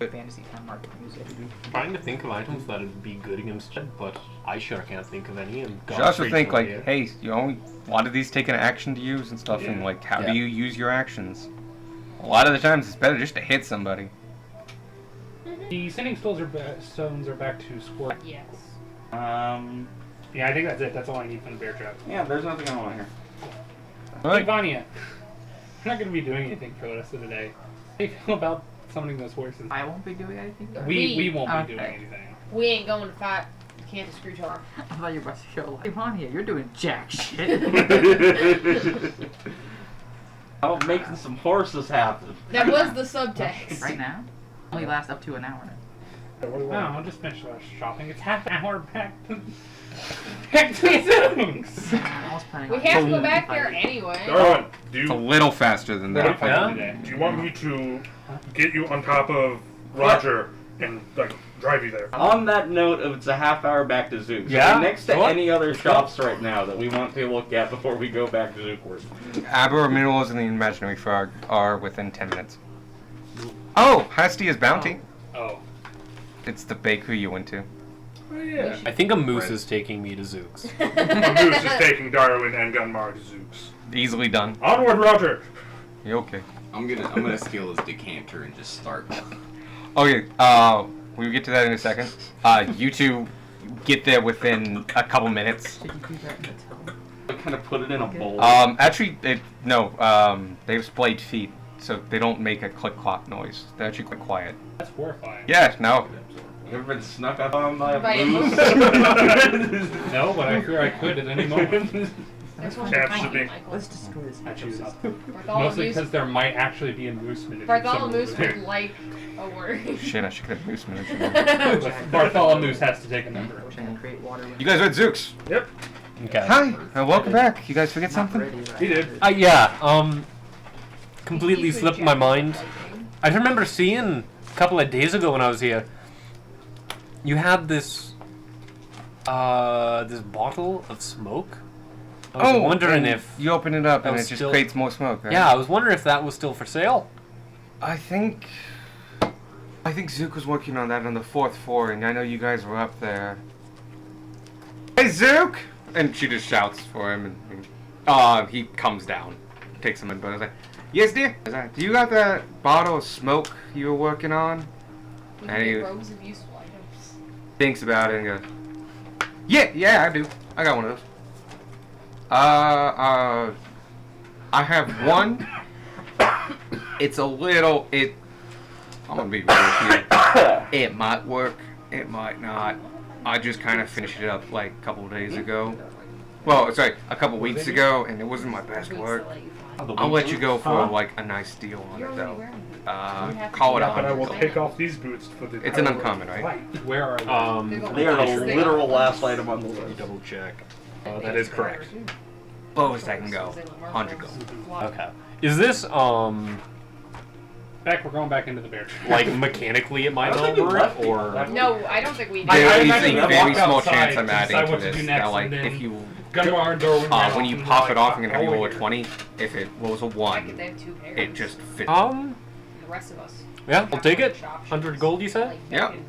Fantasy time market music. Trying to think of items that would be good against it, but I sure can't think of any. And You should also think like, hey, you only a lot of these take an action to use and stuff, and like, how do you use your actions? A lot of the times, it's better just to hit somebody. The Sending Stones are back to score. Yes. Yeah, I think that's it. That's all I need from the bear trap. Yeah, there's nothing I want here. Hey, Vanya. We're not going to be doing anything for the rest of the day. How do you feel about summoning those horses? I won't be doing anything. We won't Okay. be doing anything. We ain't going to fight Can't screw tomorrow. I thought you were about to show like, come on here, you're doing jack shit. I'm making some horses happen. That was the subtext. Right now? Only lasts up to an hour. No, I'll just finish shopping. It's half an hour back to Zooms. I was planning We on have to go doing back it. there anyway. Darwin, do It's a you, little faster than that. Yeah. do you want me to get you on top of Roger and like drive you there. On that note, it's a half hour back to Zook. So Yeah? we're next to What? any other shops right now that we want to look at before we go back to Zookworth. Aber Minerals and the Imaginary Frog are within 10 minutes. Oh, Hastia's Bounty. Oh. It's the bakery you went to. Oh yeah. I think a moose Right. is taking me to Zook's. A moose is taking Darwin and Gunmar to Zooks. Easily done. Onward, Roger. You okay? I'm gonna steal his decanter and just start. Okay, we'll get to that in a second. You two get there within a couple minutes. Did you do that in the tunnel? I kind of put it in a bowl. Actually, they have splayed feet, so they don't make a click-clop noise. They're actually quite quiet. That's horrifying. Yeah, no. You ever been snuck up on by By a a moose? No, but I fear I could at any moment. This one's Chance tiny, to be- Michael. Let's destroy this I choose house. up. Mostly Bartholomew because there might actually be a mooseman. Bartholomew would like a word. Shit, I should have moose miniature. Bartholomew has to take a number. Trying to create water. You guys are at Zook's. Yep. Okay. Hi, welcome back. You guys forget Not something? ready right He did. now. Yeah, completely slipped my mind. I remember seeing a couple of days ago when I was here, you had this bottle of smoke. I was wondering and if... you open it up that and it was just still- creates more smoke. Right? Yeah, I was wondering if that was still for sale. I think Zook was working on that on the 4th floor, and I know you guys were up there. Hey, Zook! And she just shouts for him, and he comes down, takes him in, but I was like, yes, dear. I was like, do you got that bottle of smoke you were working on? We And can he get rows of useful items. thinks about it and goes, yeah, I do. I got one of those. I have one. It's a little, I'm gonna be real with you. It might work, it might not. I just kind of finished it up like a couple of days ago. Well, sorry, a couple weeks ago, and it wasn't my best Weeks work. to let you find. I'll let you go for Huh? like a nice deal on You're it already though. wearing them. You have to Call it do a that. But I will $100. take off these boots for the. It's an power of uncommon, right? light. Where are they? They are the literal last item on the Let me list. double check. that is correct. Lowest I can go, 100 gold. Okay. Is this, Back, we're going back into the bear. like, mechanically it might I don't not think we work, left it. or... No, I don't think we did. I There is imagine a I very walked small outside chance I'm to adding decide to what to this. do That next, like, and then if you Gunmar and Darwin ran when off you and pop were it like, off and if you roll a "Oh, 20, if it rolls a Like, 1, they have two pairs. it just fits. The rest of us. Yeah, I'll take it. Which options? 100 gold, you said? Like, Yeah. fucking-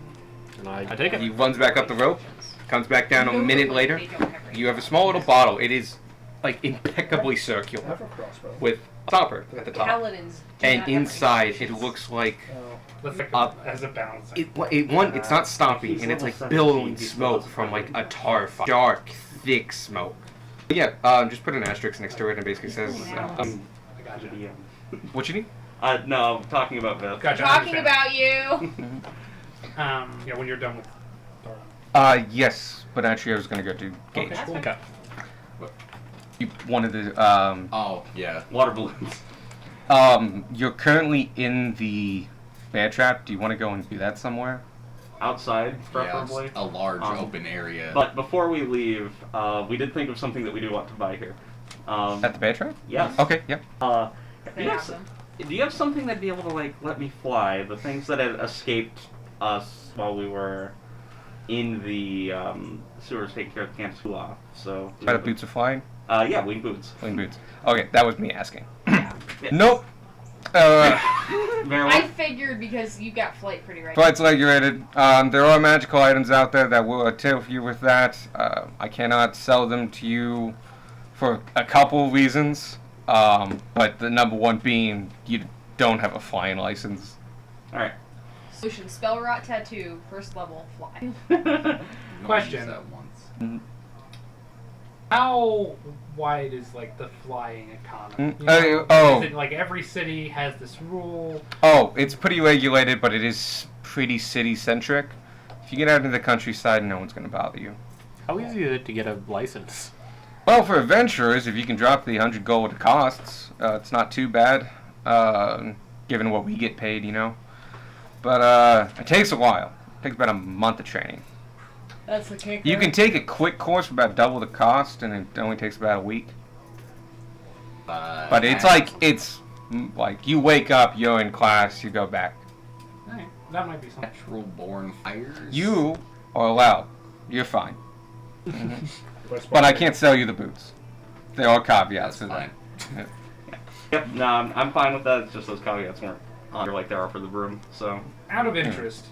And I take it. He runs back up the rope, comes back down a No, minute like, later. they don't have You have a small little bottle. It is like impeccably circular Have a crossbow. with a stopper at the top. Paladins do And not have inside it restrictions. looks like Let's take as a balance. it's not stopping and it's like billowing smoke from like a tar fire. Dark, thick smoke. But yeah, just put an asterisk next to it and basically says, I got you. what you need? No, I'm talking about Beth. Gotcha, I Talking understand. about you. Yeah, when you're done with Yes, but actually I was gonna go to Gage. Okay, cool. Okay. You wanted to, Oh yeah. Water balloons. you're currently in the bear trap. Do you want to go and do that somewhere? Outside, Yeah, preferably. it's a large Um, open area. But before we leave, we did think of something that we do want to buy here. At the bear trap? Yes. Okay, yep. Do They you, have have, them. do you have something that'd be able to like let me fly? The things that had escaped us while we were in the sewers taking care of Camp Sula. So. Try the boots are flying? Yeah, wing boots. Wing boots. Okay, that was me asking. Nope. Very I well. figured because you got flight pretty right. Flight's regulated. There are magical items out there that will help you with that. I cannot sell them to you for a couple reasons. But the number one being you don't have a flying license. All right. Solution: spell rot tattoo, first level, fly. No one Question. used that once. How wide is like the flying economy? Mm, You know, oh. Is it like every city has this rule? Oh, it's pretty regulated, but it is pretty city-centric. If you get out into the countryside, no one's going to bother you. How easy is it to get a license? Well, for adventurers, if you can drop the 100 gold it costs, it's not too bad, given what we get paid, you know. But it takes a while. It takes about a month of training. That's the kicker. You can take a quick course for about double the cost, and it only takes about a week. But it's like you wake up, you're in class, you go back. That might be something. Natural born fires. You are allowed. You're fine. But But I can't sell you the boots. There are caveats That's to that. fine. Yep, no, I'm fine with that. It's just those caveats weren't under like there are for the broom. So Out of interest,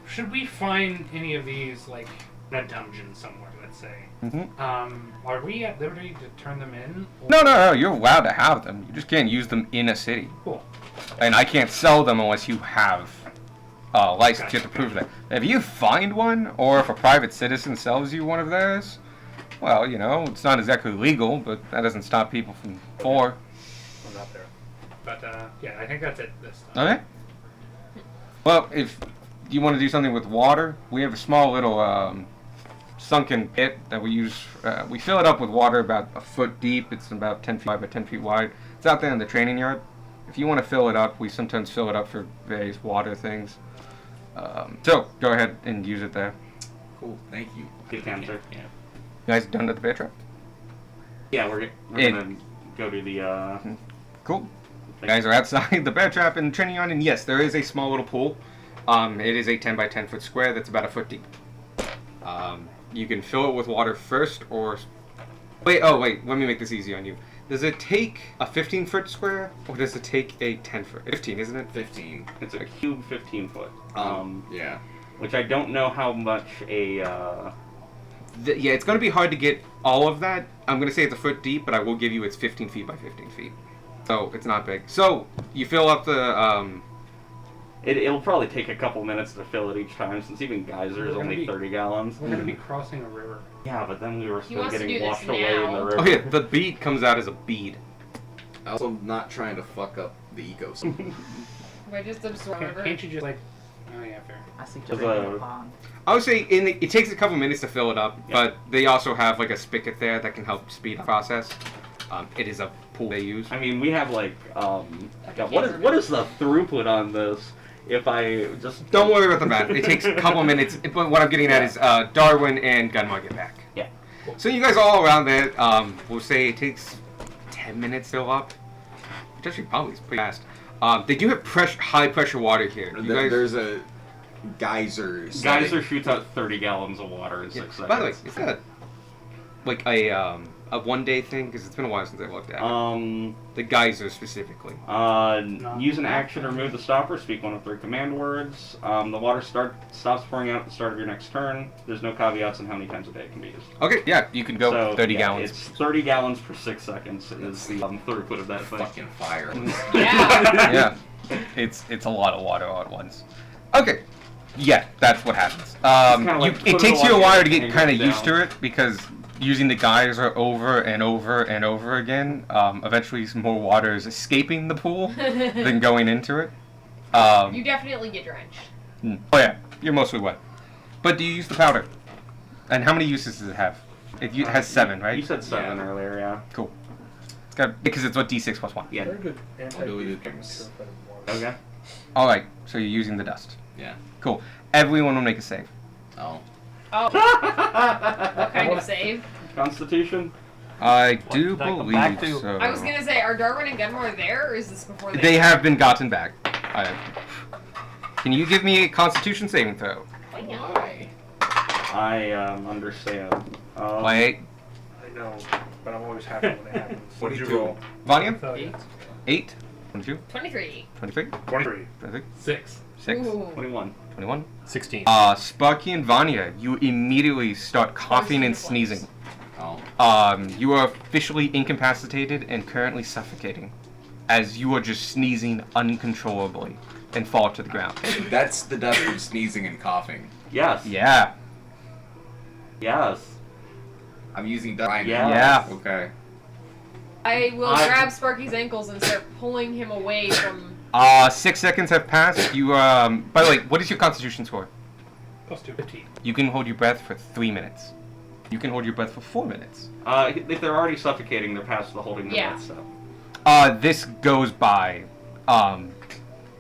should we find any of these like in a dungeon somewhere? Let's say. Are we at liberty to turn them in? Or- No, you're allowed to have them. You just can't use them in a city. Cool. And I can't sell them unless you have a license. You have to prove that. If you find one, or if a private citizen sells you one of theirs, well, you know, it's not exactly legal, but that doesn't stop people from for. I'm not there. But yeah, I think that's it this time. Okay. Well, if you want to do something with water, we have a small little sunken pit that we use. We fill it up with water about a foot deep. It's about 10 feet wide by 10 feet wide. It's out there in the training yard. If you want to fill it up, we sometimes fill it up for various water things. So go ahead and use it there. Cool. Thank you. Good answer. Yeah. You guys done at the bear trap? Yeah, we're gonna go to the. Cool. You guys are outside the bear trap in training yard, and yes, there is a small little pool. It is a 10 by 10 foot square that's about a foot deep. You can fill it with water first, or wait. Let me make this easy on you. Does it take a 15-foot square, or does it take a 10-foot? 15, isn't it? 15. It's a cube 15 foot. Yeah. Which I don't know how much a. Yeah, it's going to be hard to get all of that. I'm going to say it's a foot deep, but I will give you it's 15 feet by 15 feet. So it's not big. So you fill up the. It'll probably take a couple minutes to fill it each time, since even geyser is We're gonna only be- 30 gallons. We're gonna be crossing a river. Yeah, but then we were He still wants to getting do this washed away in the now. river. Okay, the bead comes out as a bead. Also, not trying to fuck up the ecosystem. By just absorb Can't it. you just like? Oh yeah, fair. I suggest Does, drinking a pond. I would say it takes a couple minutes to fill it up, Yeah. but they also have like a spigot there that can help speed the process. It is a pool they use. I mean, we have like, I God, can't what remember. is the throughput on this? If I just Don't worry about the math. It takes a couple minutes. But what I'm getting at is Darwin and Gunmar get back. Yeah. So you guys all around there, we'll say it takes 10 minutes to fill up. Which actually probably is pretty fast. They do have high pressure water here. You guys, There's a geyser. Geyser shoots out 30 gallons of water in yeah. 6 seconds. By the way, is that like a 1-day thing? Because it's been a while since I looked at it. The geyser specifically. Use an action to remove the stopper. Speak one of 3 command words. The water stops pouring out at the start of your next turn. There's no caveats on how many times a day it can be used. Okay, yeah, you can go So, 30 yeah, gallons. It's 30 gallons per 6 seconds is the throughput of that thing. Fucking fire. Yeah. Yeah, it's a lot of water all at once. Okay, yeah, that's what happens. kinda like put It it takes on you a your while to hand get kind of down. used to it because using the geyser over and over and over again, eventually some more water is escaping the pool than going into it. You definitely get drenched. Oh yeah, you're mostly wet. But do you use the powder? And how many uses does it have? It has 7, right? You said 7 Yeah. earlier, yeah. Cool. It's got because it's what D6 plus 1. Yeah. Very good Diluted anti-beef things. Okay. All right, so you're using the dust. Yeah. Cool. Everyone will make a save. Oh. Oh, what kind of save? Constitution? I do did I come believe back to? so. I was gonna say, are Darwin and Gunmore there, or is this before They have been gotten back. Can you give me a Constitution saving throw? Why? I understand. Why? I know, but I'm always happy when it happens. What did you 22. roll? Vanya? So, 8, 22, 23. 23, 23. 23, 6. 6, Ooh. 21. 21. 16. Sparky and Vanya, you immediately start coughing and sneezing. Oh. You are officially incapacitated and currently suffocating, as you are just sneezing uncontrollably and fall to the ground. That's the dust from sneezing and coughing. Yes. Yeah. Yes. I'm using dust. right Yeah. now. Yeah. Okay. I will I- grab Sparky's ankles and start pulling him away from. 6 seconds have passed. You, by the way, what is your Constitution score? Plus 2. 15. You can hold your breath for 3 minutes. You can hold your breath for 4 minutes. If they're already suffocating, they're past the holding the Yeah. breath step. This goes by,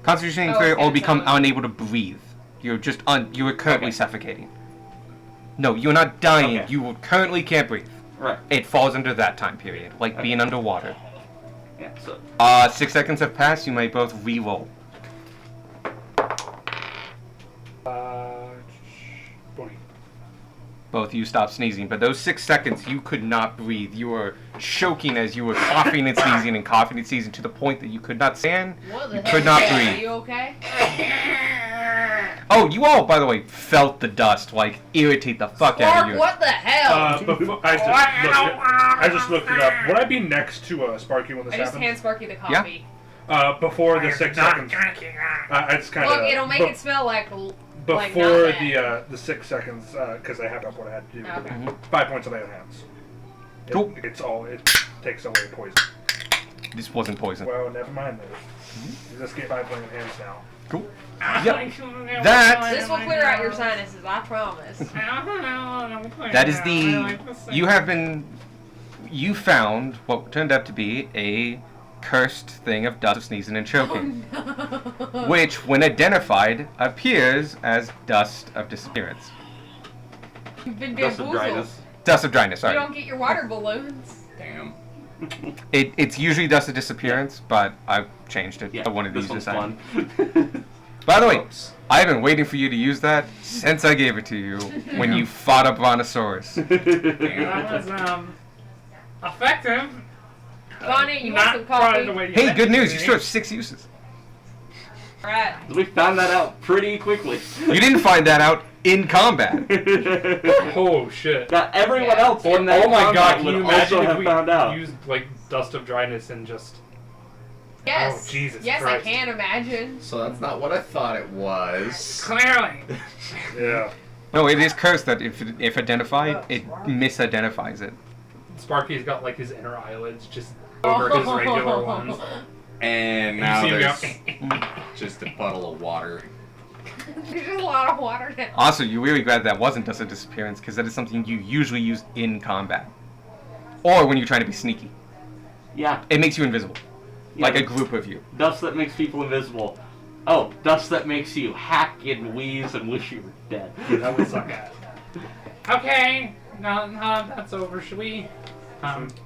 Constitution saving Oh, throw okay, or become so- unable to breathe. You're just you are currently Okay. suffocating. No, you're not dying. Okay. You currently can't breathe. Right. It falls under that time period, like Okay. being underwater. Yeah. So. 6 seconds have passed. You may both re-roll. both of you stopped sneezing, but those 6 seconds you could not breathe. You were choking as you were coughing and sneezing and coughing and sneezing to the point that you could not stand. What the You heck? could not Are breathe. you okay? Oh, you all, by the way, felt the dust like irritate the fuck out of Spark, you. what the hell? Before, I just looked it up. Would I be next to Sparky when this I just happens? hand Sparky the coffee. Before the 6 seconds. I just kind of. Look, it'll make it smell like like Before not bad. the 6 seconds, because I have up what I had to do. Okay. 5 points of lay on hands. Cool. It takes away poison. This wasn't poison. Well, never mind then. You just get 5 points of hands now. Cool. Yep. That This will clear out your sinuses, I promise. that is the you found what turned out to be a cursed thing of dust of sneezing and choking, Oh, no. which, when identified, appears as dust of disappearance. You've been Dust of bamboozled. dryness. Dust of dryness. You Sorry. don't get your water balloons. Damn. It's usually dust of disappearance, but I've changed it. Yeah, I wanted to this use one's this item. fun. By the way, Oops. I've been waiting for you to use that since I gave it to you when you fought a brontosaurus. That was effective. Bonnie, you want Not some quite coffee? the way you Hey, meant good it news! to You be. still have 6 uses. Alright. We found that out pretty quickly. You didn't find that out in combat. Oh shit. Now everyone Yeah. else in that Oh my combat god, can would you imagine also if have we found out. used like dust of dryness and just Yes. Oh, Jesus yes, Christ. I can imagine. So that's not what I thought it was. clearly. Yeah. No, it is cursed that if identified, it misidentifies it. Sparky's got like his inner eyelids just over his regular ones. And You now see him there's go, just a puddle of water. There's just a lot of water now. Also, you're really glad that wasn't dust of disappearance, because that is something you usually use in combat. Or when you're trying to be sneaky. Yeah. It makes you invisible. Like Yeah. a group of you. Dust that makes people invisible. Oh, dust that makes you hack and wheeze and wish you were dead. That would suck ass. Okay, now that's over. Should we?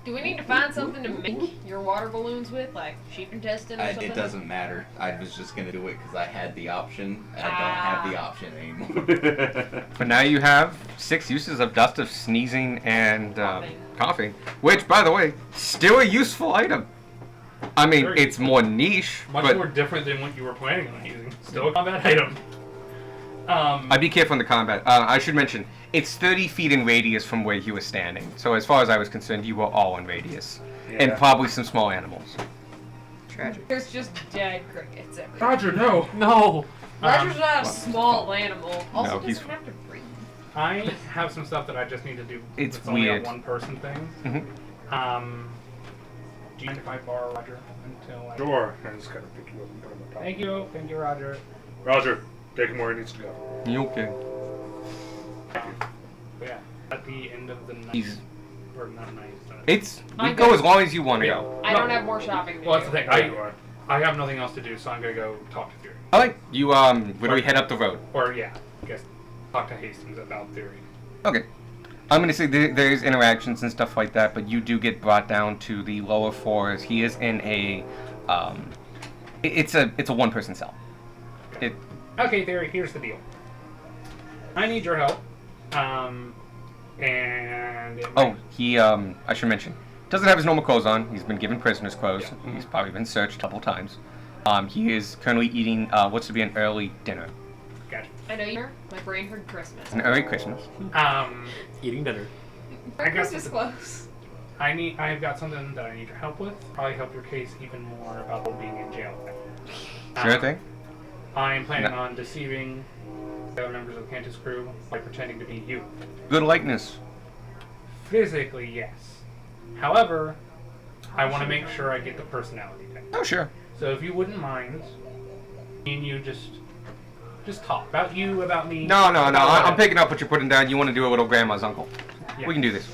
Do we need to find something to make your water balloons with, like sheep intestine or something? It doesn't matter. I was just gonna do it because I had the option. And I don't have the option anymore. But now you have 6 uses of dust of sneezing and coughing. Which, by the way, still a useful item. I mean, Very it's more niche, Much but more different than what you were planning on using. Still a combat item. I'd be careful in the combat. I should mention, it's 30 feet in radius from where you were standing. So as far as I was concerned, you were all in radius. And Yeah. probably some small animals. Tragic. There's just dead crickets everywhere. Roger, no. No. Roger's not a small animal. Also, No, he's- doesn't have to breathe. I have some stuff that I just need to do. It's only weird. a one-person thing. Mhm. Do you mind if I borrow Roger until? Sure. I just gotta pick you up and put him on top. Thank you, Roger. Roger, take him where he needs to go. You okay? But yeah, at the end of the night, He's- or not night. It's we I'm go good. as long as you want to Yeah. go. I don't have more shopping to Well, that's do. the thing. I have nothing else to do, so I'm gonna go talk to Theory. Alright, you where do we head up the road? Or yeah, I guess talk to Hastings about Theory. Okay. I'm gonna say there's interactions and stuff like that, but you do get brought down to the lower floors. He is in a it's a 1-person cell. It Okay, Theory. Here's the deal. I need your help. And it Oh, he, I should mention, doesn't have his normal clothes on. He's been given prisoner's clothes. He's probably been searched a couple times. He is currently eating what's to be an early dinner. Gotcha. I know you. My brain heard Christmas. An early Christmas. Eating dinner. I got Christmas something. close. I've got something that I need your help with. Probably help your case even more about being in jail. Sure thing. I'm planning No. on deceiving the other members of the Cantus crew by pretending to be you. Good likeness. Physically, yes. However, I want to make sure I get the personality thing. Oh, sure. So if you wouldn't mind, me and you just talk about you, about me. No. about I'm whatever. picking up what you're putting down. You want to do a little grandma's uncle. Yeah. We can do this.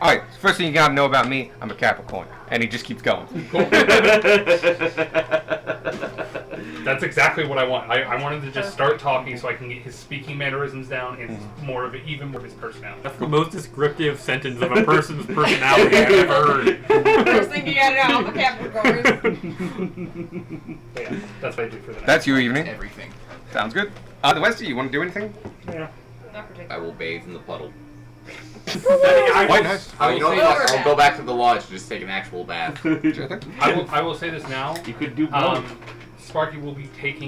Alright, first thing you gotta know about me, I'm a Capricorn. And he just keeps going. Cool. That's exactly what I want. I wanted to just start talking so I can get his speaking mannerisms down and more of it, even more of his personality. That's the most descriptive sentence of a person's personality I've ever heard. First thing you gotta know, I'm a Capricorn. But yeah, that's what I do for the night. That's your evening. Everything. Sounds good. The rest of you want to do anything? Yeah. Not particular. I will bathe in the puddle. Quite nice. Oh, you know what? say- Fuck, I'll go back to the lodge and just take an actual bath. I will say this now. You could do both. Sparky will be taking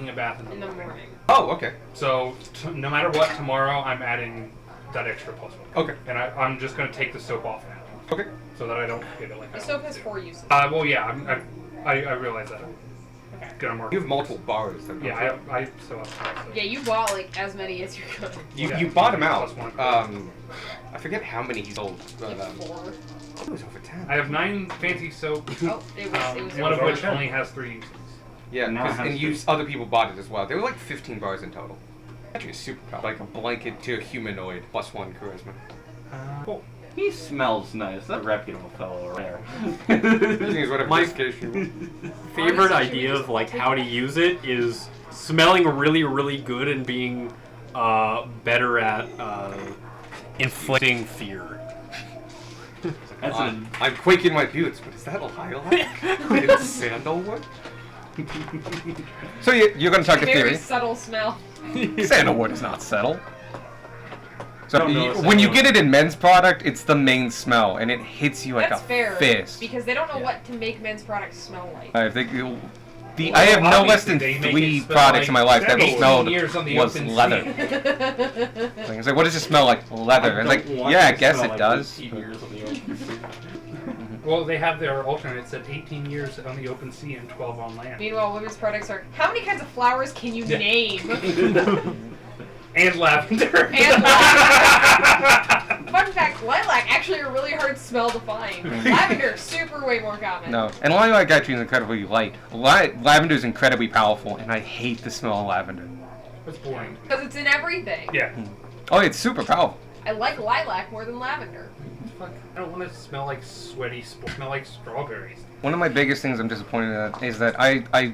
a bath In the morning. Oh, okay. So no matter what, tomorrow I'm adding that extra +1. Okay. And I'm just gonna take the soap off now. Okay. So that I don't forget it like The I soap always has do. 4 uses. Well, yeah, I realize that. Okay. Gonna mark. You have multiple bars. Then, Yeah, I still have time. So. Yeah, you bought like as many as you could. You bought him out. +1. I forget how many he sold. Like 4. It was over 10. I have 9 fancy soap. Oh, it was One of over which 10. only has 3 uses. Yeah, Now it because has other people bought it as well. There were like 15 bars in total. Actually, a superpower, like a blanket to a humanoid +1 charisma. Cool. He smells nice. That's a reputable fellow right Thing there. is, whatever My- discussion. Favorite Honestly, should we idea just of like take how to that? use it is smelling really, really good and being better at inflicting fear. That's a I'm quaking my boots, but is that lilac? It's sandalwood? So you're going to talk to Very Theory. subtle smell. Sandalwood is not subtle. So No, no, when you sandalwood. get it in men's product, it's the main smell, and it hits you like That's a fair. fist. Because they don't know Yeah. what to make men's products smell like. I think I have no less than Obviously, they make 3 it smell products like in my life that 18 smelled years on the was open leather. sea. Like, it's like, what does it smell like? Leather. It's like, yeah, I guess it does. Well, they have their alternates at 18 years on the open sea and 12 on land. Meanwhile, women's products are. How many kinds of flowers can you Yeah. name? And lavender. And Fun fact: lilac actually a really hard smell to find. Lavender super way more common. No, and lilac actually is incredibly light. Lavender is incredibly powerful, and I hate the smell of lavender. It's boring. Because it's in everything. Yeah. Oh, it's super powerful. I like lilac more than lavender. Fuck, I don't want to smell like sweaty, smell like strawberries. One of my biggest things I'm disappointed at is that I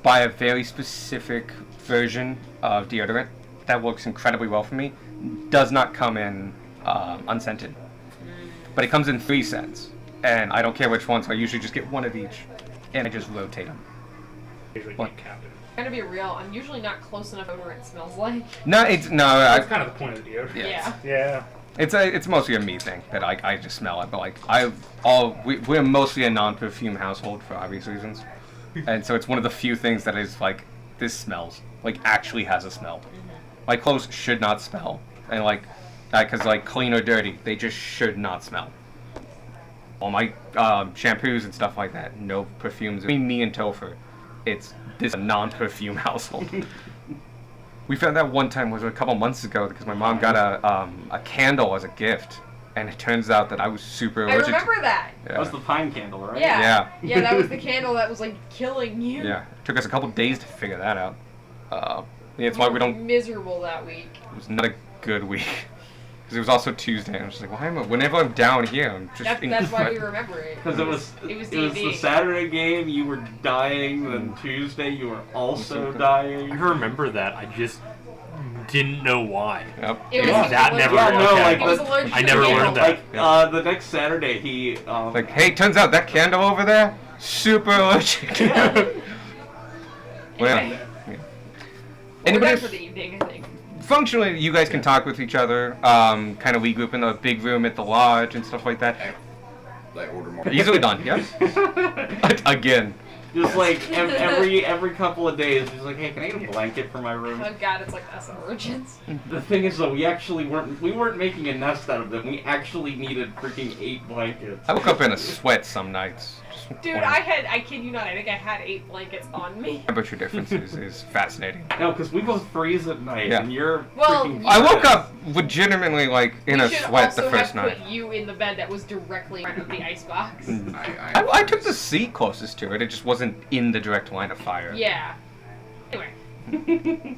buy a very specific version of deodorant that works incredibly well for me. Does not come in unscented, but it comes in 3 scents, and I don't care which one, so I usually just get one of each, and I just rotate them. Usually What? get captain. I'm gonna be real. I'm usually not close enough to what it smells like. No, That's kind of the point of the deodorant. Yeah. Yeah. Yeah. it's mostly a me thing that I just smell it, but like we're mostly a non-perfume household for obvious reasons, and so it's one of the few things that is like this smells like actually has a smell. My clothes should not smell, and like because like clean or dirty, they just should not smell. All my shampoos and stuff like that, no perfumes. Between me and Topher, it's this non-perfume household. We found that one time was a couple months ago because my mom got a candle as a gift, and it turns out that I was super I allergic. remember that. That was the pine candle, right? Yeah. Yeah. Yeah, that was the candle that was like killing you. Yeah, it took us a couple days to figure that out. Yeah, it's why we don't. Miserable that week. It was not a good week because it was also Tuesday. And I was just like, whenever I'm down here, I'm just. That's why we remember it. Because it was the D&D. Saturday game, you were dying, then Tuesday you were also dying. I remember that. I just didn't know why. Yep. It was Yeah, that allergic- never Yeah, no, okay. like It was the- allergic I to never the learned candle. that. Like the next Saturday, he Like, hey, turns out that candle over there, super allergic. Well, Anyway, yeah. we're Anybody done for the evening, I think. functionally, you guys can talk with each other. Kind of regroup in the big room at the lodge and stuff like that. I order more. Easily done. Yes. Again. just like every couple of days, he's like, hey, can I get a blanket for my room? Oh god, it's like us virgins. The thing is, though, we weren't making a nest out of them. We actually needed freaking 8 blankets. I woke up in a sweat some nights. Dude, I kid you not, I think I had 8 blankets on me. Temperature difference is fascinating. No, because we both freeze at night, Yeah. and you're Well, freaking. I woke up legitimately like in we a should sweat also the first have night. put you in the bed that was directly in front of the icebox. I took the seat closest to it. It just wasn't in the direct line of fire. Yeah. Anyway.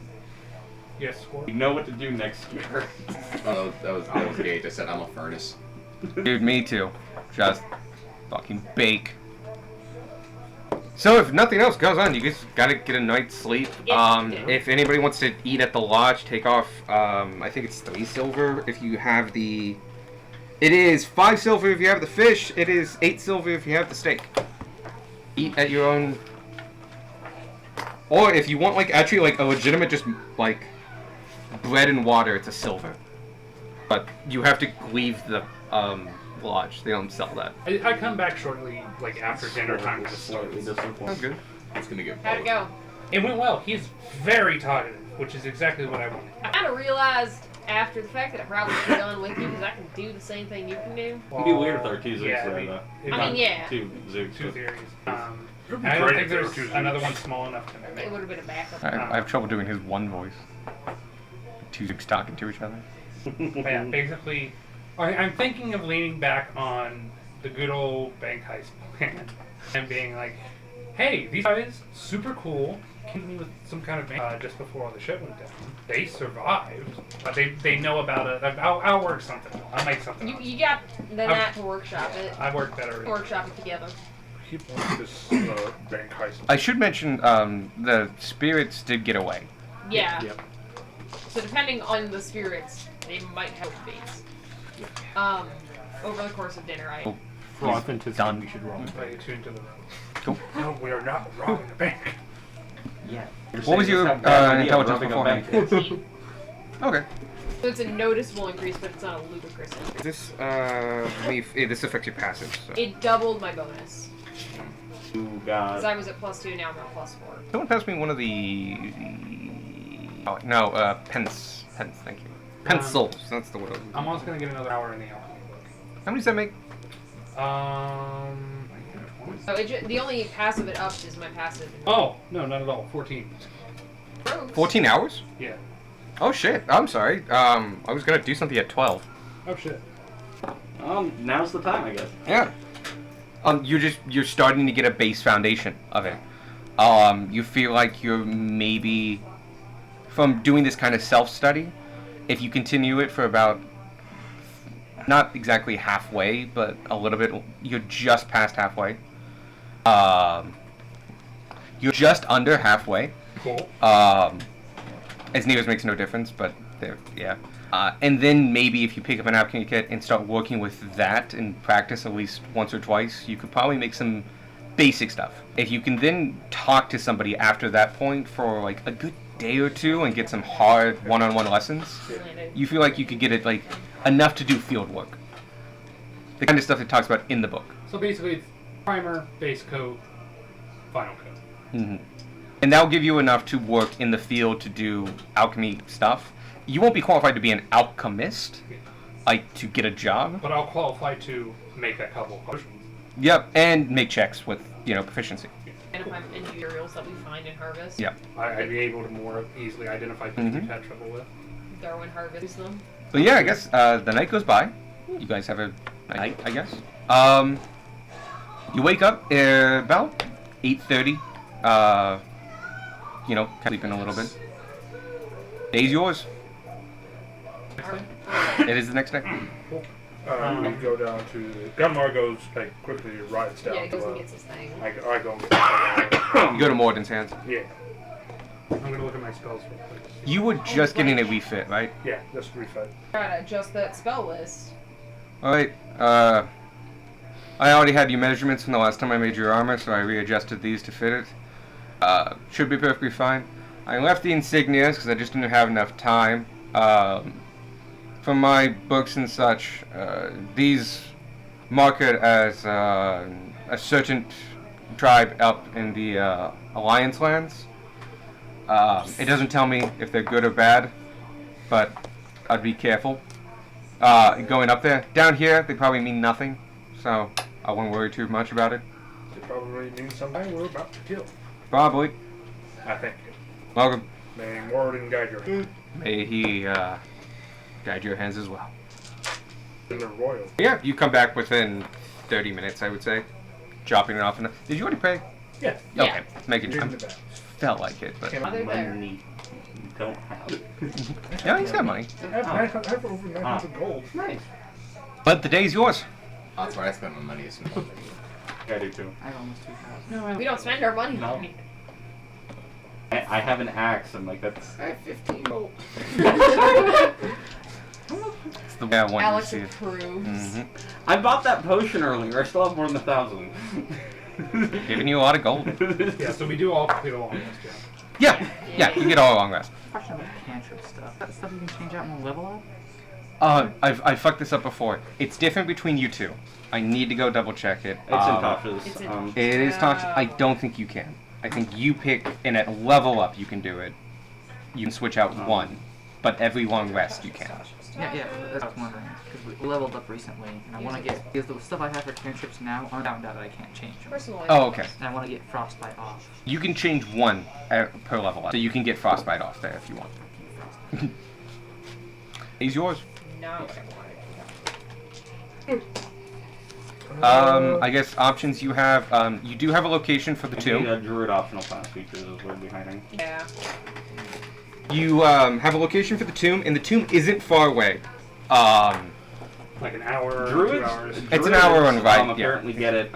Yes, score. We know what to do next year. Oh, that was Gage. I said I'm a furnace. Dude, me too. Just fucking bake. So if nothing else goes on, you guys gotta get a night's sleep. Yeah. If anybody wants to eat at the lodge, take off. I think it's 3 silver if you have the. It is 5 silver if you have the fish. It is 8 silver if you have the steak. Eat at your own. Or if you want like actually like a legitimate just like bread and water, it's a silver. But you have to leave the lodge. They don't sell that. I come back shortly, like after dinner time to start. Slightly disappointed. That's good. It's gonna get How'd it go? It went well. He's very talkative, which is exactly what I wanted. I kind of realized after the fact that I probably should have done with you because I can do the same thing you can do. It'd be weird if there were two Zooks Yeah, there, it'd though. be- I mean, yeah. Two Zooks. Two but- theories. It'd be I don't great think if there were there's two another Zooks. one small enough to It mimic. would have been a backup. I have trouble doing his one voice. Two Zooks talking to each other. But yeah, basically, I'm thinking of leaning back on the good old bank heist plan and being like, hey, these guys, super cool, came to me with some kind of just before all the shit went down. They survived, but they know about it. I'll work something out. I'll make something up. You got the Nat to workshop it. I work better. Workshop it together. Keep on this bank heist. I should mention the spirits did get away. Yeah. Yep. So depending on the spirits, they might have debates. Over the course of dinner, Oh. For authenticity, done. we should roll. Play attuned to the room. Cool. No, we are not robbing the bank. Yeah. What was your intelligence beforehand? 15. Okay. So it's a noticeable increase, but it's not a ludicrous increase. This this affects your passive. So. It doubled my bonus. You Because got. I was at +2, now I'm at +4. Someone pass me one of the. Oh no, pence. Pence, thank you. Pencils. That's the word. I'm also gonna get another hour in the alchemy book. How many does that make? I think it's So the only passive it ups is my passive. Oh no, not at all. 14. Gross. 14 hours? Yeah. Oh shit. I'm sorry. I was gonna do something at 12. Oh shit. Now's the time, I guess. Yeah. You're starting to get a base foundation of it. You feel like you're maybe from doing this kind of self-study, if you continue it for about not exactly halfway, but a little bit, you're just past halfway. You're just under halfway. Cool. As near as makes no difference, but there, yeah. And then maybe if you pick up an alchemy kit and start working with that and practice at least once or twice, you could probably make some basic stuff. If you can then talk to somebody after that point for like a good day or two and get some hard one-on-one lessons, you feel like you could get it like enough to do field work. The kind of stuff it talks about in the book. So basically, it's primer, base coat, final coat. Mm-hmm. And that'll give you enough to work in the field to do alchemy stuff. You won't be qualified to be an alchemist, like to get a job. But I'll qualify to make a couple potions. Yep, and make checks with, proficiency. Identify materials that we find in Harvest. Yep. I'd be able to more easily identify things Mhm. we've had trouble with. Throw in Harvest them. So yeah, I guess the night goes by. You guys have a night, I guess. You wake up about 8:30. Sleeping a little bit. Day's yours. It is the next day. We go down to Gunmar goes quickly rides down. Yeah, he goes to, and gets his thing. I go and get You go to Morden's hands. Yeah, I'm gonna look at my spells real quick. You were just getting a refit, right? yeah, just refed. Try to adjust that spell list. Alright, I already had your measurements from the last time I made your armor, so I readjusted these to fit it. Should be perfectly fine. I left the insignias because I just didn't have enough time. From my books and such, these mark it as a certain tribe up in the Alliance lands. It doesn't tell me if they're good or bad, but I'd be careful. Going up there. Down here, they probably mean nothing, so I won't worry too much about it. It probably means somebody we're about to kill. Probably. I think. Welcome. May Morden guide your hand. May he guide your hands as well. In the royal. Yeah, you come back within 30 minutes, I would say. Dropping it off. Did you already pay? Yeah. Yeah. Okay, making In sure. the back. Felt like it, but Are they there? Money don't have. yeah, he's got money. I have over 900 gold. Nice. But the day's yours. That's where I spend my money. Is I do too. I have almost 2,000. We don't spend our money. No. I have an axe. I'm like, that's. I have 15 gold. It's the way I want Alex you to see it. approves. I bought that potion earlier. I still have more than 1,000. Giving you a lot of gold. Yeah, so we do all complete a long list, yeah. Yeah, you get all long rest. Question about cantrip stuff. That stuff you can change out in the level up? I've fucked this up before. It's different between you two. I need to go double check it. It's in Tasha's. It's in It is Tasha. I don't think you can. I think you pick, and at level up you can do it. You can switch out one, but every long rest you can. Yeah, that's what I was wondering. Because we leveled up recently, and I want to get, because the stuff I have for cantrips now aren't found out that I can't change them. Personally. Oh, okay. And I want to get frostbite off. You can change one per level up, so you can get frostbite off there if you want. He's yours. No. I guess options you have. You do have a location for the tomb. A druid optional class features is where we're hiding. Yeah. You have a location for the tomb, and the tomb isn't far away. Like an hour, Druids? 2 hours. It's an hour on right, yeah. Apparently get it.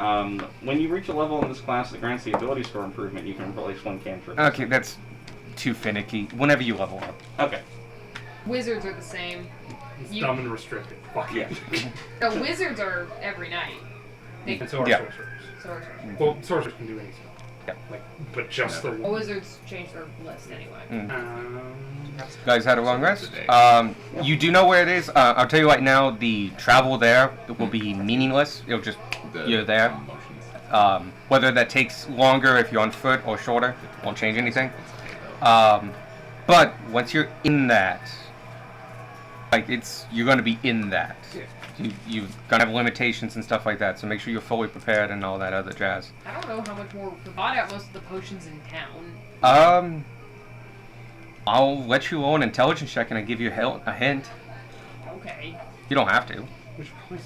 When you reach a level in this class that grants the ability score improvement, you can replace one cantrip. Okay, that's too finicky. Whenever you level up. Okay. Wizards are the same. It's You- dumb and restricted. Fuck Yeah. No, wizards are every night. They, And so are Yeah. sorcerers. sorcerers. Well, sorcerers can do any spell. Yeah. Like, but just the Well, wizards change their list anyway. Guys had a long rest. You do know where it is. I'll tell you right now, the travel there will be meaningless. It'll just, you're there. Whether that takes longer if you're on foot or shorter, won't change anything. But once you're in that, like you're going to be in that. You're going to have limitations and stuff like that, so make sure you're fully prepared and all that other jazz. I don't know how much more we bought out most of the potions in town. I'll let you roll an intelligence check and I give you a hint. Okay. You don't have to.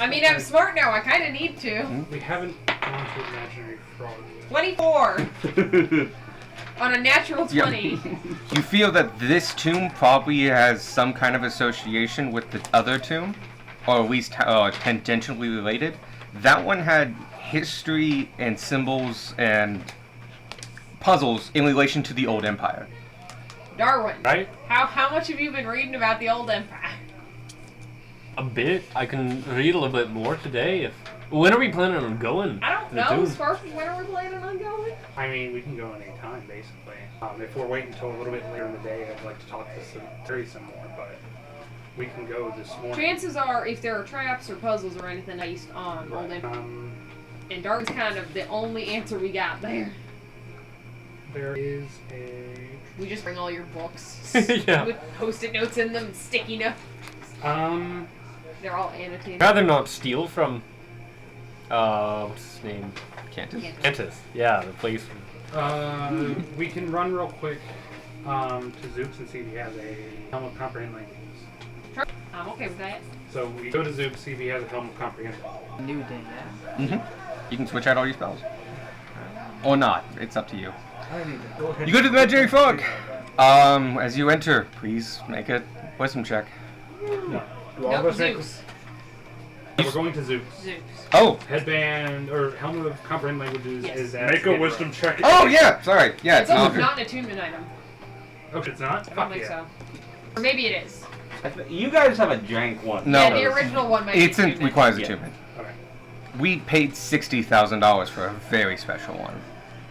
I mean, I'm smart now. I kind of need to. We haven't gone to imaginary frog yet. 24 on a natural 20. You feel that this tomb probably has some kind of association with the other tomb, or at least tangentially related. That one had history and symbols and puzzles in relation to the old empire. Darwin, Right? how much have you been reading about the old empire? A bit. I can read a little bit more today. When are we planning on going? I don't to the know. tomb? As far as when are we planning on going? I mean, we can go any time, basically. If we're waiting until a little bit later in the day, I'd like to talk to Terry some more, but we can go this morning. Chances are, if there are traps or puzzles or anything based on old empire, and Darwin's kind of the only answer we got there. There is a... We just bring all your books Yeah. with post-it notes in them and sticky notes. They're all annotated. Rather not steal from. What's his name? Cantus. Cantus. Yeah, the place. We can run real quick to Zooks and see if he has a Helm of Comprehend Languages. Sure. I'm okay with that. So we go to Zooks, see if he has a Helm of Comprehend. New day, yeah. You can switch out all your spells. Or not. It's up to you. Go ahead. You go to the imaginary fog. As you enter, please make a wisdom check. No. Nope, Zeus. We're going to Zooks. Zeus. Oh! Headband, or Helm of Comprehend Languages Yes. is at... Make a wisdom check. Oh, yeah! Sorry. Yeah, It's it's also not. not an attunement item. Oh, it's not? I don't Fuck think yeah. so. Or maybe it is. You guys have a jank one. No. Yeah, the original one might It's be in, attunement. requires Yeah. attunement. Okay. We paid $60,000 for a very special one.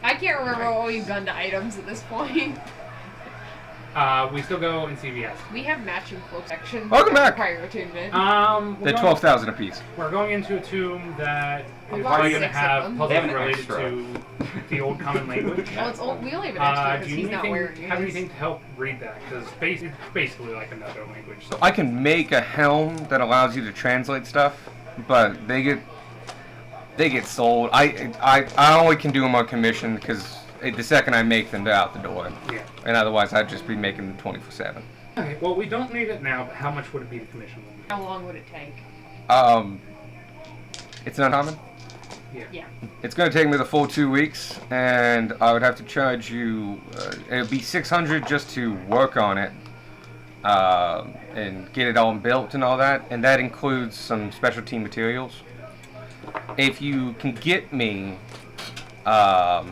I can't remember what we've done to items at this point. We still go and see if he has. We have matching cloak section. Welcome back. Prior attunement. We're They're going- 12,000 apiece. We're going into a tomb that We is bought probably going to 6 of have them. They puzzles have an related extra. to the old common language. Well, it's old. We only have an extra Do because you he's not wearing anything, it. have anything to help read that? Because it's basically like another language. So I can make a helm that allows you to translate stuff, but they get sold. I only can do them on commission because the second I make them, they're out the door. yeah. And otherwise, I'd just be making them 24/7. Okay. Well, we don't need it now. But how much would it be to commission them? How long would it take? It's not common. Yeah. It's going to take me the full 2 weeks, and I would have to charge you. It would be $600 just to work on it, and get it all built and all that, and that includes some specialty materials. If you can get me a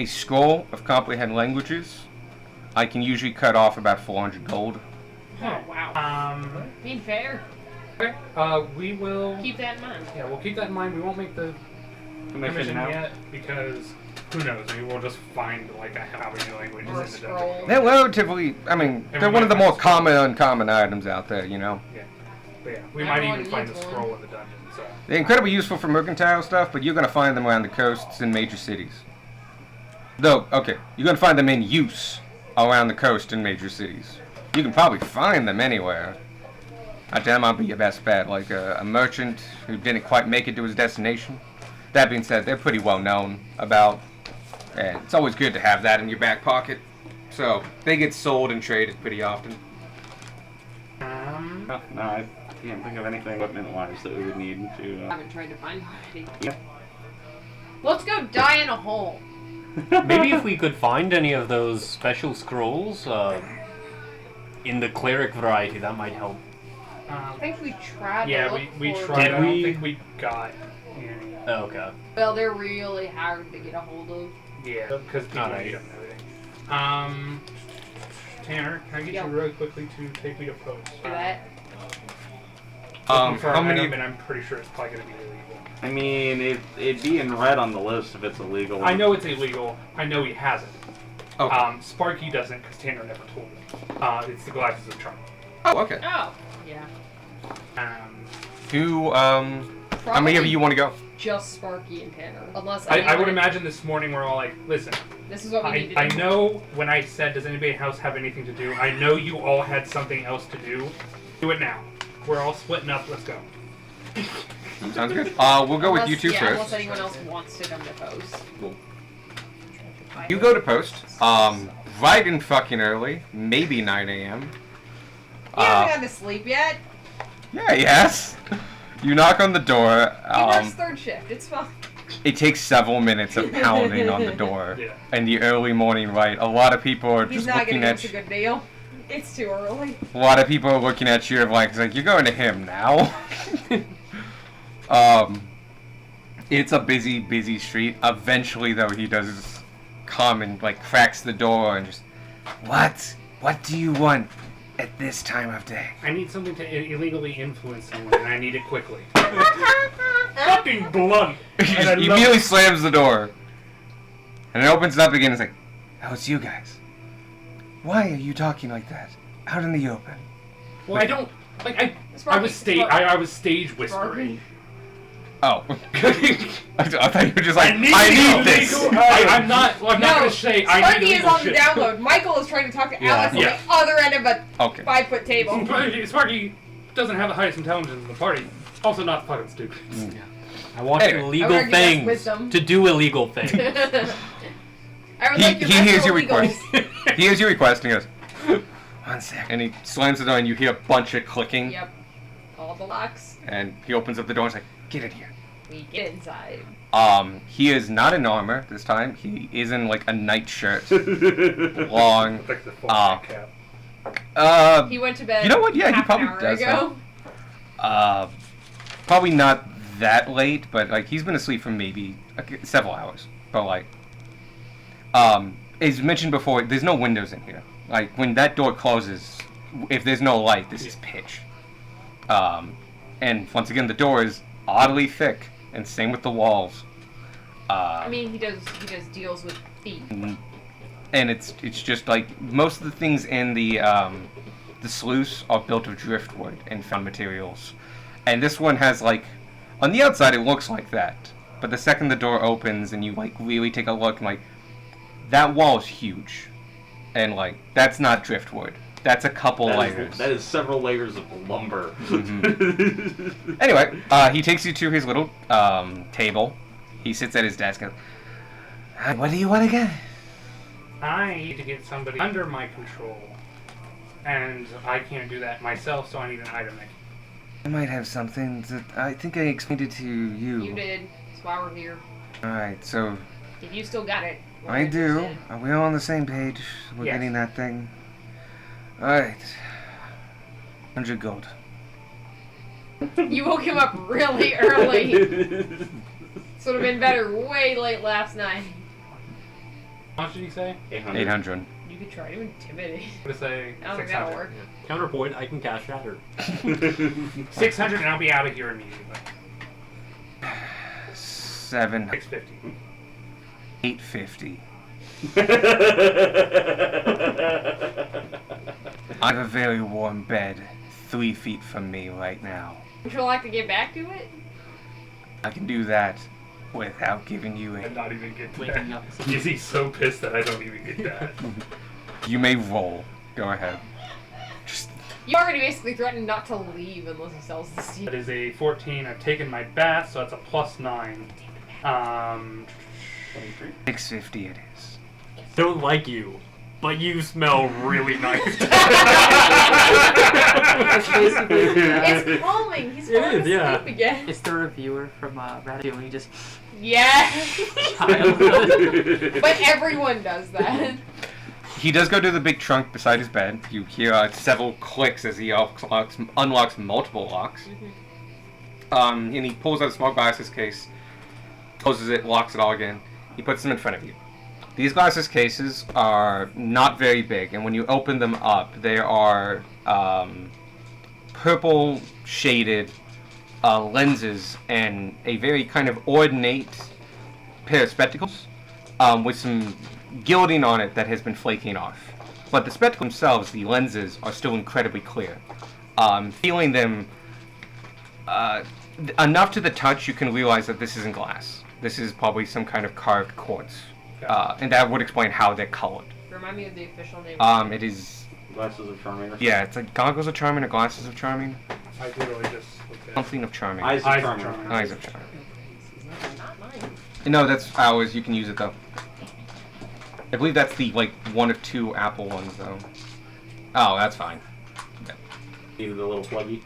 scroll of comprehend languages, I can usually cut off about 400 gold. Oh wow. Being fair. Okay. We will. Keep that in mind. Yeah, we'll keep that in mind. We won't make the commission out. yet because who knows? Maybe we'll just find like a how many languages Or a in the scroll. dungeon. They're relatively, I mean, they're one of the more common uncommon items out there, you know? Yeah. But yeah, we might Everyone even find a needs one. scroll in the dungeon. So. They're incredibly useful for mercantile stuff, but you're going to find them around the coasts in major cities. Though, okay, you're going to find them in use around the coast in major cities. You can probably find them anywhere. That might be your best bet, like a merchant who didn't quite make it to his destination. That being said, they're pretty well known about, and it's always good to have that in your back pocket. So, they get sold and traded pretty often. No, I can't think of anything equipment-wise that we would need I to. haven't tried to find already. Yeah. Let's go die in a hole. Maybe if we could find any of those special scrolls in the cleric variety, that might help. I think we tried to Yeah, look we for tried. Did I don't we? think we got any. Oh, okay. Well, they're really hard to get a hold of. Yeah, because people Alright. need them and everything. Tanner, can I get Yo. you really quickly to take me to post? Do that. How many? And I'm pretty sure it's probably going to be illegal. I mean, it'd be in red on the list if it's illegal. I know it's illegal. I know he has it. Okay. Sparky doesn't because Tanner never told me. It's the glasses of charm. Oh, okay. Oh, yeah. Who, how many of you want to go? Just Sparky and Tanner. Unless I would anyone- imagine this morning we're all like, listen, This is what we need I to do. know when I said, does anybody else have anything to do? I know you all had something else to do. Do it now. We're all splitting up. Let's go. Sounds good. We'll go with Unless- you two yeah, Unless first. anyone else wants to come to post. Cool. You go to post, bright and fucking early, maybe 9 a.m. You haven't gone to sleep yet. Yeah, yes. You knock on the door. He works third shift. It's fine. It takes several minutes of pounding on the door Yeah. in the early morning light. A lot of people are He's just not looking gonna at give us a you. good deal. It's too early. A lot of people are looking at you like, it's like, you're going to him now? It's a busy, busy street. Eventually, though, he does come and, like, cracks the door and just, what? What do you want at this time of day? I need something to illegally influence someone, and I need it quickly. Fucking blunt. He And I love immediately it. slams the door. And it opens up again. It's like, oh, it's you guys. Why are you talking like that? Out in the open. Well, I don't like. I Sparky, was I was stage whispering. Oh. I thought you were just like, I illegal- need this. I'm not. Well, I'm not No, gonna say I need Sparky is illegal on the shit. download. Michael is trying to talk to Yeah. Alex Yeah. on the other end of a Okay. 5-foot table. Sparky doesn't have the highest intelligence in the party. Also, not fucking stupid. I want Anyway. illegal I would argue that's things wisdom. to do illegal things. I would He, like your he best hears your illegals. request. He hears your request and he goes, one sec. And he slams the door and you hear a bunch of clicking. Yep. All the locks. And he opens up the door and he's like, get in here. We get inside. He is not in armor this time. He is in like a nightshirt. Long. Like the full cap. He went to bed. You know what? Yeah, he half probably an hour does ago. Probably not that late, but like he's been asleep for maybe several hours. But like, as mentioned before, there's no windows in here. Like when that door closes, if there's no light, this is pitch. And once again, the door is oddly thick, and same with the walls. I mean, he does deals with feet. And it's just like most of the things in the sluice are built of driftwood and found materials, and this one has like, on the outside it looks like that, but the second the door opens and you like really take a look, like that wall is huge, and like that's not driftwood. That's a couple layers. That is several layers of lumber. Anyway, he takes you to his little table. He sits at his desk and, what do you want again? I need to get somebody under my control, and I can't do that myself, so I need an item. I might have something that I think I explained it to you. You did. That's why we're here. Alright, so If you still got it. we're I do. interested. Are we all on the same page? We're Yes. getting that thing. Alright. 100 gold. You woke him up really early. This would have been better way late last night. How much did you say? 800. You could try to intimidate. I'm gonna say I don't think 600. that'll work. Counterpoint, I can cast Shatter. 600, and I'll be out of here immediately. 7. 650. $8.50. I have a very warm bed 3 feet from me right now. Would you like to get back to it? I can do that without giving you And a... not even get to Waking that. up. Is he so pissed that I don't even get that? You may roll. Go ahead. Just You already basically threatened not to leave unless he sells the steam. That is a 14. I've taken my bath, so that's a +9. 6.50 it is. Don't like you, but you smell really nice. That's basically It's calming. He's It falling is, yeah. asleep again. it's the reviewer from Ratatouille when he just Yeah. child. But everyone does that. He does go to the big trunk beside his bed. You hear several clicks as he unlocks multiple locks. And he pulls out a small glasses case, closes it, locks it all again. He puts them in front of you. These glasses cases are not very big, and when you open them up, there are purple shaded lenses and a very kind of ornate pair of spectacles with some gilding on it that has been flaking off. But the spectacles themselves, the lenses, are still incredibly clear. Feeling them enough to the touch, you can realize that this isn't glass. This is probably some kind of carved quartz. And that would explain how they're colored. Remind me of the official name. It is... Glasses of Charming. Or Yeah, it's like Goggles of Charming or Glasses of Charming. I literally just looked at Something of Charming. Eyes of Eyes of Charming. Charming. Eyes of Charming. Not mine. No, that's ours. You can use it though. I believe that's the like one of two Apple ones though. Oh, that's fine. See the little pluggy.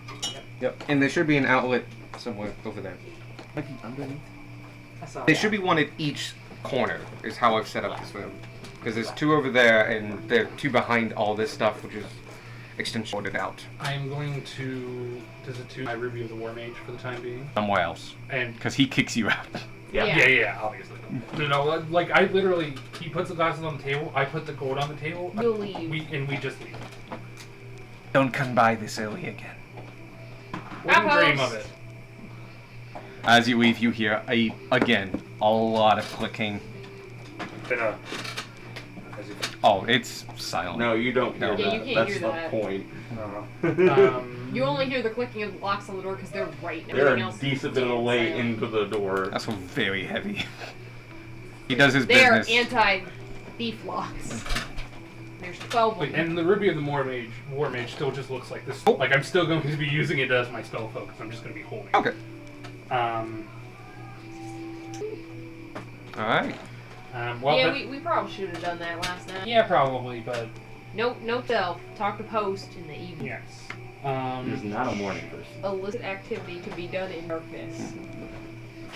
Yep. And there should be an outlet somewhere over there. Maybe underneath. I saw There that. should be one at each corner. Is how I've set up this room. Because there's two over there and there are two behind all this stuff, which is extension sorted out I'm going to my review of the War Mage for the time being. somewhere else. And Because he kicks you out. Yeah. Obviously. No, like I literally, he puts the glasses on the table, I put the gold on the table, You'll leave. we just leave. Don't come by this early again. Wouldn't Apples. dream of it. As you leave, you hear again a lot of clicking. Then, Oh, it's silent. No, you don't hear No. Yeah, you that. can't That's hear the that. point. You only hear the clicking of the locks on the door because they're right. They're Everything a else is decent bit of the dead way silent. into the door. That's very heavy. He does his They are business. anti-thief locks. There's 12 of Wait, them. and the Ruby of the War Mage still just looks like this. Like I'm still going to be using it as my spell focus. I'm just going to be holding it. Okay. All right. Well, Yeah, but- we probably should have done that last night. yeah, probably, but Note self. Talk to Post in the evening. yes. He's not a morning person. Illicit activity can be done in darkness.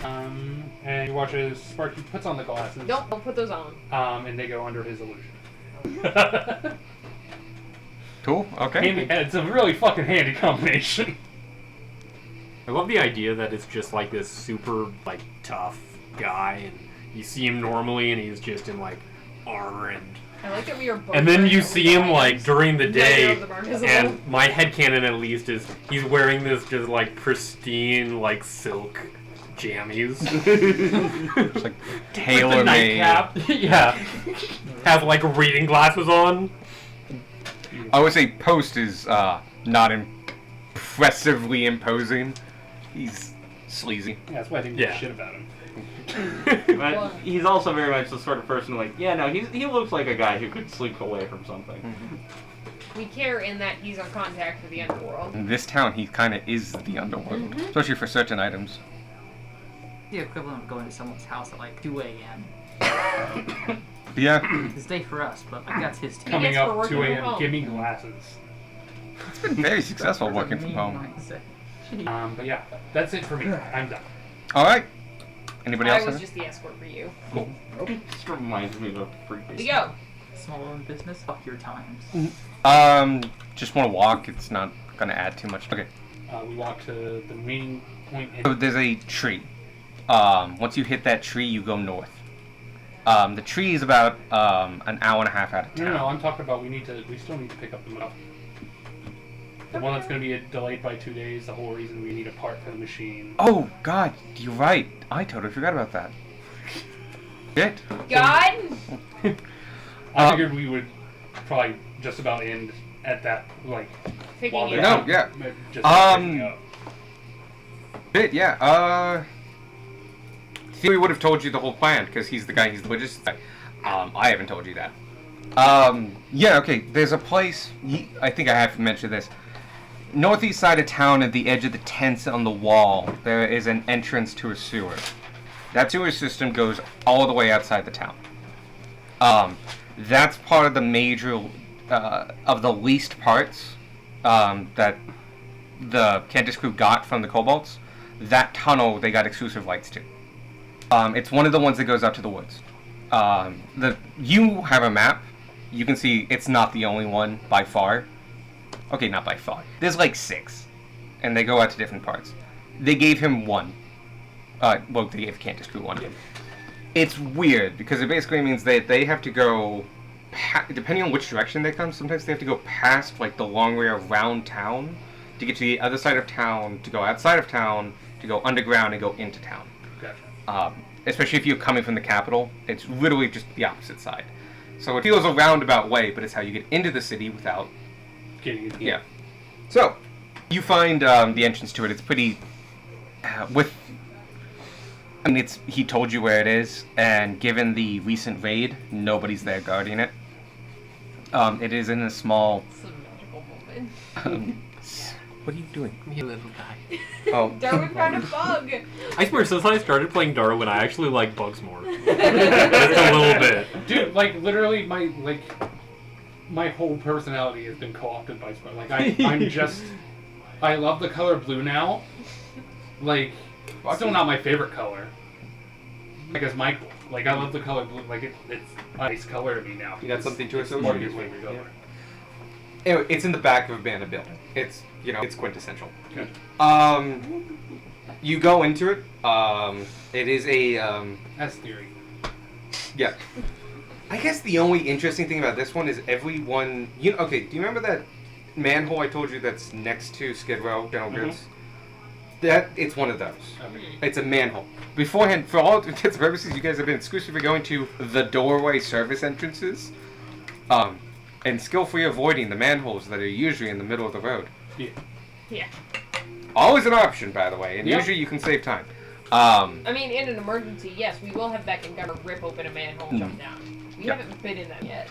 And you watch as Sparky puts on the glasses. Don't put those on. And they go under his illusion. Cool. Okay. Handy, it's a really fucking handy combination. I love the idea that it's just like this super like tough guy, and you see him normally, and he's just in like armor and. I like that we are both. And then wearing you our see him like items. during the Neither day, of them are visible. and my headcanon at least is he's wearing this just like pristine like silk jammies. It's like With the tailor made. nightcap. Yeah. Have like reading glasses on. I would say Post is not impressively imposing. He's sleazy. Yeah, that's why I didn't Yeah. give a shit about him. But he's also very much the sort of person like, yeah, no, he looks like a guy who could slink away from something. We care in that he's on contact with the underworld. In this town, he kind of is the underworld, especially for certain items. The equivalent of going to someone's house at like 2 a.m. Yeah. It's day for us, but like that's his team. Coming gets for up working 2 from a.m. home. Give me glasses. It's been very successful working from home. But yeah, that's it for me. I'm done. All right. Anybody I else? was have it? just the escort for you. It just reminds me of a freak. We go. Small owned business. Fuck your times. Just want to walk. It's not gonna add too much. Okay. We walk to the main point. So there's a tree. Once you hit that tree, you go north. The tree is about an hour and a half out of town. No, I'm talking about we still need to pick up the model. The one that's going to be delayed by 2 days, the whole reason we need a part for the machine. Oh God, you're right. I totally forgot about that. Bit. God. I figured we would probably just about end at that, like, Picking while you they're No, yeah. just picking up. Bit, yeah. Theory would have told you the whole plan because he's the guy. He's the logistics guy. I haven't told you that. Yeah. Okay. There's a place. I think I have to mention this. Northeast side of town, at the edge of the tents on the wall, there is an entrance to a sewer. That sewer system goes all the way outside the town. That's part of the major, of the least parts that the Cantus crew got from the Kobolds. That tunnel they got exclusive rights to. It's one of the ones that goes out to the woods. You have a map. You can see it's not the only one by far. Okay, not by far. There's like 6, and they go out to different parts. They gave him 1. Well, they gave Cantus crew 1. It's weird because it basically means that they have to go, depending on which direction they come. Sometimes they have to go past like the long way around town to get to the other side of town, to go outside of town, to go underground and go into town. Gotcha. Especially if you're coming from the capital, it's literally just the opposite side. So it feels a roundabout way, but it's how you get into the city without. Getting it. Yeah. So you find the entrance to it. It's pretty. He told you where it is, and given the recent raid, nobody's there guarding it. It is in a small. It's a magical moment. What are you doing? You little guy. Oh. Darwin found a bug. I swear, since I started playing Darwin, I actually like bugs more. Just a little bit. Dude, like, literally, my whole personality has been co-opted by Spy. Like, I love the color blue now. Like, still not my favorite color. Like, as Michael. Like, I love the color blue. Like, it's a nice color to me now. You got something to It's associate Morgan's with. favorite color. Anyway, it's in the back of a abandoned building. It's it's quintessential. Good. You go into it. It is a That's theory. yeah. I guess the only interesting thing about this one is everyone. Okay. Do you remember that manhole I told you that's next to Skid Row General Goods? It's one of those. Okay. It's a manhole. Beforehand, for all intents and purposes, you guys have been exclusively going to the doorway service entrances, and skillfully avoiding the manholes that are usually in the middle of the road. Yeah. Yeah. Always an option, by the way, and Yep. usually you can save time. I mean, in an emergency, yes, we will have Beck and Gunner rip open a manhole and jump down. We Yep. haven't been in that yet.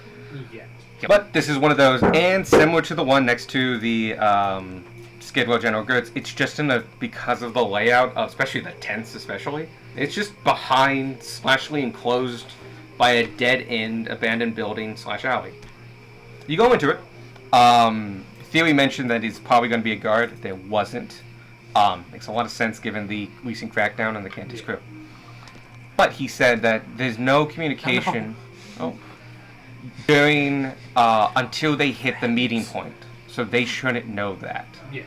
Yeah. But this is one of those, and similar to the one next to the Skid Row General Goods, it's just because of the layout, especially the tents especially, it's just behind, slashly enclosed by a dead-end abandoned building / alley. You go into it. Theory mentioned that he's probably going to be a guard. There wasn't. Makes a lot of sense given the recent crackdown on the Cantus crew. But he said that there's no communication during until they hit the meeting point. So they shouldn't know that. Yeah.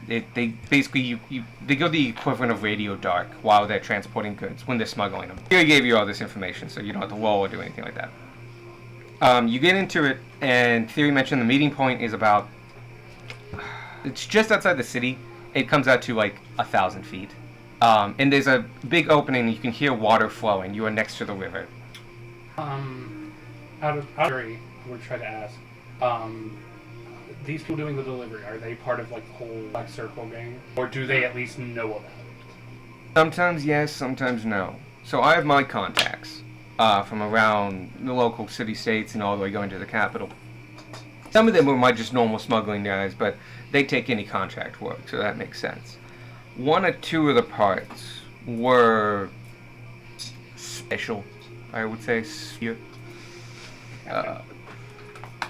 They basically they go the equivalent of radio dark while they're transporting goods when they're smuggling them. Theory gave you all this information, so you don't have to roll or do anything like that. You get into it, and Theory mentioned the meeting point is about. It's just outside the city. It comes out to like 1,000 feet, and there's a big opening. You can hear water flowing. You are next to the river. Out of theory, we're trying to ask, these people doing the delivery, are they part of like the whole Black Circle gang, or do they at least know about it? Sometimes yes, sometimes no. So I have my contacts from around the local city-states and all the way going to the capital. Some of them were my just normal smuggling guys, but they take any contract work, so that makes sense. 1 or 2 of the parts were special, I would say.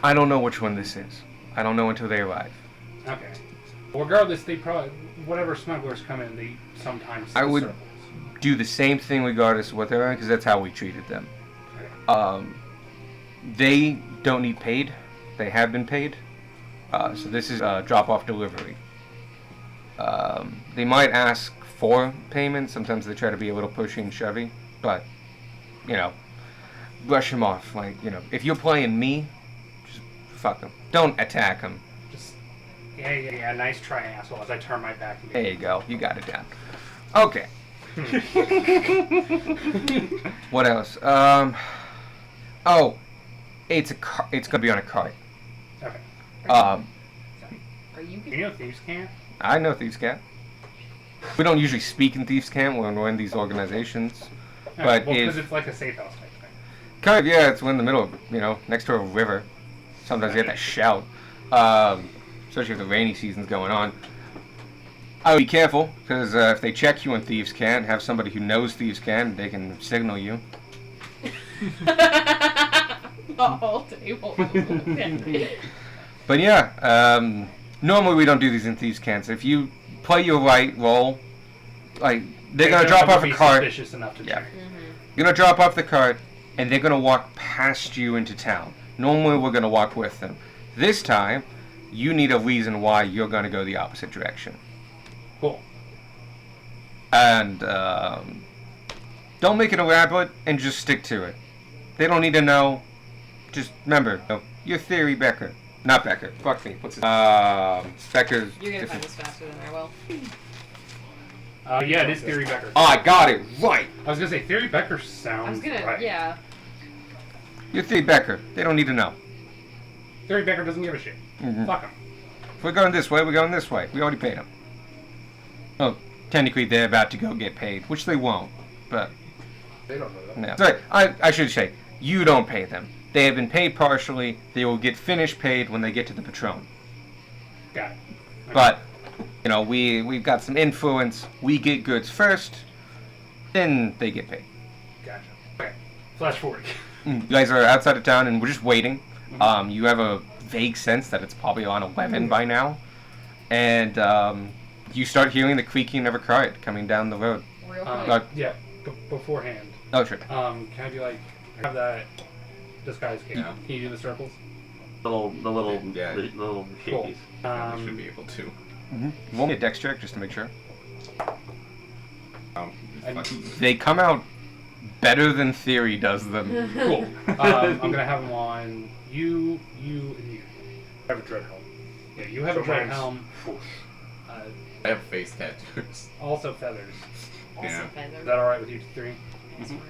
I don't know which one this is. I don't know until they arrive. Okay. Regardless, they probably, whatever smugglers come in, they sometimes I would circles. do the same thing regardless of what they're on, because that's how we treated them. Okay. They don't need paid. They have been paid. So this is a drop-off delivery. They might ask for payment. Sometimes they try to be a little pushy and shovey. But, brush them off. Like, if you're playing me, just fuck them. Don't attack them. Just, yeah, nice try, asshole, as I turn my back. And There you go. You got it down. Okay. What else? Oh, it's gonna be on a cart. Okay. Are you? You know thieves can't. I know Thieves' Camp. We don't usually speak in Thieves' Camp when we're in these organizations. But well, because if- it's like a safe house type thing. Kind of, yeah, it's in the middle of, next to a river. Sometimes you have to shout. Especially if the rainy season's going on. I would be careful, because if they check you in Thieves' Camp, have somebody who knows Thieves' Camp, they can signal you. The whole table. But yeah, normally we don't do these in Thieves' Camps. If you play your right role, like, they're going to drop off a cart. Suspicious enough to Yeah. check. You're going to drop off the cart, and they're going to walk past you into town. Normally we're going to walk with them. This time, you need a reason why you're going to go the opposite direction. Cool. And don't make it elaborate, and just stick to it. They don't need to know. Just remember, you're Theory Becker. Not Becker. Fuck me. What's his Becker's... You're gonna find this faster than I will. Yeah, it is Theory Becker. Oh, I got it right. I was gonna say Theory Becker sounds I was gonna, right. yeah. You're Theory Becker. They don't need to know. Theory Becker doesn't give a shit. Mhm. Fuck him. If we're going this way, we're going this way. We already paid them. Oh, technically they're about to go get paid, which they won't. But, They don't know that. no. Sorry, I should say, you don't pay them. They have been paid partially. They will get finished paid when they get to the Patron. Got it. Okay. But, we've got some influence. We get goods first, then they get paid. Gotcha. Okay. Flash forward. You guys are outside of town, and we're just waiting. You have a vague sense that it's probably on 11 by now. And you start hearing the creaking of a cart coming down the road. Real Uh, quick. yeah. Beforehand. Oh, sure. Can I do I have that disguise cape? Yeah. Can you do the circles? The little Yeah. the little Cool. shakies. You should be able to. Roll me a dex check just to make sure. And- They come out better than Theory does them. Cool. I'm gonna have them on you, and you. I have a dread helm. Yeah, you have So a dread mine's helm. I have face tattoos. Also feathers. Also yeah. feather. Is that alright with you three? That's fine.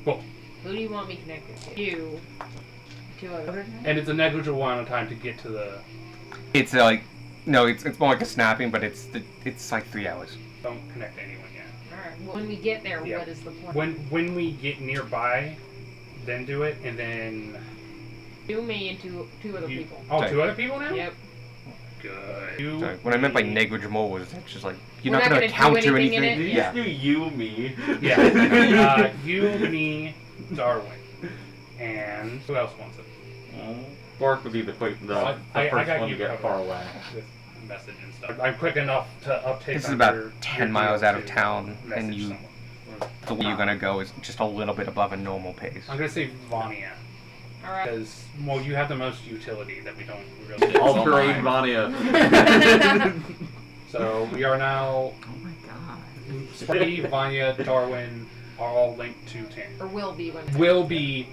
Cool. Who do you want me connected to? You. Two other. And it's a negligible amount of time to get to the. It's like, no, it's more like a snapping, but it's like 3 hours. Don't connect to anyone yet. Alright. Well, when we get there, Yeah. what is the point? When we get nearby, then do it, and then. You, me, and two other You, people. oh, Okay. 2 other people now? Yep. Good. You, Sorry, what I meant by me. negligible was it's just like, you're We're not not going to gonna do counter anything in anything. it? Yeah. Do you, me. Yeah. You, me, Darwin. And who else wants it? Bork would be the I first got one you to get covered far away. with message and stuff. I'm quick enough to uptake. This is on about your 10 deal miles out of to town, and message you- someone. The way you're going to go is just a little bit above a normal pace. I'm gonna say Vania Alright. because well, you have the most utility that we don't really. All all terrain mine. Vania. So we are now. Oh my god. Spree, Vanya, Darwin are all linked to Tim. Or will be when Will be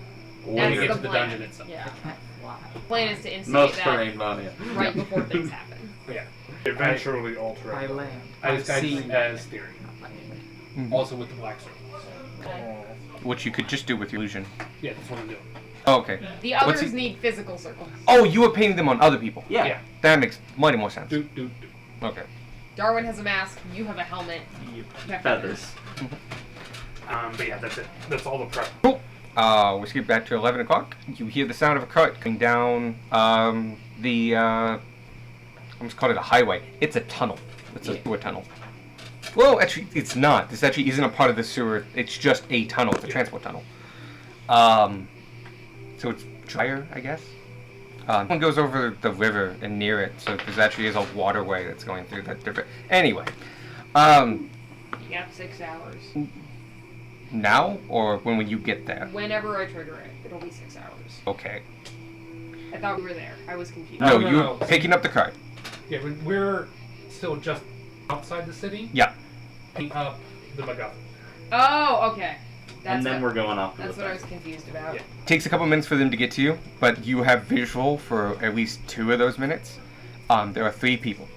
when That's we get the to the plan. dungeon itself. Yeah. Can't fly. Plan is to instigate Most that terrain Vania. right before things happen. Yeah. Eventually alter By it. land. I By disguise sea. it as theory. Not by air. Mhm. Also with the black circles. Which you could just do with your illusion. Yeah, that's what I'm doing. Oh, okay. The What's others he- need physical circles. Oh, you were painting them on other people. Yeah. Yeah. That makes mighty more sense. Do. Okay. Darwin has a mask. You have a helmet. You have Feathers. But yeah, that's it. That's all the prep. Cool. We skip back to 11 o'clock. You hear the sound of a cart coming down the, I almost called it a highway. It's a tunnel. It's a sewer tunnel. Well, actually, it's not. This actually isn't a part of the sewer. It's just a tunnel. It's a transport tunnel. So it's drier, I guess. One goes over the river and near it, so there actually is a waterway that's going through that river. Anyway, You got 6 hours. now or when you get there? Whenever I trigger it, it'll be 6 hours. Okay. I thought we were there. I was confused. No, no, you're no. picking up the cart. Yeah, we're still just outside the city. Yeah. Picking up the MacGuffin. Oh, okay. That's And then what, we're going off to That's the what I thing. was confused about. Yeah. Takes a couple minutes for them to get to you, but you have visual for at least 2 of those minutes. There are 3 people.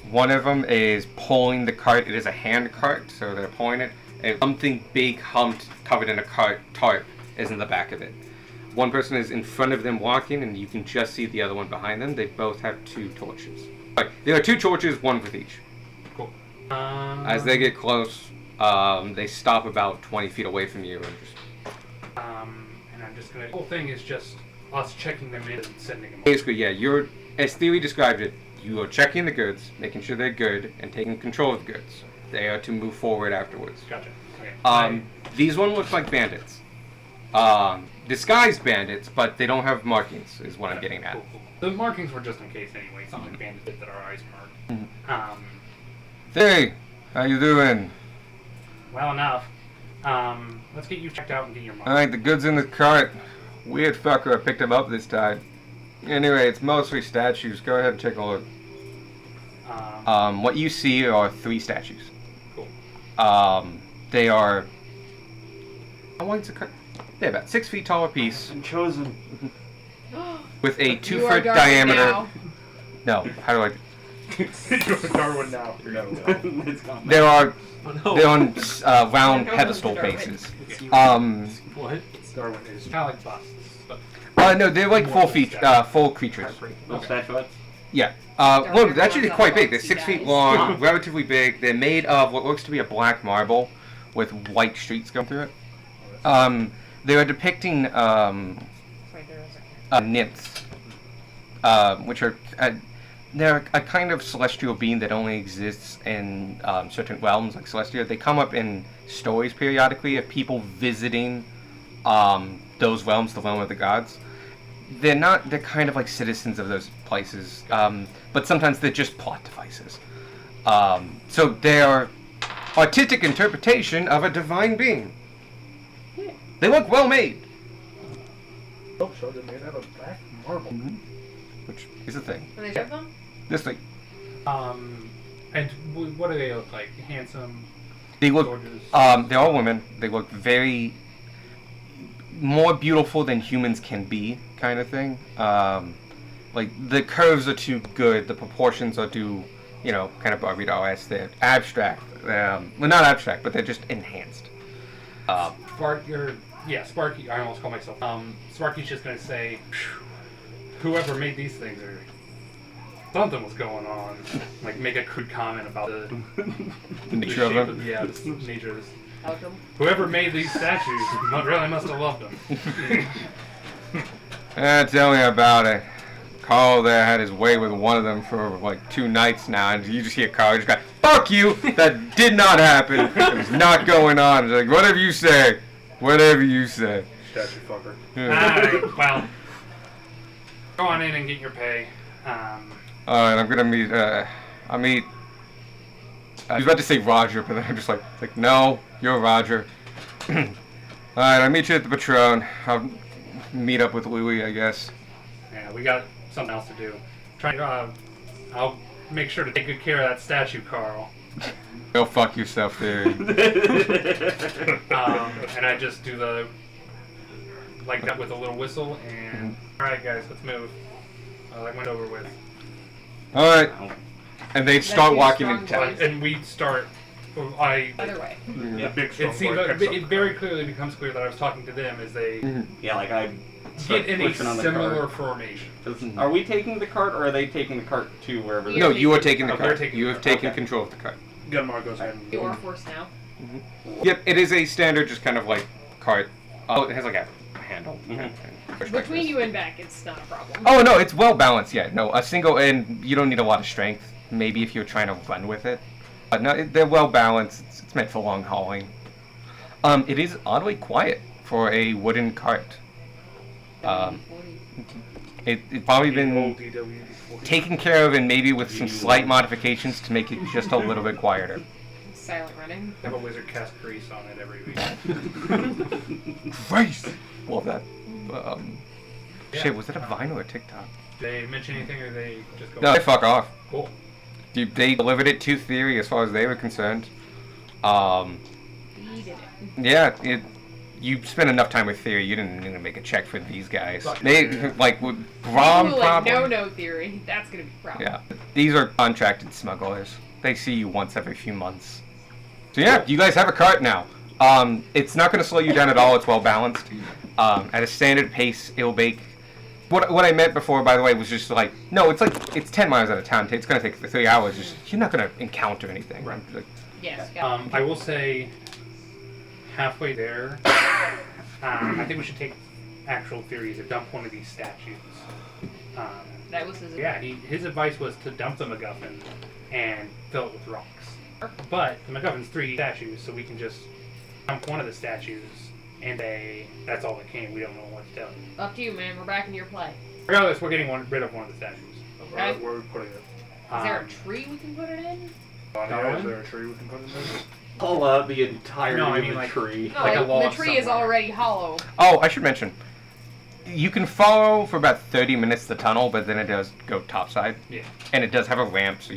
One of them is pulling the cart. It is a hand cart, so they're pulling it, something big, humped, covered in a tarp is in the back of it. One person is in front of them walking, and you can just see the other one behind them. They both have 2 torches. Right, there are 2 torches, one with each. Cool. As they get close, they stop about 20 feet away from you and just... And I'm just gonna. The whole thing is just us checking them in and sending them. Basically, yeah, you're, as Theory described it, you are checking the goods, making sure they're good, and taking control of the goods. They are to move forward afterwards. Gotcha. Okay. These one looks like bandits. Disguised bandits, but they don't have markings, is what I'm getting at. Cool. The markings were just in case anyway. Some like bandits that are eyes marked. Hey, how you doing? Well enough. Let's get you checked out and get your mark. Alright, the goods in the cart. Weird fucker picked him up this time. Anyway, it's mostly statues. Go ahead and take a look. What you see are 3 statues. Cool. They are... How wide's the cart? They're about 6 feet tall apiece. I'm chosen. With a 2 You are foot Darwin diameter... now. No, how do I... You're Darwin now. It's gone. There are... Oh, They're on round I know pedestal Darwin. bases. What? Darwin is kind of like busts. But No, they're like full creatures. No statuettes. Yeah. They're Well, weird actually, they're ones quite on big. They're boxy 6 feet guys. long, relatively big. They're made of what looks to be a black marble with white streaks going through it. They are depicting Wait, there is a nymphs, which are they're a kind of celestial being that only exists in certain realms, like Celestia. They come up in stories periodically of people visiting those realms, the realm of the gods. They're kind of like citizens of those places, but sometimes they're just plot devices. So they are artistic interpretation of a divine being. They look well made. Oh, so they're made out of black marble. Which is the thing. Are they ship them? This thing. And what do they look like? Handsome, They look. gorgeous. They're all women. They look very more beautiful than humans can be, kind of thing. Like the curves are too good. The proportions are too, kind of Barbie-doll-esque. They're abstract. Well, not abstract, but they're just enhanced. Sparky. I almost call myself. Sparky's just gonna say, whoever made these things or something was going on. Like make a crude comment about the nature of shape them. Yeah, the nature of this. Like them? Whoever made these statues really must have loved them. Tell me about it. Carl there had his way with one of them for like 2 nights now, and you just hear Carl just go, "Fuck you! That did not happen. It was not going on." It's like, whatever you say. Whatever you say. Statue fucker. Alright, well, go on in and get your pay. Alright, I'm gonna meet, I was about to say Roger, but then I'm just like, no, you're Roger. Alright, I'll meet you at the Patron. I'll meet up with Louie, I guess. Yeah, we got something else to do. I'll make sure to take good care of that statue, Carl. Go fuck yourself, Theory. And I just do the like that with a little whistle and all right, guys, let's move. That went over with. Alright. And they start That's walking your into strong town. voice. And we start. Other way. The big strong It seems boy like, picks it up very clearly becomes clear that I was talking to them as they Yeah, like I start get in a pushing on the similar cart. formation. Are we taking the cart, or are they taking the cart to wherever? We No, are you are taking the Okay, we're cart. taking You the have cart. taken Okay. control of the cart. Gunmar goes ahead. You are forced now. Yep, it is a standard, just kind of like cart. Oh, it has like a handle. Push back Between this. you and back, it's not a problem. Oh no, it's well balanced. Yeah, no, a single, and you don't need a lot of strength. Maybe if you're trying to run with it, but no, they're well balanced. It's meant for long hauling. It is oddly quiet for a wooden cart. It's probably been taken care of, and maybe with some slight modifications to make it just a little bit quieter. Silent running. Have a wizard cast grease on it every week. Christ! Love that. Yeah. Shit, was that a Vine or a TikTok? Did they mention anything, or they just go? No, they fuck off. Cool. They delivered it to Theory as far as they were concerned. We did it. Yeah, you spent enough time with Theory, you didn't need to make a check for these guys. They, like, with Brom, People like probably. no theory. That's gonna be a problem. Yeah. These are contracted smugglers. They see you once every few months. So yeah, you guys have a cart now. It's not going to slow you down at all. It's well balanced. At a standard pace, it'll make. What I meant before, by the way, was just like, no, it's 10 miles out of town. It's going to take 3 hours. You're not going to encounter anything. Right. Like, Yes. I will say, halfway there, I think we should take actual theories and dump one of these statues. That was his. Yeah, his advice was to dump the MacGuffin and fill it with rocks. But the MacGuffin's 3 statues, so we can just dump one of the statues and that's all that came. We don't know what to tell you. Up to you, man. We're back in your play. Regardless, we're getting rid of one of the statues. Okay. Where are we putting it? Is there a tree we can put it in? Is there a tree we can put it in? Pull out the entirety No, I mean, of the like- tree. No, Like a the log tree is somewhere. already hollow. oh, I should mention. You can follow for about 30 minutes the tunnel, but then it does go topside. Yeah, And it does have a ramp, so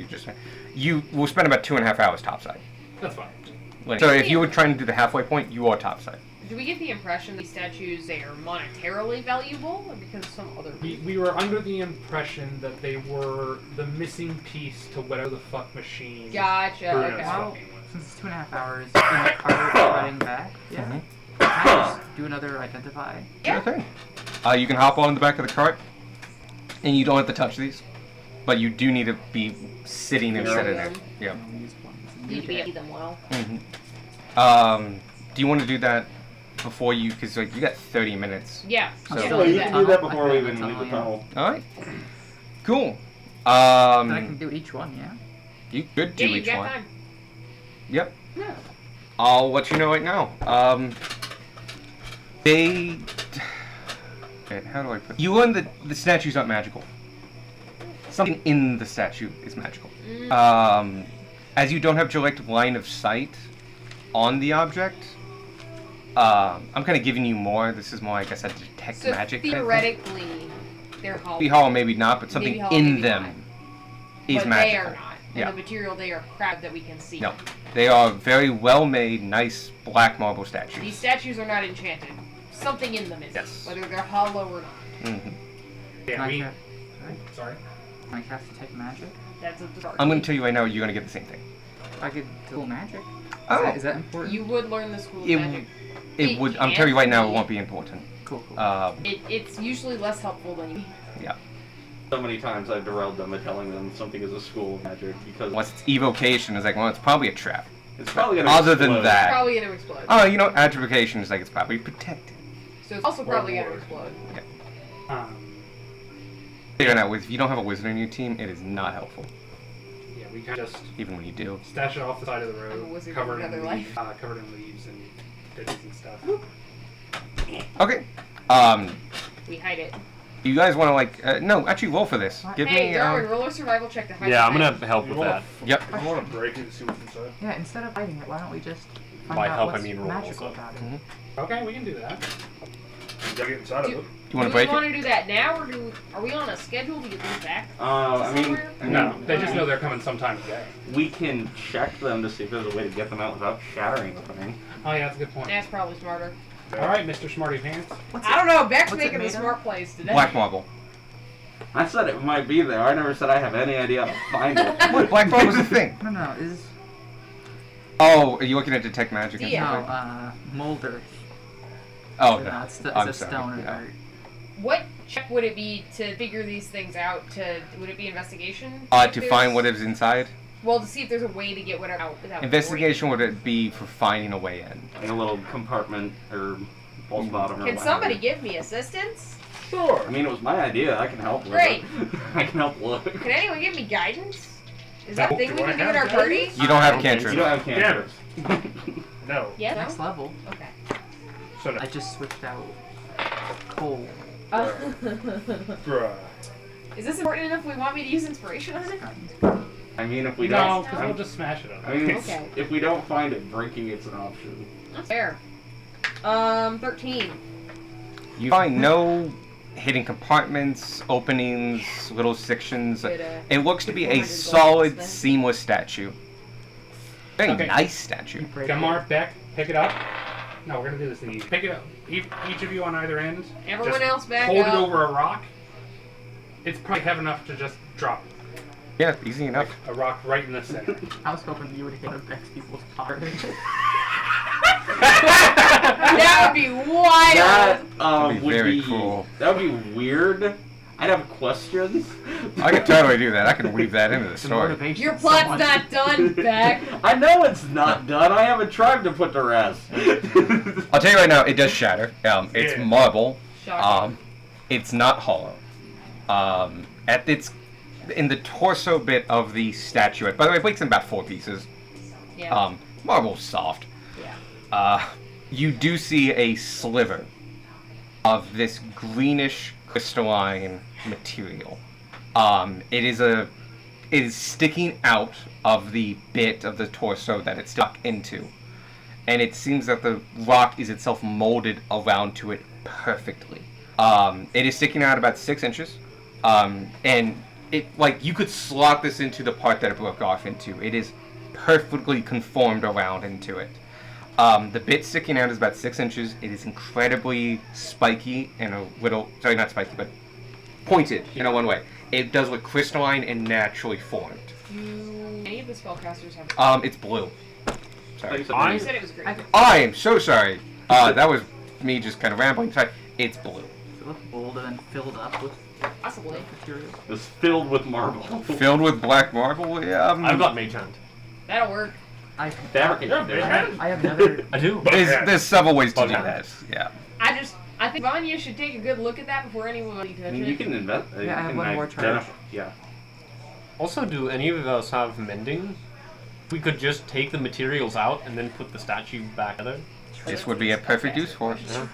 you will spend about 2.5 hours topside. that's fine. So if you were trying to do the halfway point, you are topside. Do we get the impression these statues they are monetarily valuable, or because of some other reason? We were under the impression that they were the missing piece to whatever the fuck machine Gotcha. Bruno's Okay. Wow. fucking with. Since it's 2.5 hours in the cart riding back, yeah. Mhm. Can I just do another identify? Yeah. Sure thing. You can hop on the back of the cart, and you don't have to touch these, but you do need to be sitting instead of there. Yeah. Use one. Need to be them well. Do you want to do that before you? Because like you got 30 minutes. Yeah. So- yeah, Well, we'll you do can that. do that Tunnel? before I we can even leave the tunnel, tunnel. All right. Cool. Then I can do each one, yeah? You could do Yeah, you each got one. time. Yep. Yeah. I'll let you know right now. They. Okay, how do I put? You learn that the statue's not magical. Something in the statue is magical. As you don't have direct line of sight on the object, I'm kind of giving you more. This is more, I guess, a detect So magic. type thing. theoretically, they're hollow. Maybe hollow, maybe not, but something Maybe hollow, in maybe them not. is but magical. they are not. And Yeah. the material they are crap that we can see. No, they are very well made, nice black marble statues. These statues are not enchanted. Something in them is. Yes. Whether they're hollow or not. hmm Yeah, Can I we. cast, Sorry. can I cast detect magic? That's a start. I'm going to tell you right now, you're going to get the same thing. I could do magic. Oh. Is that important? You would learn the school of It, magic. it would. I'm can telling you right now, it be. won't be important. Cool, cool. It's usually less helpful than you. Yeah. So many times I've derailed them by telling them something is a school of magic because Unless it's evocation, it's like, well, it's probably a trap. it's probably gonna Other than explode. that- Probably gonna explode. Oh, you know, attribution is like it's probably protected. So it's also probably Or gonna more. explode. Figure it out. If you don't have a wizard on your team, it is not helpful. Yeah, we kind of just Even when you do. stash it off the side of the I'm a road, wizard covered in in another leaves, covered in leaves and ditches and stuff. Okay. We hide it. You guys want to like? No, actually, roll for this. Give Hey, me. Darwin, roll a survival check to hide Yeah, the I'm gonna magic. help You with wanna that. Yep. I want to break it to see what's inside. Yeah, instead of hiding it, why don't we just find By out help, I what's mean roll magical also. about it? Okay, we can do that. You gotta get inside of it. You want Do to we break want it? to do that now, or are we on a schedule to get these back? I mean, Somewhere? No, they just know they're coming sometime today. we can check them to see if there's a way to get them out without shattering the thing. Oh yeah, that's a good point. That's probably smarter. All right, Mr. Smarty Pants. I don't know. Beck's what's it making the made of? smart plays today. Black marble. I said it might be there. I never said I have any idea how to find it. What? Black marble's a thing. No, is Oh, are you looking at detect magic? and Yeah. stuff like- Molder. Oh No, no. it's I'm a sorry, stone yeah. art. What check would it be to figure these things out? Would it be investigation? To If find there's- what is inside. Well, to see if there's a way to get whatever out without. Investigation would it be for finding a way in? Like a little compartment or false bottom or Can whatever. somebody give me assistance? Sure. I mean, it was my idea. I can help with Great. it. I can help look. Can anyone give me guidance? Is that a Do thing we I can do in have our party? guidance? You don't have You cantrips. don't have cantrips. No. Yeah. Next No? level. Okay. So no. I just switched out coal. Bruh. Is this important enough? We want me to use inspiration on it? I mean, if we No, don't, because we'll just smash it up. I mean, Okay. if we don't find it, breaking it's an option. That's fair. 13. You find no hidden compartments, openings, little sections. Good, It looks to be a 400 gold solid, then. seamless statue. Very Okay. nice statue. Come on, Beck, pick it up. No, we're gonna do this thing easy. Pick it up. Each of you on either end. Everyone just else back hold up. it over a rock. It's probably heavy enough to just drop it. Yeah, easy enough. A rock right in the center. I was hoping you would hit a Vex people's power. That would be wild. That That'd be would very be cool. That would be weird. I'd have questions. I can totally do that. I can weave that into the The story. motivation Your of plot's someone- not done, Beck. I know it's not done. I have a tribe to put to rest. I'll tell you right now, it does shatter. It's Yeah. marble. Shocking. It's not hollow. In the torso bit of the statuette. By the way, it breaks in about 4 pieces. Yeah. Marble's soft. Yeah. You do see a sliver of this greenish crystalline material. It is sticking out of the bit of the torso that it's stuck into. And it seems that the rock is itself molded around to it perfectly. It is sticking out about 6 inches. And it, like, you could slot this into the part that it broke off into. It is perfectly conformed around into it. The bit sticking out is about 6 inches. It is incredibly spiky and a little, sorry, not spiky, but pointed in a one way. It does look crystalline and naturally formed. Do any of the spellcasters have? It's blue. Sorry. You said it was green. I am so sorry. That was me just kind of rambling. Sorry. It's blue. So it's molded and filled up with Possibly. material. It's filled with marble. Filled with black marble. I've got Mage Hand. That'll work. I Fabricate Yeah, there. man. I have never. I do. There's several ways to do Bug that. Yeah. I think Vanya should take a good look at that before anyone touches I mean, it. you can invest. Yeah, I have one more charge. Yeah. Also, do any of us have mending? We could just take the materials out and then put the statue back together. This would be a perfect use for it. Yeah.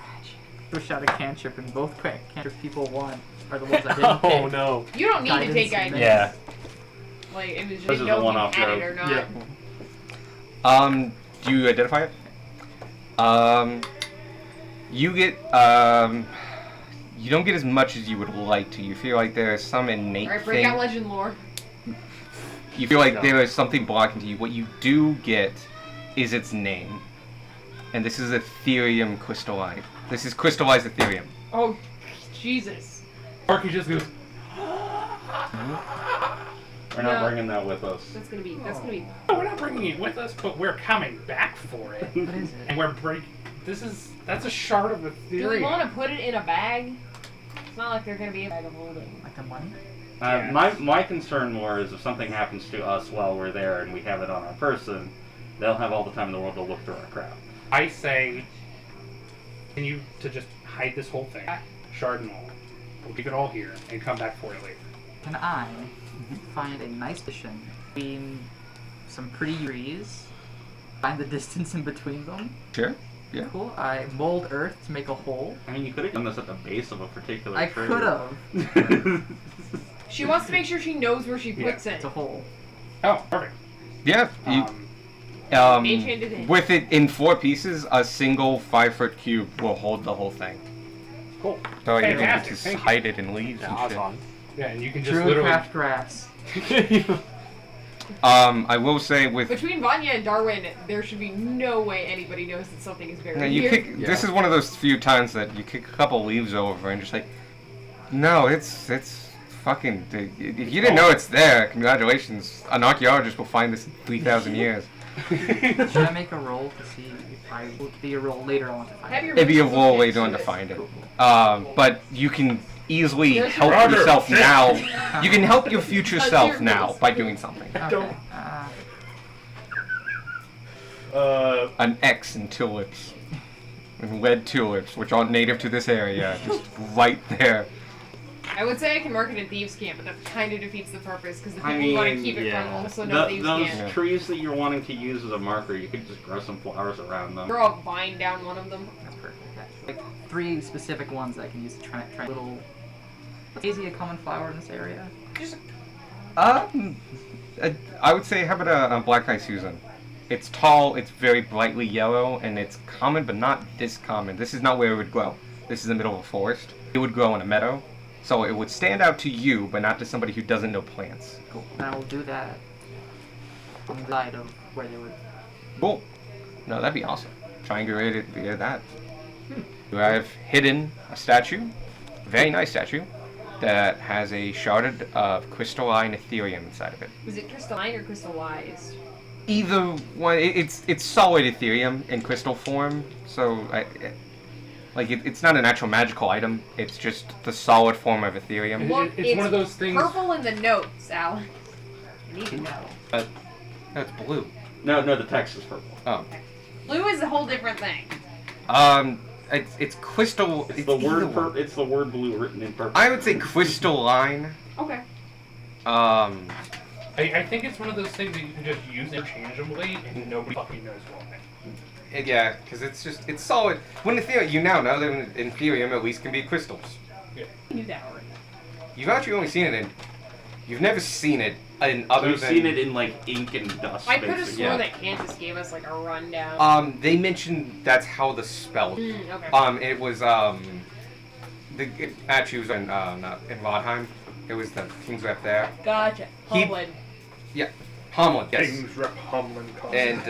Push out a cantrip, and both cantrip people won are the ones that didn't pick. Oh no. You don't need to take Guidance and guidance. Yeah. Like, it was just This is a know if you one-off had it joke. or not. Yeah. Do you identify it? You get, you don't get as much as you would like to. You feel like there is some innate Alright, break thing. out legend lore. You feel like there is something blocking to you. What you do get is its name. And this is Ethereum crystallite. This is crystallized Ethereum. Oh, Jesus. Arky just goes, We're not No. bringing that with us. That's gonna be. oh, we're not bringing it with us, but we're coming back for it. What is it? And we're that's a shard of Do we Ethereum. want to put it in a bag? It's not like they're gonna be able to hold it. Like the money? Yes. My concern more is if something happens to us while we're there and we have it on our person, they'll have all the time in the world to look through our crap. I say, continue to just hide this whole thing. Shard and all. We'll keep it all here and come back for it later. Can I find a nice position between some pretty trees? Find the distance in between them. Sure. Yeah. Cool. I mold earth to make a hole. I mean, you could have done this at the base of a particular I tree. could have. She wants to make sure she knows where she puts It's it. a hole. Oh, perfect. Yeah. Mage hand it in. With it in 4 pieces, a single 5-foot cube will hold the whole thing. Cool. So you can Fantastic, just thank you. hide it in leaves Yeah, and that's shit. fun. Yeah, and you can just True literally. craft grass. I will say with Between Vanya and Darwin, there should be no way anybody knows that something is buried yeah, you here. kick. This is one of those few times that you kick a couple leaves over and just like, no, it's fucking. If you didn't know it's there, congratulations. An archaeologist will find this in 3,000 years. Should I make a roll to see if I will be a roll later on to find Have it? your It'd be a ritual roll check later on so to that- find it. But you can easily There's help your- yourself Roger. now. You can help your future That's self your now rules. by doing something. Okay. An X in tulips. And red tulips, which aren't native to this area, just right there. I would say I can mark it in Thieves' Camp, but that kind of defeats the purpose because the people I who want to mean, keep it yeah. from also know Thieves' Those Camp. trees that you're wanting to use as a marker, you could just grow some flowers around them. Throw a vine down one of them. That's perfect. Actually. Like 3 specific ones I can use to try little. Is he a common flower in this area? Just I would say, how about a black eye Susan? It's tall, it's very brightly yellow, and it's common, but not this common. This is not where it would grow. This is the middle of a forest. It would grow in a meadow, so it would stand out to you, but not to somebody who doesn't know plants. Cool. And I will do that on the side of where they would. Cool. No, that'd be awesome. Triangulate it via that. You have hidden a statue, very nice statue, that has a sharded of crystalline Ethereum inside of it. Was it crystalline or crystallized? Either one, it's solid Ethereum in crystal form, so it's not an actual magical item. It's just the solid form of Ethereum. Well, it's one of those things. Purple in the notes, Alex. I need to know. That's blue. No, the text is purple. Oh. Blue is a whole different thing. It's crystal. It's the word it's the word blue written in purple. I would say crystalline. Okay. I think it's one of those things that you can just use interchangeably and nobody fucking knows why. Yeah, because it's solid. When Ethereum, you now know that Ethereum at least can be crystals. Yeah. I knew that already. You've actually only seen it in. You've never seen it in other We've than. seen it in like ink and dust. I could have basically. sworn that Kansas gave us like a rundown. They mentioned that's how the spell. Okay. It was it actually was in not in Rodheim. It was the King's Rep there. Gotcha. He- Homlin. Hamlet, yes. Things rep Humlin. And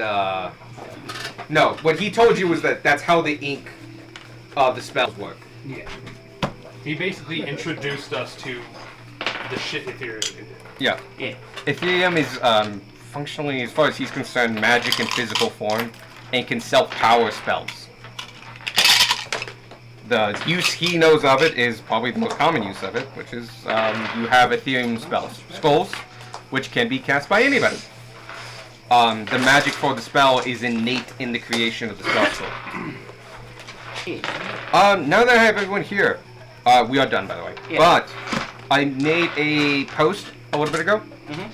no, what he told you was that's how the ink of the spells work. Yeah. He basically introduced us to the shit Ethereum did. Yeah. Yeah. Ethereum is functionally, as far as he's concerned, magic in physical form, and can self-power spells. The use he knows of it is probably the most common use of it, which is you have Ethereum spells, scrolls, which can be cast by anybody. The magic for the spell is innate in the creation of the spell scroll. Now that I have everyone here, we are done, by the way. Yeah. But I made a post a little bit ago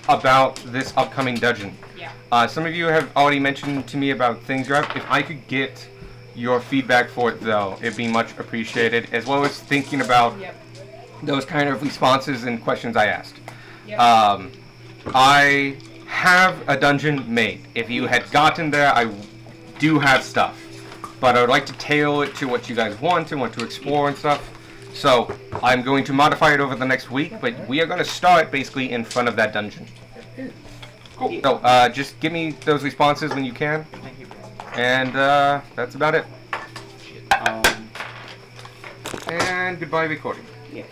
about this upcoming dungeon. Yeah. Some of you have already mentioned to me about things you're up. If I could get your feedback for it, though, it'd be much appreciated, as well as thinking about Yep. those kind of responses and questions I asked. Yep. I have a dungeon made. If you had gotten there, I do have stuff. But I would like to tailor it to what you guys want and want to explore and stuff. So I'm going to modify it over the next week, but we are going to start basically in front of that dungeon. Cool. So just give me those responses when you can. Thank you. And that's about it. And goodbye recording. Yeah.